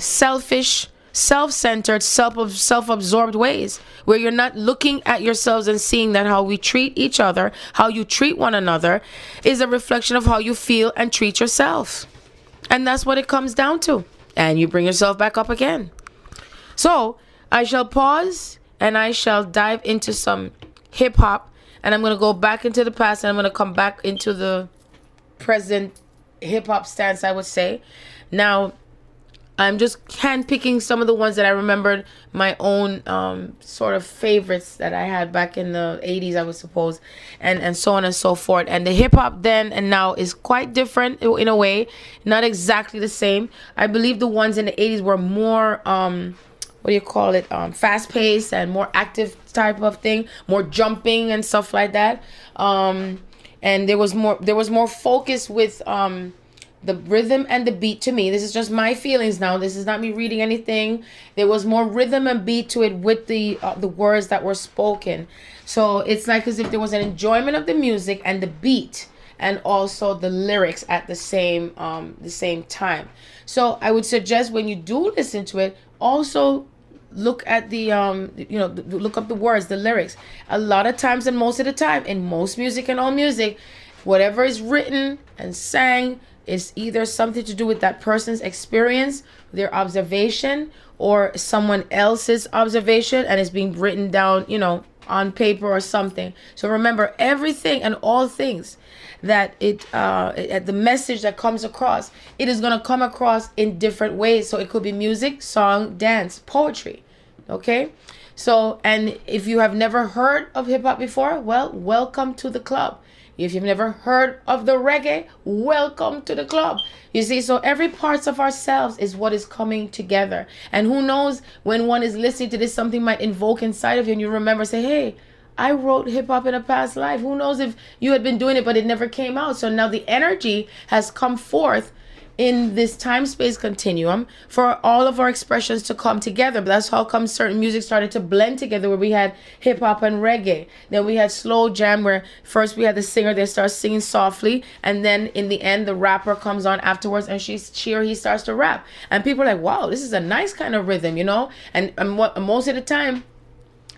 selfish, self-centered, self-absorbed ways, where you're not looking at yourselves and seeing that how we treat each other, how you treat one another, is a reflection of how you feel and treat yourself. And that's what it comes down to. And you bring yourself back up again. So I shall pause and I shall dive into some hip hop, and I'm going to go back into the past, and I'm going to come back into the present hip hop stance, I would say. Now, I'm just handpicking some of the ones that I remembered, my own sort of favorites that I had back in the 80s, I would suppose, and so on and so forth. And the hip hop then and now is quite different in a way, not exactly the same. I believe the ones in the 80s were more, fast paced and more active type of thing, more jumping and stuff like that. And there was more focus with the rhythm and the beat. To me, this is just my feelings now, this is not me reading anything. There was more rhythm and beat to it with the words that were spoken. So it's like as if there was an enjoyment of the music and the beat, and also the lyrics at the same time. So I would suggest when you do listen to it, also look at the look up the words, the lyrics. A lot of times, and most of the time, in most music and all music, whatever is written and sang is either something to do with that person's experience, their observation, or someone else's observation, and it's being written down, on paper or something. So remember, everything and all things that the message that comes across, it is going to come across in different ways. So it could be music, song, dance, poetry. Okay? So, and if you have never heard of hip hop before, well, welcome to the club. If you've never heard of the reggae, welcome to the club. You see, so every parts of ourselves is what is coming together. And who knows, when one is listening to this, something might invoke inside of you, and you remember, say, hey, I wrote hip hop in a past life. Who knows if you had been doing it, but it never came out. So now the energy has come forth in this time-space continuum for all of our expressions to come together. But that's how come certain music started to blend together, where we had hip-hop and reggae. Then we had slow jam, where first we had the singer, they start singing softly, and then in the end the rapper comes on afterwards, and he starts to rap. And people are like, wow, this is a nice kind of rhythm, And most of the time,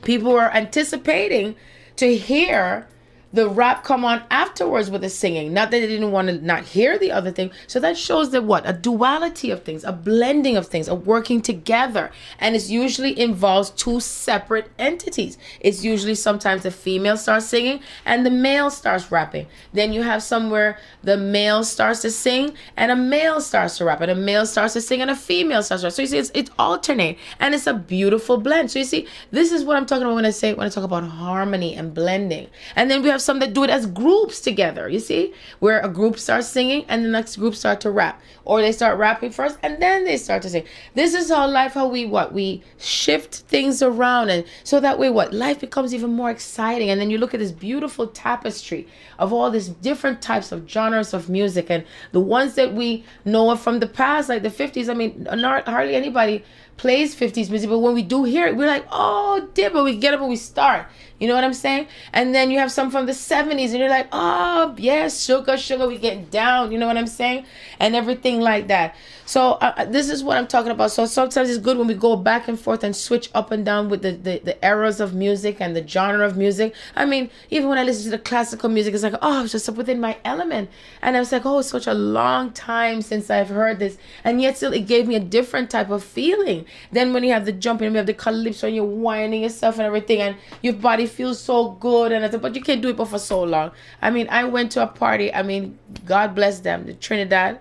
people were anticipating to hear the rap come on afterwards with the singing. Not that they didn't want to not hear the other thing. So that shows that what? A duality of things, a blending of things, a working together. And it usually involves two separate entities. It's usually sometimes the female starts singing and the male starts rapping. Then you have somewhere the male starts to sing and a male starts to rap, and a male starts to sing and a female starts to rap. So you see, it's alternate, and it's a beautiful blend. So you see, this is what I'm talking about when I talk about harmony and blending. And then we have some that do it as groups together, you see, where a group starts singing and the next group start to rap, or they start rapping first and then they start to sing. This is how we shift things around, and so that way life becomes even more exciting. And then you look at this beautiful tapestry of all these different types of genres of music, and the ones that we know from the past, like the 50s. I mean, not hardly anybody plays 50s music, but when we do hear it, we're like, oh, dip, but we get up and we start. You know what I'm saying? And then you have some from the 70s, and you're like, oh, yes, sugar, we getting down. You know what I'm saying? And everything like that. So this is what I'm talking about. So sometimes it's good when we go back and forth and switch up and down with the eras of music and the genre of music. I mean, even when I listen to the classical music, it's like, oh, I was just up within my element. And I was like, oh, it's such a long time since I've heard this. And yet still it gave me a different type of feeling. Then when you have the jumping, you have the calypso, and you're whining yourself and everything, and your body feels so good. And I said, but you can't do it for so long. I mean, I went to a party. I mean, God bless them, the Trinidad.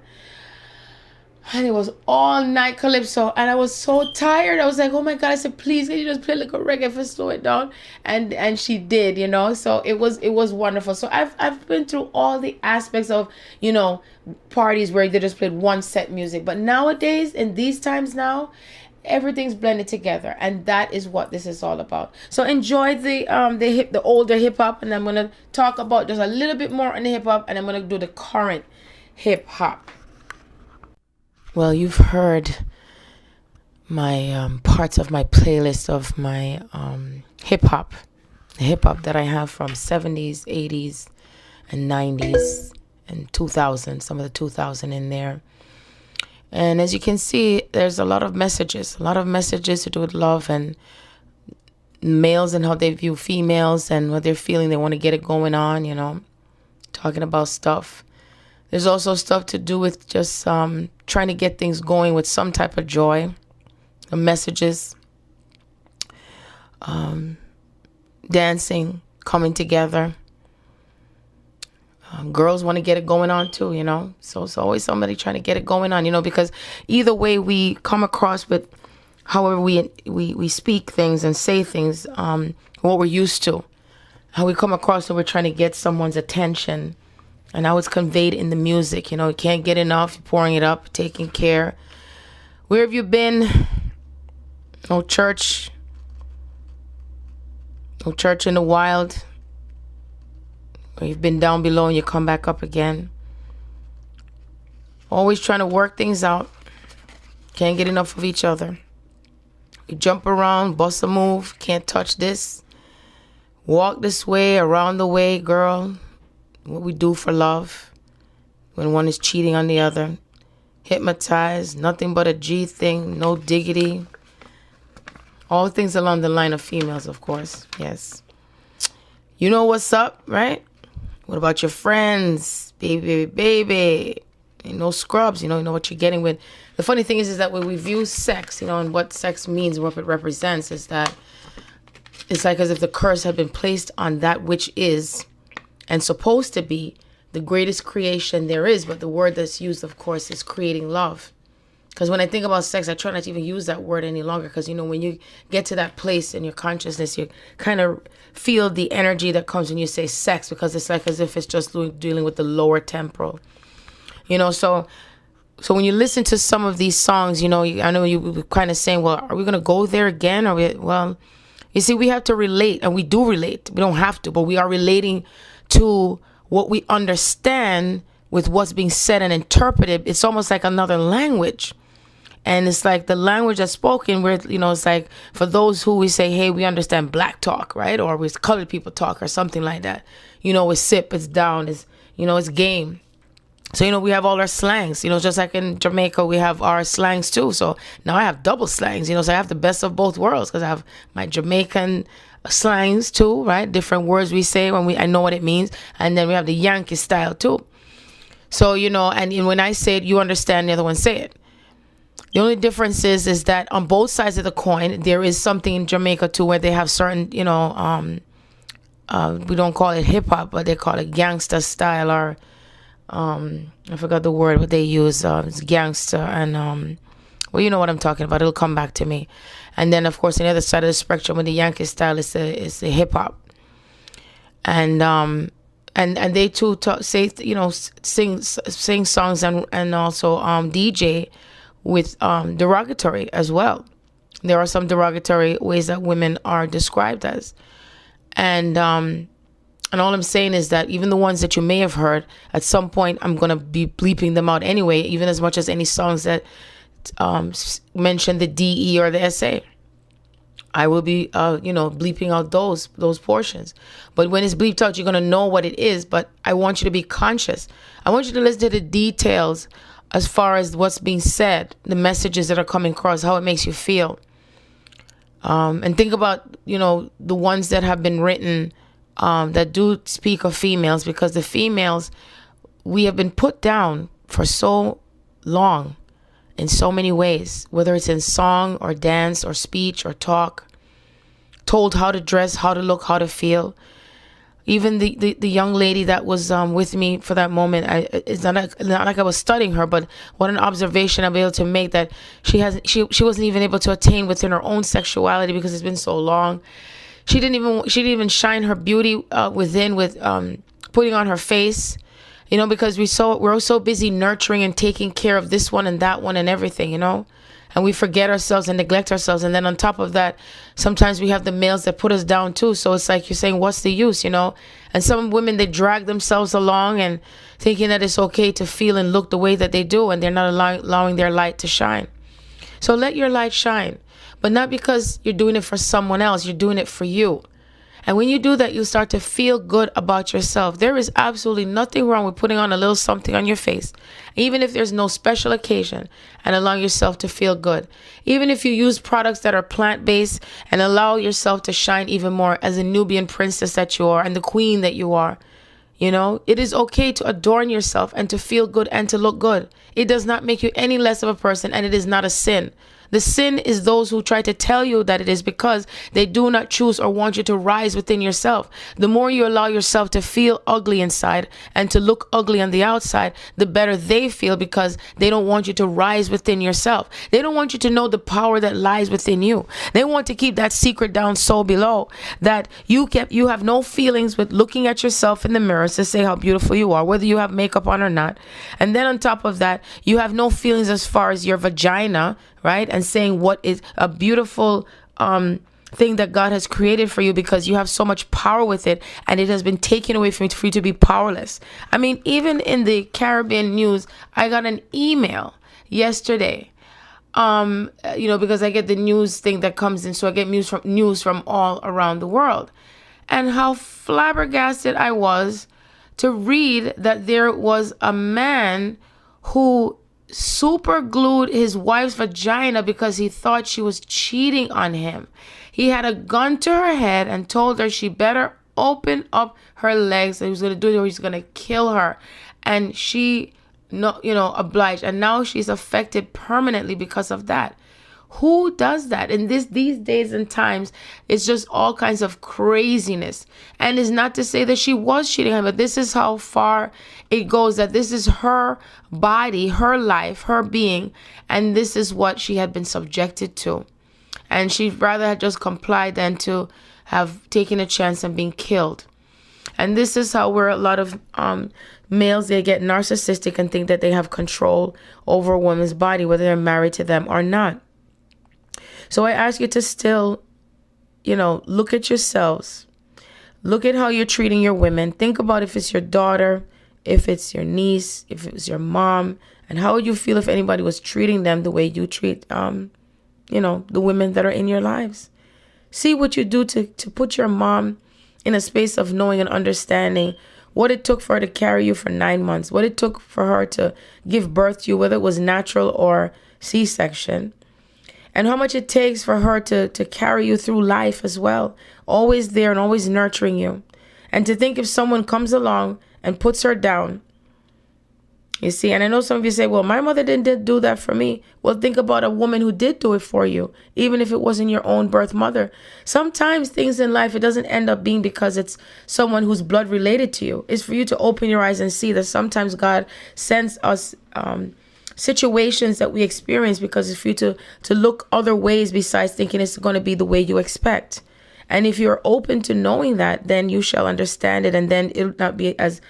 And it was all night calypso, and I was so tired. I was like, "Oh my God!" I said, "Please, can you just play like a reggae for slow it down?" And she did, you know. So it was wonderful. So I've been through all the aspects of, you know, parties where they just played one set music. But nowadays, in these times now, everything's blended together, and that is what this is all about. So enjoy the older hip hop, and I'm gonna talk about just a little bit more on the hip hop, and I'm gonna do the current hip hop. Well, you've heard my parts of my playlist of my hip hop, the hip hop that I have from 70s, 80s, and 90s, and 2000, some of the 2000 in there. And as you can see, there's a lot of messages to do with love and males and how they view females and what they're feeling. They want to get it going on, you know, talking about stuff. There's also stuff to do with just trying to get things going with some type of joy, messages, dancing, coming together. Girls want to get it going on too, you know. So it's always somebody trying to get it going on, you know, because either way we come across with however we speak things and say things, what we're used to, how we come across when we're trying to get someone's attention. And how it's conveyed in the music. You know, you can't get enough. You're pouring it up, taking care. Where have you been? No church. No church in the wild. Or you've been down below and you come back up again. Always trying to work things out. Can't get enough of each other. You jump around, bust a move. Can't touch this. Walk this way, around the way, girl. What we do for love when one is cheating on the other. Hypnotized, nothing but a G thing, no diggity. All things along the line of females, of course. Yes. You know what's up, right? What about your friends? Baby. Ain't no scrubs, you know what you're getting with. The funny thing is that when we view sex, you know, and what sex means, what it represents, is that it's like as if the curse had been placed on that which is and supposed to be the greatest creation there is. But the word that's used, of course, is creating love. Because when I think about sex, I try not to even use that word any longer. Because, you know, when you get to that place in your consciousness, you kind of feel the energy that comes when you say sex. Because it's like as if it's just dealing with the lower temporal. You know, so when you listen to some of these songs, you know, I know you were kind of saying, well, are we going to go there again? Well, you see, we have to relate. And we do relate. We don't have to, but we are relating to what we understand with what's being said and interpreted. It's almost like another language. And it's like the language that's spoken where, you know, it's like for those who we say, hey, we understand black talk, right? Or with colored people talk or something like that. You know, it's sip, it's down, it's, you know, it's game. So, you know, we have all our slangs, you know, just like in Jamaica, we have our slangs too. So now I have double slangs, you know, so I have the best of both worlds because I have my Jamaican slangs too, right? Different words we say when I know what it means. And then we have the Yankee style too. So, you know, and when I say it, you understand, the other one say it. The only difference is that on both sides of the coin, there is something in Jamaica too where they have certain, you know, we don't call it hip hop, but they call it gangster style or, I forgot the word, what they use. It's gangster and, well, you know what I'm talking about. It'll come back to me. And then, of course, on the other side of the spectrum with the Yankee style is the hip hop. And they too say, you know, sing songs and also DJ with derogatory as well. There are some derogatory ways that women are described as. And all I'm saying is that even the ones that you may have heard, at some point I'm going to be bleeping them out anyway, even as much as any songs that mention the DE or the SA. I will be, you know, bleeping out those portions. But when it's bleeped out, you're going to know what it is. But I want you to be conscious. I want you to listen to the details as far as what's being said, the messages that are coming across, how it makes you feel. And think about, you know, the ones that have been written that do speak of females, because the females, we have been put down for so long in so many ways, whether it's in song or dance or speech or talk, told how to dress, how to look, how to feel. Even the young lady that was with me for that moment, it's not like I was studying her, but what an observation I'm able to make, that she wasn't even able to attain within her own sexuality because it's been so long. She didn't even shine her beauty within with putting on her face, because we're so busy nurturing and taking care of this one and that one and everything, and we forget ourselves and neglect ourselves. And then on top of that, sometimes we have the males that put us down too. So it's like you're saying, what's the use, And some women, they drag themselves along and thinking that it's okay to feel and look the way that they do, and they're not allowing their light to shine. So let your light shine, but not because you're doing it for someone else. You're doing it for you. And when you do that, you start to feel good about yourself. There is absolutely nothing wrong with putting on a little something on your face, even if there's no special occasion, and allowing yourself to feel good. Even if you use products that are plant-based, and allow yourself to shine even more as a Nubian princess that you are and the queen that you are. It is okay to adorn yourself and to feel good and to look good. It does not make you any less of a person, and it is not a sin. The sin is those who try to tell you that it is, because they do not choose or want you to rise within yourself. The more you allow yourself to feel ugly inside and to look ugly on the outside, the better they feel, because they don't want you to rise within yourself. They don't want you to know the power that lies within you. They want to keep that secret down so below that you have no feelings with looking at yourself in the mirror to say how beautiful you are, whether you have makeup on or not. And then on top of that, you have no feelings as far as your vagina, right? And saying what is a beautiful thing that God has created for you, because you have so much power with it, and it has been taken away from you for you to be powerless. I mean, even in the Caribbean news, I got an email yesterday, because I get the news thing that comes in, so I get news from all around the world, and how flabbergasted I was to read that there was a man who super glued his wife's vagina because he thought she was cheating on him. He had a gun to her head and told her she better open up her legs. He was going to do it or he's going to kill her. And she, obliged. And now she's affected permanently because of that. Who does that? In these days and times, it's just all kinds of craziness. And it's not to say that she was cheating on him, but this is how far it goes, that this is her body, her life, her being, and this is what she had been subjected to. And she'd rather have just complied than to have taken a chance and being killed. And this is how a lot of males, they get narcissistic and think that they have control over a woman's body, whether they're married to them or not. So I ask you to still, look at yourselves. Look at how you're treating your women. Think about if it's your daughter, if it's your niece, if it was your mom, and how would you feel if anybody was treating them the way you treat, the women that are in your lives. See what you do to put your mom in a space of knowing and understanding what it took for her to carry you for 9 months, what it took for her to give birth to you, whether it was natural or C-section. And how much it takes for her to carry you through life as well. Always there and always nurturing you. And to think if someone comes along and puts her down. You see, and I know some of you say, well, my mother didn't do that for me. Well, think about a woman who did do it for you, even if it wasn't your own birth mother. Sometimes things in life, it doesn't end up being because it's someone who's blood related to you. It's for you to open your eyes and see that sometimes God sends us situations that we experience because it's for you to look other ways besides thinking it's going to be the way you expect. And if you're open to knowing that, then you shall understand it, and then it'll not be as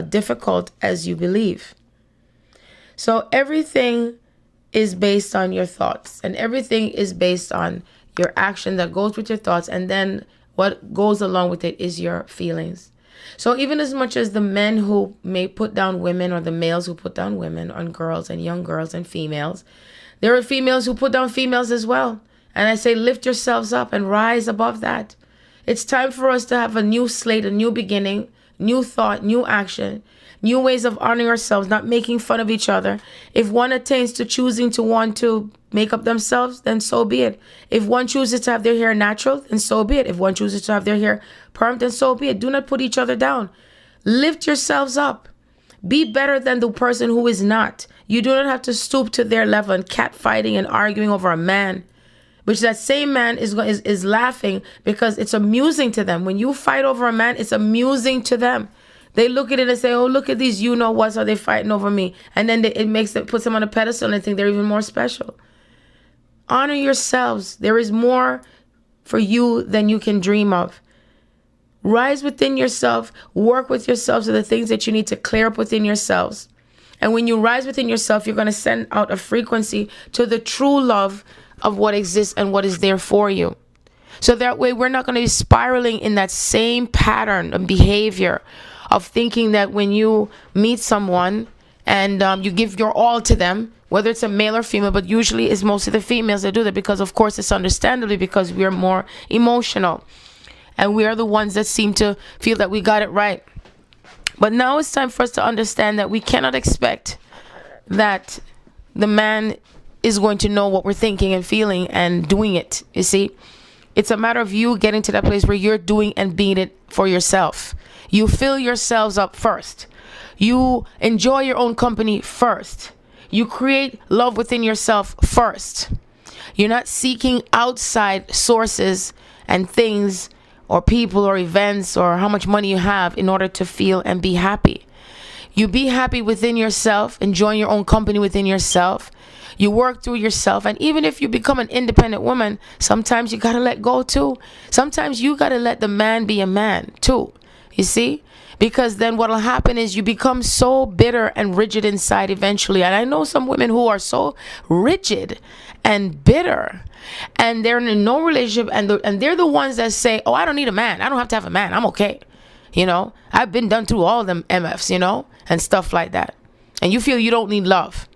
difficult as you believe. So everything is based on your thoughts, and everything is based on your action that goes with your thoughts, and then what goes along with it is your feelings. So even as much as the men who may put down women, or the males who put down women on girls and young girls and females, there are females who put down females as well. And I say, lift yourselves up and rise above that. It's time for us to have a new slate, a new beginning, new thought, new action, new ways of honoring ourselves, not making fun of each other. If one attains to choosing to want to make up themselves, then so be it. If one chooses to have their hair natural, then so be it. If one chooses to have their hair permed, then so be it. Do not put each other down. Lift yourselves up. Be better than the person who is not. You do not have to stoop to their level and catfighting and arguing over a man. which that same man is laughing because it's amusing to them. When you fight over a man, it's amusing to them. They look at it and say, oh, look at these you-know-whats, are they fighting over me? And then it puts them on a pedestal and they think they're even more special. Honor yourselves. There is more for you than you can dream of. Rise within yourself. Work with yourselves to the things that you need to clear up within yourselves. And when you rise within yourself, you're going to send out a frequency to the true love of what exists and what is there for you. So that way we're not going to be spiraling in that same pattern of behavior of thinking that when you meet someone and you give your all to them, whether it's a male or female, but usually it's mostly the females that do that because, of course, it's understandably because we are more emotional and we are the ones that seem to feel that we got it right. But now it's time for us to understand that we cannot expect that the man is going to know what we're thinking and feeling and doing it. You see, it's a matter of you getting to that place where you're doing and being it for yourself. You fill yourselves up first. You enjoy your own company first. You create love within yourself first. You're not seeking outside sources and things or people or events or how much money you have in order to feel and be happy. You be happy within yourself, enjoying your own company within yourself. You work through yourself. And even if you become an independent woman, sometimes you got to let go too. Sometimes you got to let the man be a man too. You see? Because then what'll happen is you become so bitter and rigid inside eventually. And I know some women who are so rigid and bitter and they're in no relationship and they're the ones that say, oh, I don't need a man. I don't have to have a man. I'm okay. You know, I've been done through all them MFs, you know, and stuff like that. And you feel you don't need love.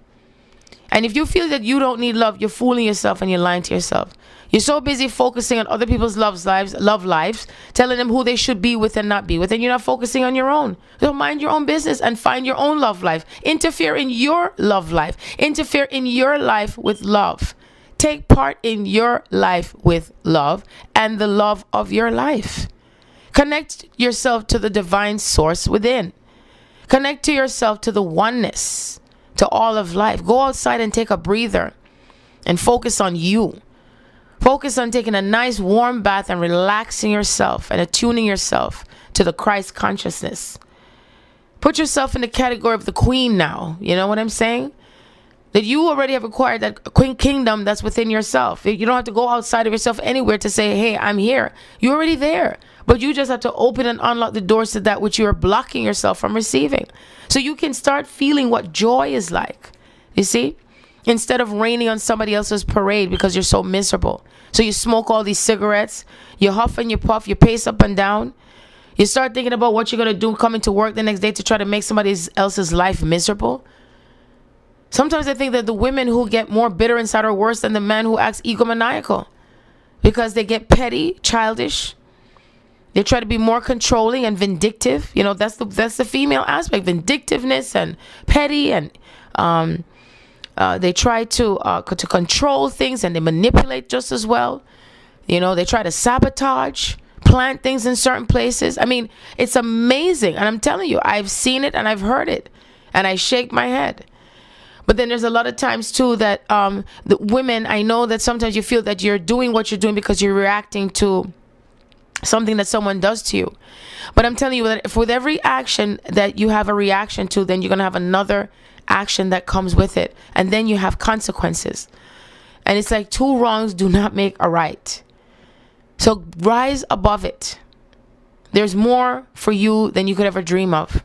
And if you feel that you don't need love, you're fooling yourself and you're lying to yourself. You're so busy focusing on other people's love lives, telling them who they should be with and not be with, and you're not focusing on your own. So mind your own business and find your own love life. Interfere in your love life. Interfere in your life with love. Take part in your life with love and the love of your life. Connect yourself to the divine source within. Connect to yourself to the oneness, to all of life. Go outside and take a breather and focus on you. Focus on taking a nice warm bath and relaxing yourself and attuning yourself to the Christ consciousness. Put yourself in the category of the queen now. You know what I'm saying? That you already have acquired that queen kingdom that's within yourself. You don't have to go outside of yourself anywhere to say, hey, I'm here. You're already there. But you just have to open and unlock the doors to that which you are blocking yourself from receiving. So you can start feeling what joy is like. You see? Instead of raining on somebody else's parade because you're so miserable. So you smoke all these cigarettes, you huff and you puff, you pace up and down. You start thinking about what you're going to do coming to work the next day to try to make somebody else's life miserable. Sometimes I think that the women who get more bitter inside are worse than the man who acts egomaniacal. Because they get petty, childish. They try to be more controlling and vindictive. You know, that's the female aspect. Vindictiveness and petty and they try to control things and they manipulate just as well. You know, they try to sabotage, plant things in certain places. I mean, it's amazing. And I'm telling you, I've seen it and I've heard it. And I shake my head. But then there's a lot of times too that the women, I know that sometimes you feel that you're doing what you're doing because you're reacting to something that someone does to you. But I'm telling you that if with every action that you have a reaction to, then you're going to have another action that comes with it. And then you have consequences. And it's like two wrongs do not make a right. So rise above it. There's more for you than you could ever dream of.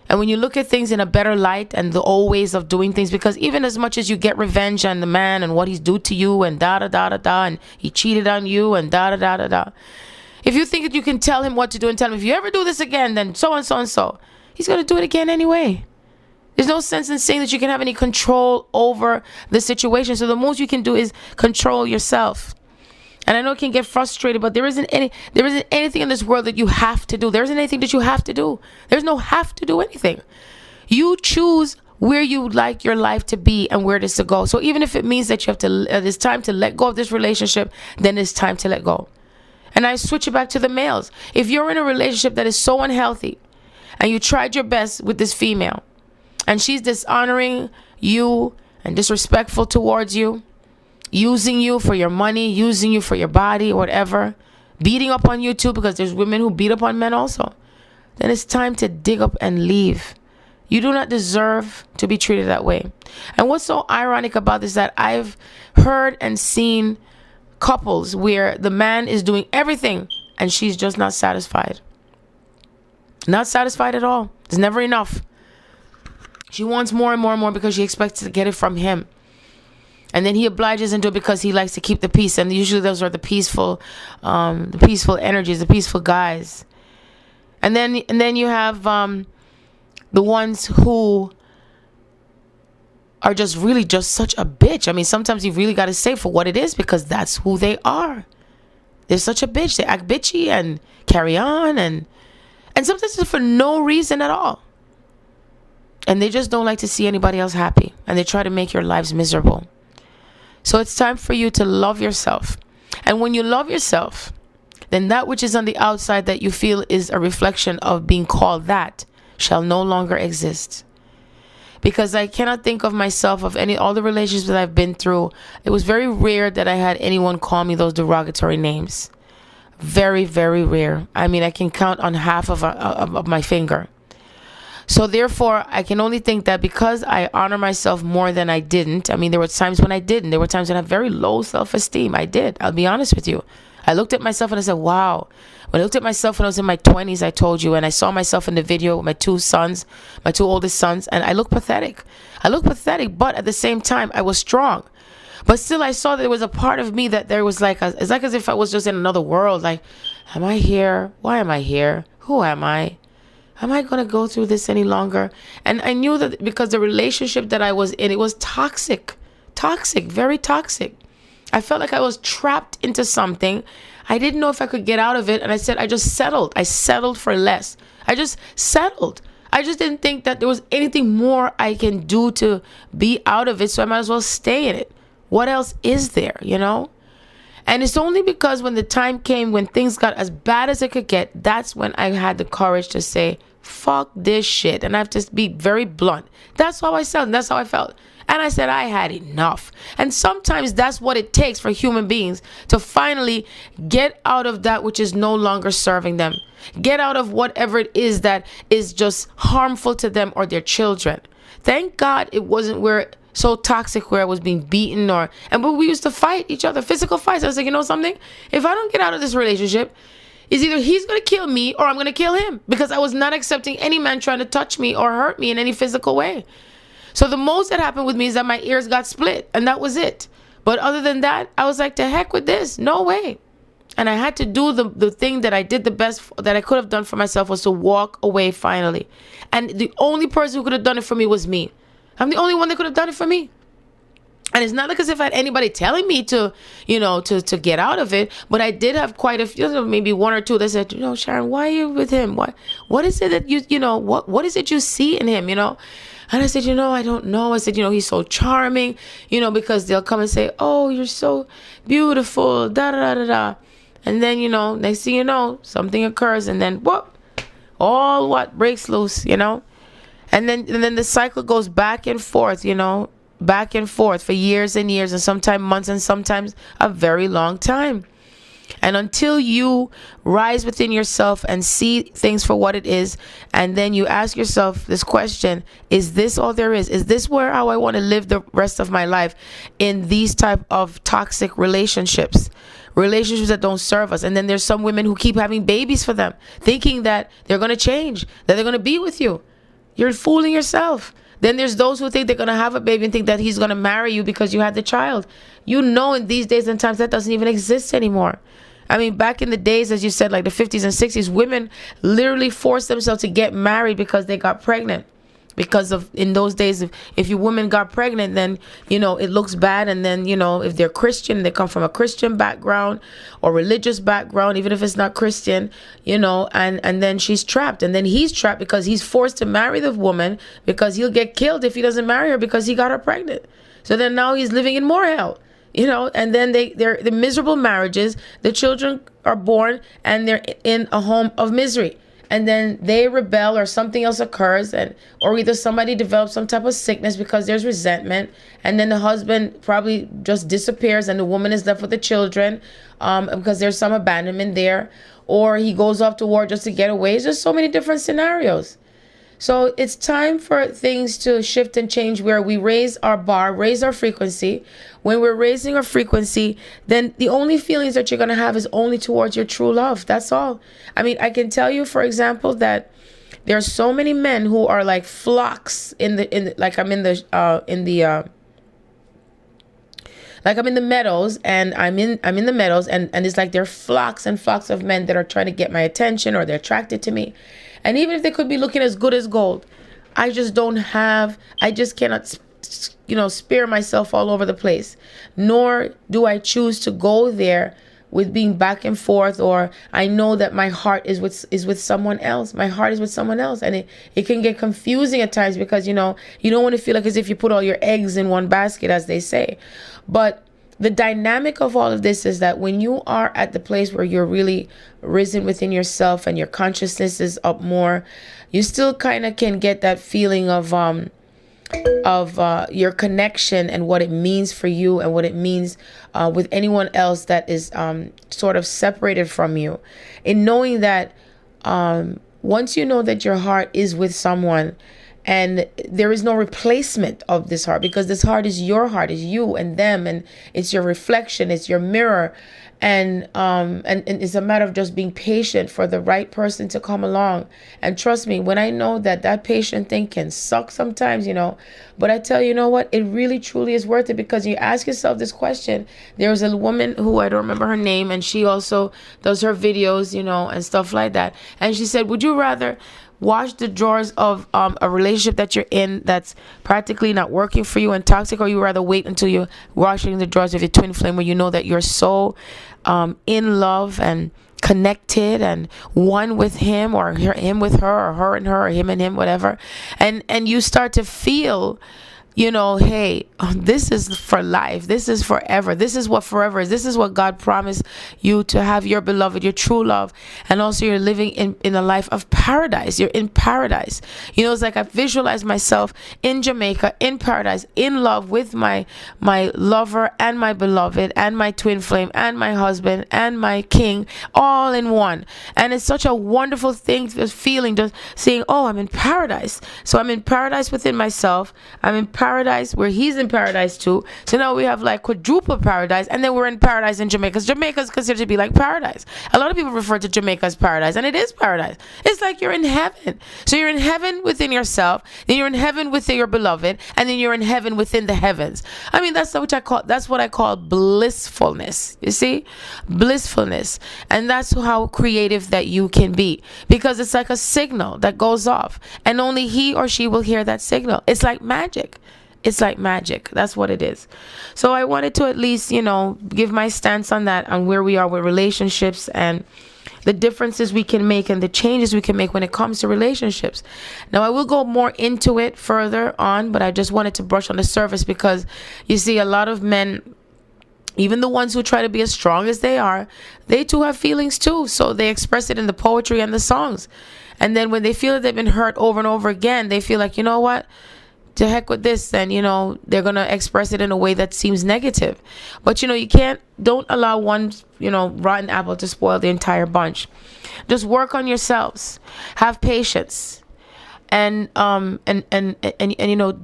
And when you look at things in a better light and the old ways of doing things, because even as much as you get revenge on the man and what he's do to you and da-da-da-da-da, and he cheated on you and da-da-da-da-da. If you think that you can tell him what to do and tell him, if you ever do this again, then so and so and so, he's going to do it again anyway. There's no sense in saying that you can have any control over the situation. So the most you can do is control yourself. And I know it can get frustrated, but there isn't anything in this world that you have to do. There isn't anything that you have to do. There's no have to do anything. You choose where you would like your life to be and where it is to go. So even if it means that you have to, it's time to let go of this relationship, then it's time to let go. And I switch it back to the males. If you're in a relationship that is so unhealthy and you tried your best with this female and she's dishonoring you and disrespectful towards you, using you for your money, using you for your body, whatever, beating up on you too, because there's women who beat up on men also, then it's time to dig up and leave. You do not deserve to be treated that way. And what's so ironic about this is that I've heard and seen couples where the man is doing everything and she's just not satisfied. Not satisfied at all. It's never enough. She wants more and more and more because she expects to get it from him. And then he obliges into it because he likes to keep the peace. And usually those are the peaceful energies, the peaceful guys. And then you have the ones who are just really just such a bitch. I mean, sometimes you really got to say for what it is, because that's who they are. They're such a bitch. They act bitchy and carry on, and sometimes it's for no reason at all. And they just don't like to see anybody else happy, and they try to make your lives miserable. So it's time for you to love yourself. And when you love yourself, then that which is on the outside that you feel is a reflection of being called that shall no longer exist. Because I cannot think of myself, of all the relationships that I've been through, it was very rare that I had anyone call me those derogatory names. Very, very rare. I mean, I can count on half of my finger. So therefore, I can only think that because I honor myself more than I didn't. I mean, there were times when I didn't. There were times when I had very low self-esteem. I did. I'll be honest with you. I looked at myself and I said, wow. When I looked at myself when I was in my 20s, I told you, and I saw myself in the video with my two oldest sons, and I looked pathetic. But at the same time, I was strong. But still, I saw that there was a part of me that there was it's like as if I was just in another world. Like, am I here? Why am I here? Who am I? Am I going to go through this any longer? And I knew that because the relationship that I was in, it was toxic, very toxic. I felt like I was trapped into something. I didn't know if I could get out of it. And I said, I just settled. I settled for less. I just settled. I just didn't think that there was anything more I can do to be out of it. So I might as well stay in it. What else is there, you know? And it's only because when the time came, when things got as bad as it could get, that's when I had the courage to say, fuck this shit. And I have to be very blunt. That's how I felt. That's how I felt. And I said, I had enough. And sometimes that's what it takes for human beings to finally get out of that which is no longer serving them. Get out of whatever it is that is just harmful to them or their children. Thank God it wasn't so toxic where I was being beaten but we used to fight each other, physical fights. I was like, you know something? If I don't get out of this relationship, it's either he's going to kill me or I'm going to kill him, because I was not accepting any man trying to touch me or hurt me in any physical way. So the most that happened with me is that my ears got split, and that was it. But other than that, I was like, to heck with this. No way. And I had to do the thing that I did the best that I could have done for myself, was to walk away finally. And the only person who could have done it for me was me. I'm the only one that could have done it for me. And it's not like as if I had anybody telling me to get out of it. But I did have quite a few, maybe one or two that said, Sharon, why are you with him? What is it that what is it you see in him, And I said, I don't know. I said, he's so charming, because they'll come and say, oh, you're so beautiful, da da da da. And then, next thing you know, something occurs, and then all breaks loose, And then the cycle goes back and forth, back and forth for years and years, and sometimes months, and sometimes a very long time. And until you rise within yourself and see things for what it is, and then you ask yourself this question, is this all there is? Is this how I want to live the rest of my life, in these type of toxic relationships that don't serve us? And then there's some women who keep having babies for them, thinking that they're going to change, that they're going to be with you. You're fooling yourself. Then there's those who think they're going to have a baby and think that he's going to marry you because you had the child. In these days and times, that doesn't even exist anymore. I mean, back in the days, as you said, like the 50s and 60s, women literally forced themselves to get married because they got pregnant. Because in those days, if your woman got pregnant, then, it looks bad. And then, if they're Christian, they come from a Christian background or religious background, even if it's not Christian, and then she's trapped. And then he's trapped because he's forced to marry the woman, because he'll get killed if he doesn't marry her because he got her pregnant. So then now he's living in more hell. And then they're the miserable marriages, the children are born and they're in a home of misery. and then they rebel or something else occurs, and or either somebody develops some type of sickness because there's resentment, and then the husband probably just disappears and the woman is left with the children, because there's some abandonment there, or he goes off to war just to get away. There's just so many different scenarios. So it's time for things to shift and change, where we raise our bar, raise our frequency. When we're raising our frequency, then the only feelings that you're going to have is only towards your true love. That's all. I mean, I can tell you, for example, that there are so many men who are like flocks like I'm in the meadows, and I'm in the meadows, and it's like there are flocks and flocks of men that are trying to get my attention, or they're attracted to me. And even if they could be looking as good as gold, I just cannot, spear myself all over the place. Nor do I choose to go there with being back and forth, or I know that my heart is with someone else. My heart is with someone else. And it can get confusing at times, because, you don't want to feel like as if you put all your eggs in one basket, as they say. But the dynamic of all of this is that when you are at the place where you're really risen within yourself and your consciousness is up more, you still kind of can get that feeling of your connection and what it means for you and what it means with anyone else that is sort of separated from you. In knowing that once you know that your heart is with someone, and there is no replacement of this heart, because this heart is your heart, is you and them, and it's your reflection, it's your mirror, and it's a matter of just being patient for the right person to come along. And trust me, when I know that patient thing can suck sometimes, but I tell you, you know what, it really truly is worth it, because you ask yourself this question. There was a woman who, I don't remember her name, and she also does her videos, and stuff like that, and she said, would you rather wash the drawers of a relationship that you're in that's practically not working for you and toxic, or you rather wait until you're washing the drawers of your twin flame, where you know that you're so in love and connected and one with him, or him with her, or her and her, or him and him, whatever, and you start to feel, hey, this is for life. This is forever. This is what forever is. This is what God promised you, to have your beloved, your true love. And also you're living in a life of paradise. You're in paradise. It's like I visualize myself in Jamaica, in paradise, in love with my lover and my beloved and my twin flame and my husband and my king, all in one. And it's such a wonderful thing, this feeling, just seeing, oh, I'm in paradise. So I'm in paradise within myself. I'm in paradise where he's in paradise too. So now we have like quadruple paradise, and then we're in paradise in Jamaica. Jamaica is considered to be like paradise. A lot of people refer to Jamaica as paradise, and it is paradise. It's like you're in heaven. So you're in heaven within yourself, then you're in heaven within your beloved, and then you're in heaven within the heavens. I mean, that's what I call blissfulness. You see, blissfulness. And that's how creative that you can be, because it's like a signal that goes off, and only he or she will hear that signal. It's like magic. It's like magic. That's what it is. So I wanted to at least, give my stance on that, on where we are with relationships and the differences we can make and the changes we can make when it comes to relationships. Now, I will go more into it further on, but I just wanted to brush on the surface, because you see, a lot of men, even the ones who try to be as strong as they are, they too have feelings too. So they express it in the poetry and the songs. And then when they feel that they've been hurt over and over again, they feel like, you know what? To heck with this, then, they're going to express it in a way that seems negative. But, don't allow one, rotten apple to spoil the entire bunch. Just work on yourselves. Have patience. And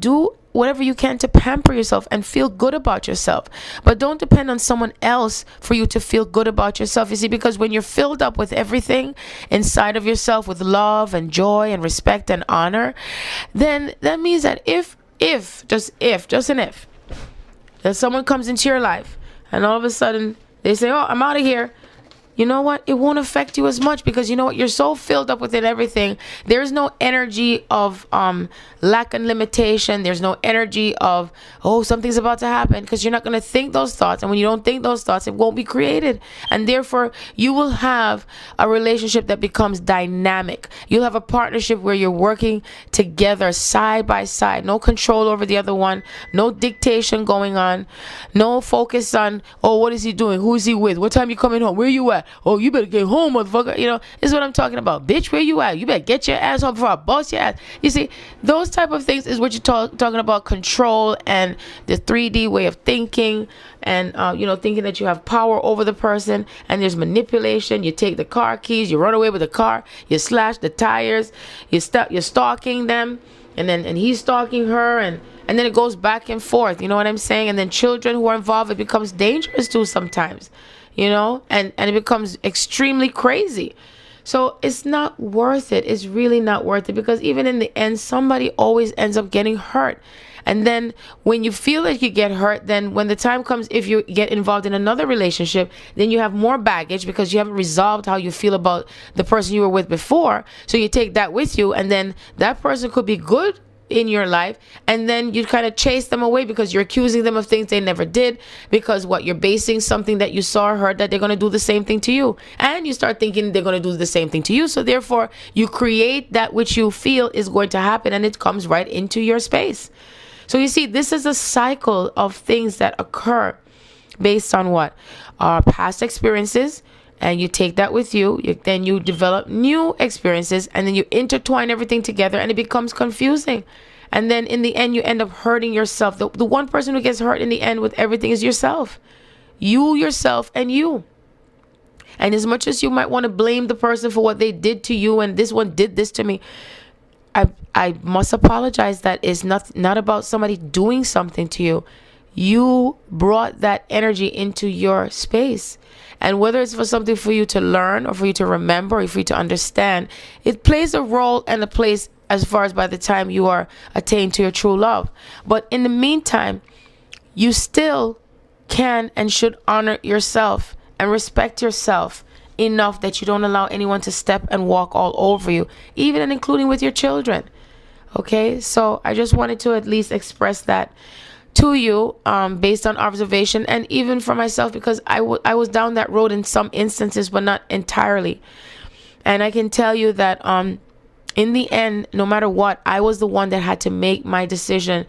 do whatever you can to pamper yourself and feel good about yourself. But don't depend on someone else for you to feel good about yourself. You see, because when you're filled up with everything inside of yourself, with love and joy and respect and honor, then that means that if that someone comes into your life and all of a sudden they say, oh, I'm out of here, you know what? It won't affect you as much, because you know what? You're so filled up within everything. There's no energy of lack and limitation. There's no energy of, oh, something's about to happen, because you're not going to think those thoughts. And when you don't think those thoughts, it won't be created. And therefore, you will have a relationship that becomes dynamic. You'll have a partnership where you're working together side by side. No control over the other one. No dictation going on. No focus on, oh, what is he doing? Who is he with? What time you coming home? Where you at? Oh, you better get home, motherfucker. This is what I'm talking about. Bitch, where you at? You better get your ass home before I bust your ass. You see, those type of things is what you're talking about, control and the 3D way of thinking, and thinking that you have power over the person. And there's manipulation. You take the car keys, you run away with the car, you slash the tires, you're stalking them, and he's stalking her, and then it goes back and forth. You know what I'm saying? And then children who are involved, it becomes dangerous too sometimes, and it becomes extremely crazy. So it's not worth it. It's really not worth it, because even in the end, somebody always ends up getting hurt. And then when you feel like you get hurt, then when the time comes, if you get involved in another relationship, then you have more baggage because you haven't resolved how you feel about the person you were with before. So you take that with you, and then that person could be good in your life, and then you kind of chase them away because you're accusing them of things they never did, because you're basing something that you saw or heard that they're going to do the same thing to you, and you start thinking they're going to do the same thing to you. So therefore you create that which you feel is going to happen, and it comes right into your space. So you see, this is a cycle of things that occur based on what? Our past experiences. And you take that with you. Then you develop new experiences, and then you intertwine everything together, and it becomes confusing. And then in the end, you end up hurting yourself. The one person who gets hurt in the end with everything is yourself. You, yourself, and you. And as much as you might want to blame the person for what they did to you, and this one did this to me, I must apologize. That is not about somebody doing something to you. You brought that energy into your space. And whether it's for something for you to learn, or for you to remember, or for you to understand, it plays a role and a place as far as by the time you are attained to your true love. But in the meantime, you still can and should honor yourself and respect yourself enough that you don't allow anyone to step and walk all over you, even and including with your children. Okay, so I just wanted to at least express that to you, based on observation, and even for myself, because I was down that road in some instances, but not entirely. And I can tell you that in the end, no matter what, I was the one that had to make my decision.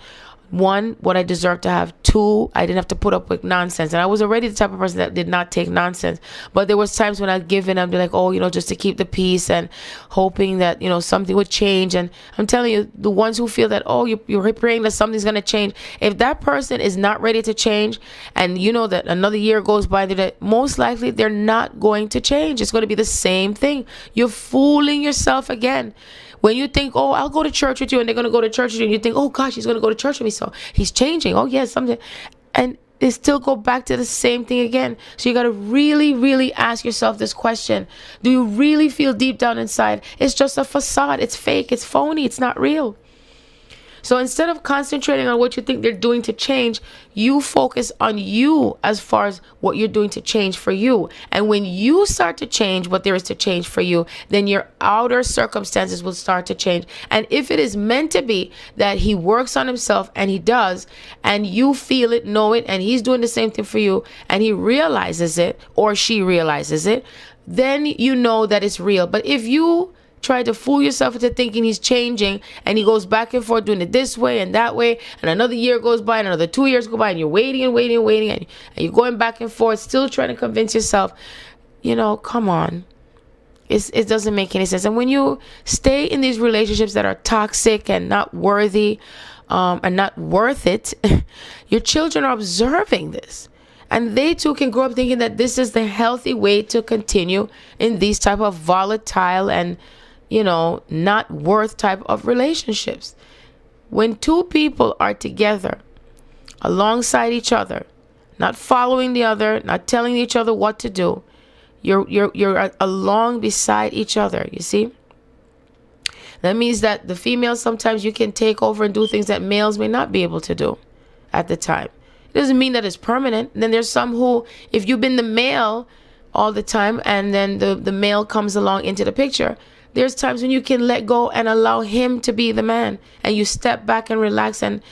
One, what I deserved to have. Two, I didn't have to put up with nonsense. And I was already the type of person that did not take nonsense. But there was times when I'd give in and be like, just to keep the peace, and hoping that, something would change. And I'm telling you, the ones who feel that, you're praying that something's going to change. If that person is not ready to change, and you know that another year goes by, that most likely they're not going to change. It's going to be the same thing. You're fooling yourself again. When you think, I'll go to church with you, and they're going to go to church with you, and you think, gosh, he's going to go to church with me, so he's changing. Something. And they still go back to the same thing again. So you got to really, really ask yourself this question. Do you really feel deep down inside it's just a facade? It's fake. It's phony. It's not real. So instead of concentrating on what you think they're doing to change, you focus on you as far as what you're doing to change for you. And when you start to change what there is to change for you, then your outer circumstances will start to change. And if it is meant to be that he works on himself, and he does, and you feel it, know it, and he's doing the same thing for you, and he realizes it, or she realizes it, then you know that it's real. But if you try to fool yourself into thinking he's changing, and he goes back and forth doing it this way and that way, and another year goes by, and another 2 years go by, and you're waiting and waiting and waiting, and you're going back and forth, still trying to convince yourself, come on. It doesn't make any sense. And when you stay in these relationships that are toxic and not worthy, and not worth it, your children are observing this. And they too can grow up thinking that this is the healthy way to continue in these type of volatile and not worth type of relationships. When two people are together alongside each other, not following the other, not telling each other what to do, you're along beside each other, you see? That means that the females, sometimes you can take over and do things that males may not be able to do at the time. It doesn't mean that it's permanent. And then there's some who, if you've been the male all the time, and then the male comes along into the picture, there's times when you can let go and allow him to be the man, and you step back and relax and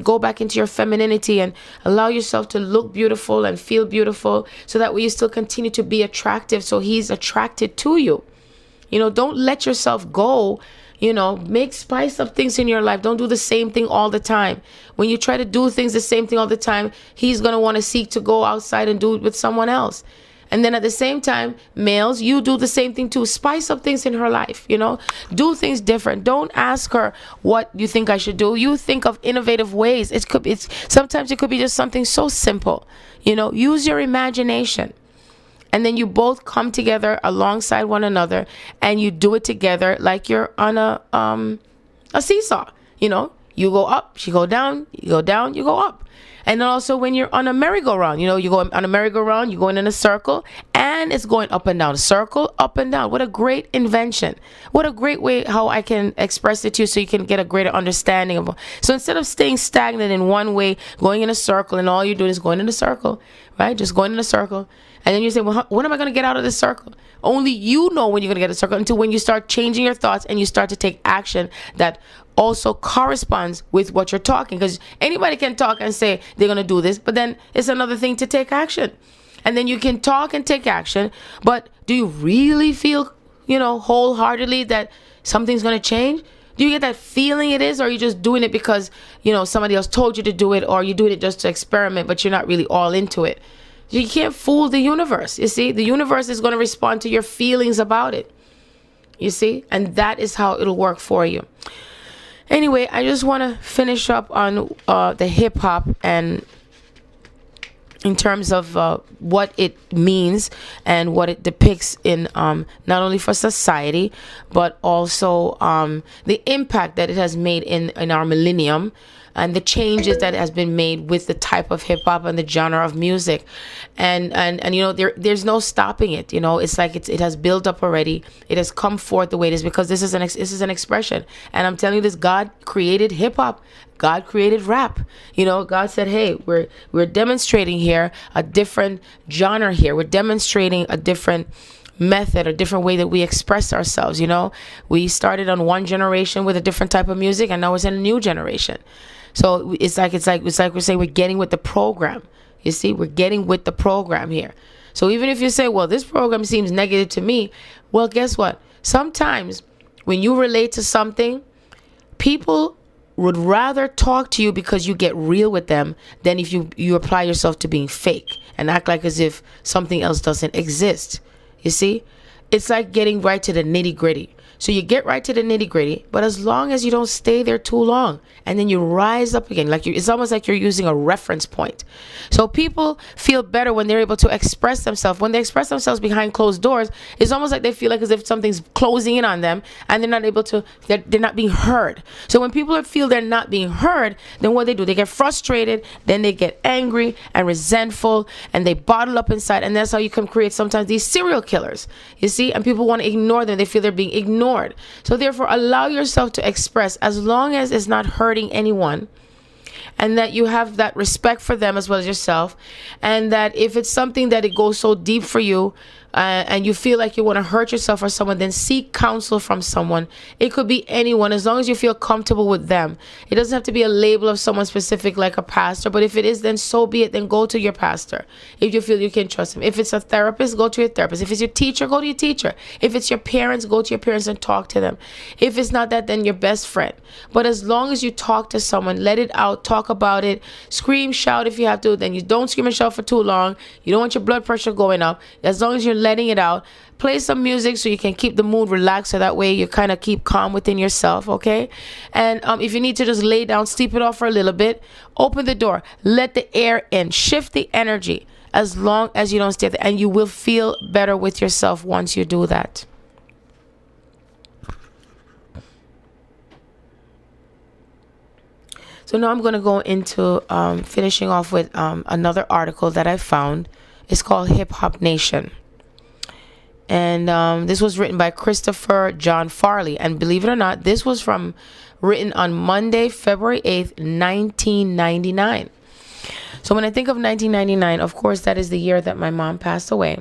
go back into your femininity and allow yourself to look beautiful and feel beautiful, so that way you still continue to be attractive, so he's attracted to you. Don't let yourself go. Make spice up things in your life. Don't do the same thing all the time. When you try to do things the same thing all the time, he's going to want to seek to go outside and do it with someone else. And then at the same time, males, you do the same thing too. Spice up things in her life, do things different. Don't ask her what you think I should do. You think of innovative ways. Sometimes it could be just something so simple. Use your imagination. And then you both come together alongside one another and you do it together like you're on a seesaw. You go up, she go down, you go up. And then also when you're on a merry-go-round, you go on a merry-go-round, you're going in a circle, and it's going up and down, a circle, up and down. What a great invention. What a great way how I can express it to you so you can get a greater understanding of it. So instead of staying stagnant in one way, going in a circle, and all you're doing is going in a circle, right? Just going in a circle. And then you say, well, when am I going to get out of this circle? Only you know when you're going to get out of the circle until when you start changing your thoughts and you start to take action that also corresponds with what you're talking. Because anybody can talk and say they're going to do this, but then it's another thing to take action. And then you can talk and take action, but do you really feel, wholeheartedly that something's going to change? Do you get that feeling it is, or are you just doing it because, somebody else told you to do it, or you're doing it just to experiment, but you're not really all into it? You can't fool the universe. You see, the universe is going to respond to your feelings about it. You see, and that is how it'll work for you. Anyway, I just want to finish up on the hip hop and in terms of what it means and what it depicts in not only for society, but also the impact that it has made in our millennium, and the changes that has been made with the type of hip hop and the genre of music, and there's no stopping it. It's like it has built up already. It has come forth the way it is because this is an expression. And I'm telling you this: God created hip hop. God created rap. God said, hey, we're demonstrating here a different genre here. We're demonstrating a different method, a different way that we express ourselves. We started on one generation with a different type of music, and now it's in a new generation. So it's like we're saying we're getting with the program. You see, we're getting with the program here. So even if you say, well, this program seems negative to me, well, guess what? Sometimes when you relate to something, people would rather talk to you because you get real with them than if you apply yourself to being fake and act like as if something else doesn't exist. You see, it's like getting right to the nitty gritty. So you get right to the nitty gritty, but as long as you don't stay there too long, and then you rise up again, it's almost like you're using a reference point. So people feel better when they're able to express themselves. When they express themselves behind closed doors, it's almost like they feel like as if something's closing in on them, and they're not able to. They're not being heard. So when people feel they're not being heard, then what they do, they get frustrated, then they get angry and resentful, and they bottle up inside, and that's how you can create sometimes these serial killers. You see, and people want to ignore them. They feel they're being ignored. So therefore, allow yourself to express as long as it's not hurting anyone, and that you have that respect for them as well as yourself, and that if it's something that it goes so deep for you, and you feel like you want to hurt yourself or someone, then seek counsel from someone. It could be anyone, as long as you feel comfortable with them. It doesn't have to be a label of someone specific like a pastor, but if it is, then so be it. Then go to your pastor if you feel you can trust him. If it's a therapist, go to your therapist. If it's your teacher, go to your teacher. If it's your parents, go to your parents and talk to them. If it's not that, then your best friend. But as long as you talk to someone, let it out, talk about it, scream, shout if you have to. Then you don't scream and shout for too long. You don't want your blood pressure going up. As long as you're letting it out, play some music so you can keep the mood relaxed, so that way you kind of keep calm within yourself. Okay. And if you need to just lay down, sleep it off for a little bit, open the door, let the air in, shift the energy, as long as you don't stay there, and you will feel better with yourself once you do that. So now I'm going to go into finishing off with another article that I found. It's called Hip Hop Nation. And this was written by Christopher John Farley. And believe it or not, this was written on Monday, February 8th, 1999. So when I think of 1999, of course, that is the year that my mom passed away.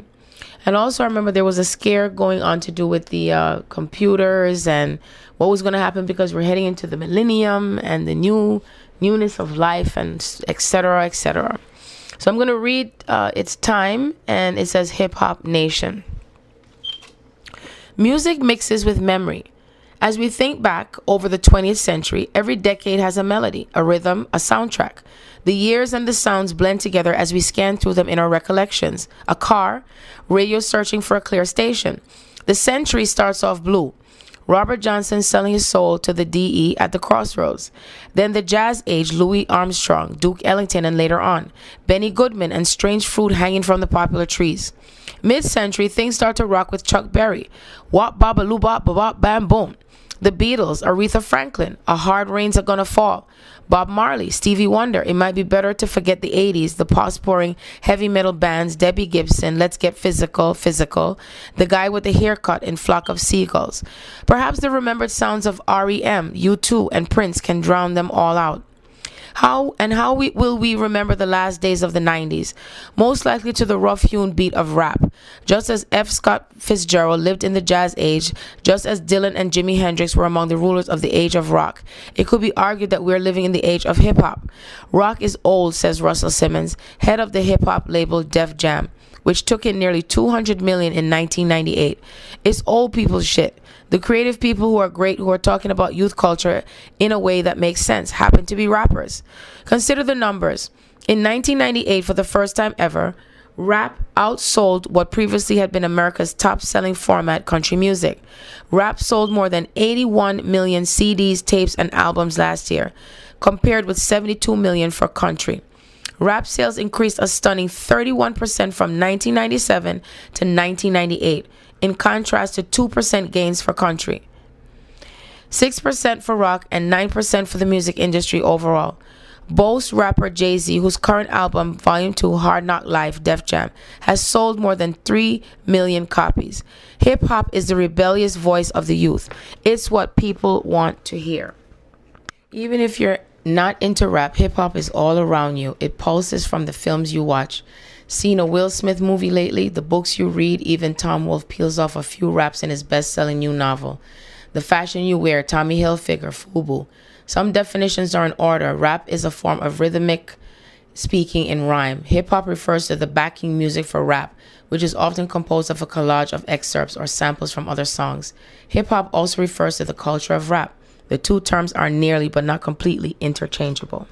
And also I remember there was a scare going on to do with the computers and what was going to happen, because we're heading into the millennium and the newness of life, and etc., etc. So I'm going to read its time, and it says Hip Hop Nation. Music mixes with memory As we think back over the 20th century, every decade has a melody, a rhythm, a soundtrack. The years and the sounds blend together as we scan through them in our recollections. A car, radio searching for a clear station. The century starts off blue. Robert Johnson selling his soul to the DE at the crossroads. Then the jazz age, Louis Armstrong, Duke Ellington, and later on, Benny Goodman and strange fruit hanging from the popular trees. Mid-century, things start to rock with Chuck Berry. Wop, baba, loo, bop, bop, bam, boom. The Beatles, Aretha Franklin, A Hard Rains Are Gonna Fall. Bob Marley, Stevie Wonder, It Might Be Better to Forget the 80s, the pause-pouring heavy metal bands, Debbie Gibson, Let's Get Physical, Physical, the guy with the haircut in Flock of Seagulls. Perhaps the remembered sounds of REM, U2, and Prince can drown them all out. Will we remember the last days of the 90s? Most likely to the rough-hewn beat of rap. Just as F. Scott Fitzgerald lived in the jazz age, just as Dylan and Jimi Hendrix were among the rulers of the age of rock, it could be argued that we're living in the age of hip-hop. Rock is old, says Russell Simmons, head of the hip-hop label Def Jam, which took in nearly $200 million in 1998. It's old people's shit. The creative people who are great, who are talking about youth culture in a way that makes sense, happen to be rappers. Consider the numbers. In 1998, for the first time ever, rap outsold what previously had been America's top-selling format, country music. Rap sold more than 81 million CDs, tapes, and albums last year, compared with 72 million for country. Rap sales increased a stunning 31% from 1997 to 1998, in contrast to 2% gains for country, 6% for rock, and 9% for the music industry overall. Boast rapper Jay-Z, whose current album, Volume 2, Hard Knock Life, Def Jam, has sold more than 3 million copies. Hip-hop is the rebellious voice of the youth. It's what people want to hear. Even if you're not into rap, hip-hop is all around you. It pulses from the films you watch. Seen a Will Smith movie lately? The books you read? Even Tom Wolfe peels off a few raps in his best-selling new novel. The fashion you wear? Tommy Hilfiger, FUBU. Some definitions are in order. Rap is a form of rhythmic speaking in rhyme. Hip-hop refers to the backing music for rap, which is often composed of a collage of excerpts or samples from other songs. Hip-hop also refers to the culture of rap. The two terms are nearly but not completely interchangeable.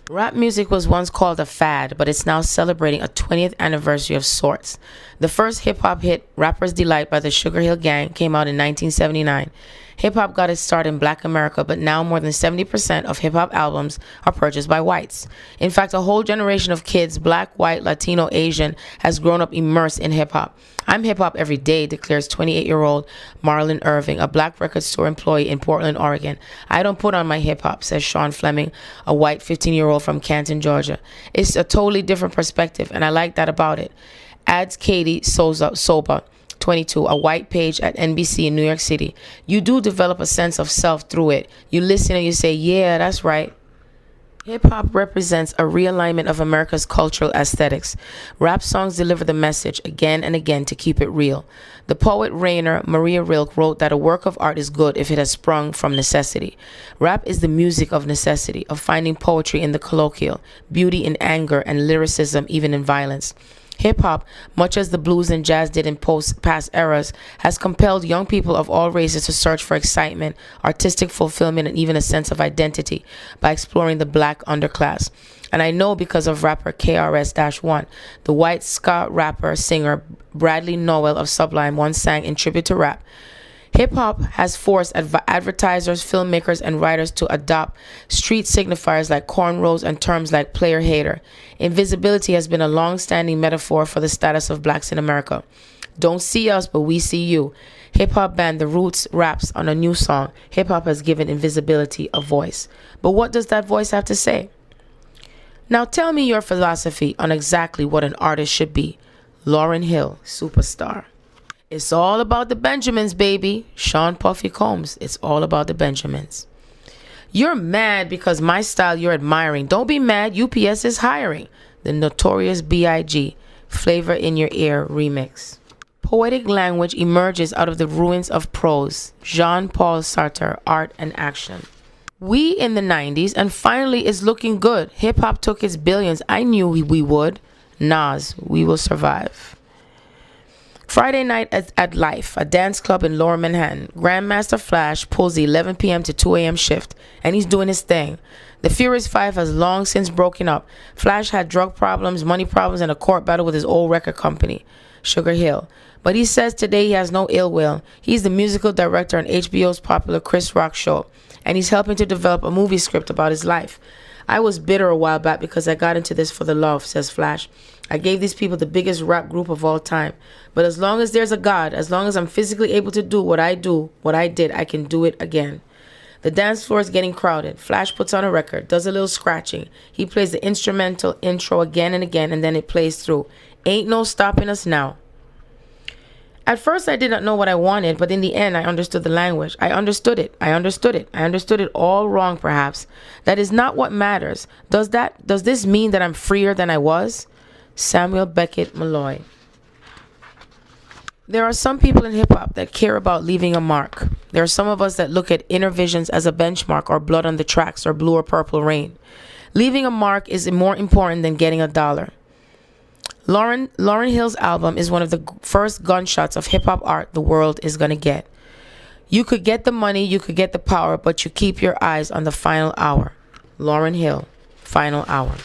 Rap music was once called a fad, but it's now celebrating a 20th anniversary of sorts. The first hip-hop hit, Rapper's Delight by the Sugar Hill Gang, came out in 1979. Hip-hop got its start in Black America, but now more than 70% of hip-hop albums are purchased by whites. In fact, a whole generation of kids, Black, white, Latino, Asian, has grown up immersed in hip-hop. I'm hip-hop every day, declares 28-year-old Marlon Irving, a Black record store employee in Portland, Oregon. I don't put on my hip-hop, says Sean Fleming, a white 15-year-old from Canton, Georgia. It's a totally different perspective, and I like that about it. Adds Katie Soba, 22, a white page at NBC in New York City. You do develop a sense of self through it. You listen and you say, yeah, that's right. Hip-hop represents a realignment of America's cultural aesthetics. Rap songs deliver the message again and again to keep it real. The poet Rainer Maria Rilke wrote that a work of art is good if it has sprung from necessity. Rap is the music of necessity, of finding poetry in the colloquial, beauty in anger, and lyricism even in violence. Hip-hop, much as the blues and jazz did in past eras, has compelled young people of all races to search for excitement, artistic fulfillment, and even a sense of identity by exploring the Black underclass. And I know because of rapper KRS-One, the white ska rapper singer Bradley Nowell of Sublime once sang in tribute to rap. Hip-hop has forced advertisers, filmmakers, and writers to adopt street signifiers like cornrows and terms like player hater. Invisibility has been a long-standing metaphor for the status of blacks in America. Don't see us, but we see you. Hip-hop band The Roots raps on a new song. Hip-hop has given invisibility a voice. But what does that voice have to say? Now tell me your philosophy on exactly what an artist should be. Lauryn Hill, superstar. It's all about the Benjamins, baby. Sean Puffy Combs. It's all about the Benjamins. You're mad because my style you're admiring. Don't be mad. UPS is hiring. The Notorious B.I.G. Flavor in Your Ear remix. Poetic language emerges out of the ruins of prose. Jean-Paul Sartre, Art and Action. We in the 90s, and finally it's looking good. Hip-hop took its billions. I knew we would. Nas, We Will Survive. Friday night at Life, a dance club in Lower Manhattan. Grandmaster Flash pulls the 11 p.m. to 2 a.m. shift, and he's doing his thing. The Furious Five has long since broken up. Flash had drug problems, money problems, and a court battle with his old record company, Sugar Hill. But he says today he has no ill will. He's the musical director on HBO's popular Chris Rock show, and he's helping to develop a movie script about his life. I was bitter a while back because I got into this for the love, says Flash. I gave these people the biggest rap group of all time. But as long as there's a God, as long as I'm physically able to do what I did, I can do it again. The dance floor is getting crowded. Flash puts on a record, does a little scratching. He plays the instrumental intro again and again, and then it plays through. Ain't no stopping us now. At first, I did not know what I wanted, but in the end, I understood the language. I understood it. I understood it all wrong, perhaps. That is not what matters. Does this mean that I'm freer than I was? Samuel Beckett Malloy. There are some people in hip-hop that care about leaving a mark. There are some of us that look at inner visions as a benchmark, or blood on the tracks, or blue or purple rain. Leaving a mark is more important than getting $1. Lauryn Hill's album is one of the first gunshots of hip-hop art the world is going to get. You could get the money, you could get the power, but you keep your eyes on the final hour. Lauryn Hill, Final Hour.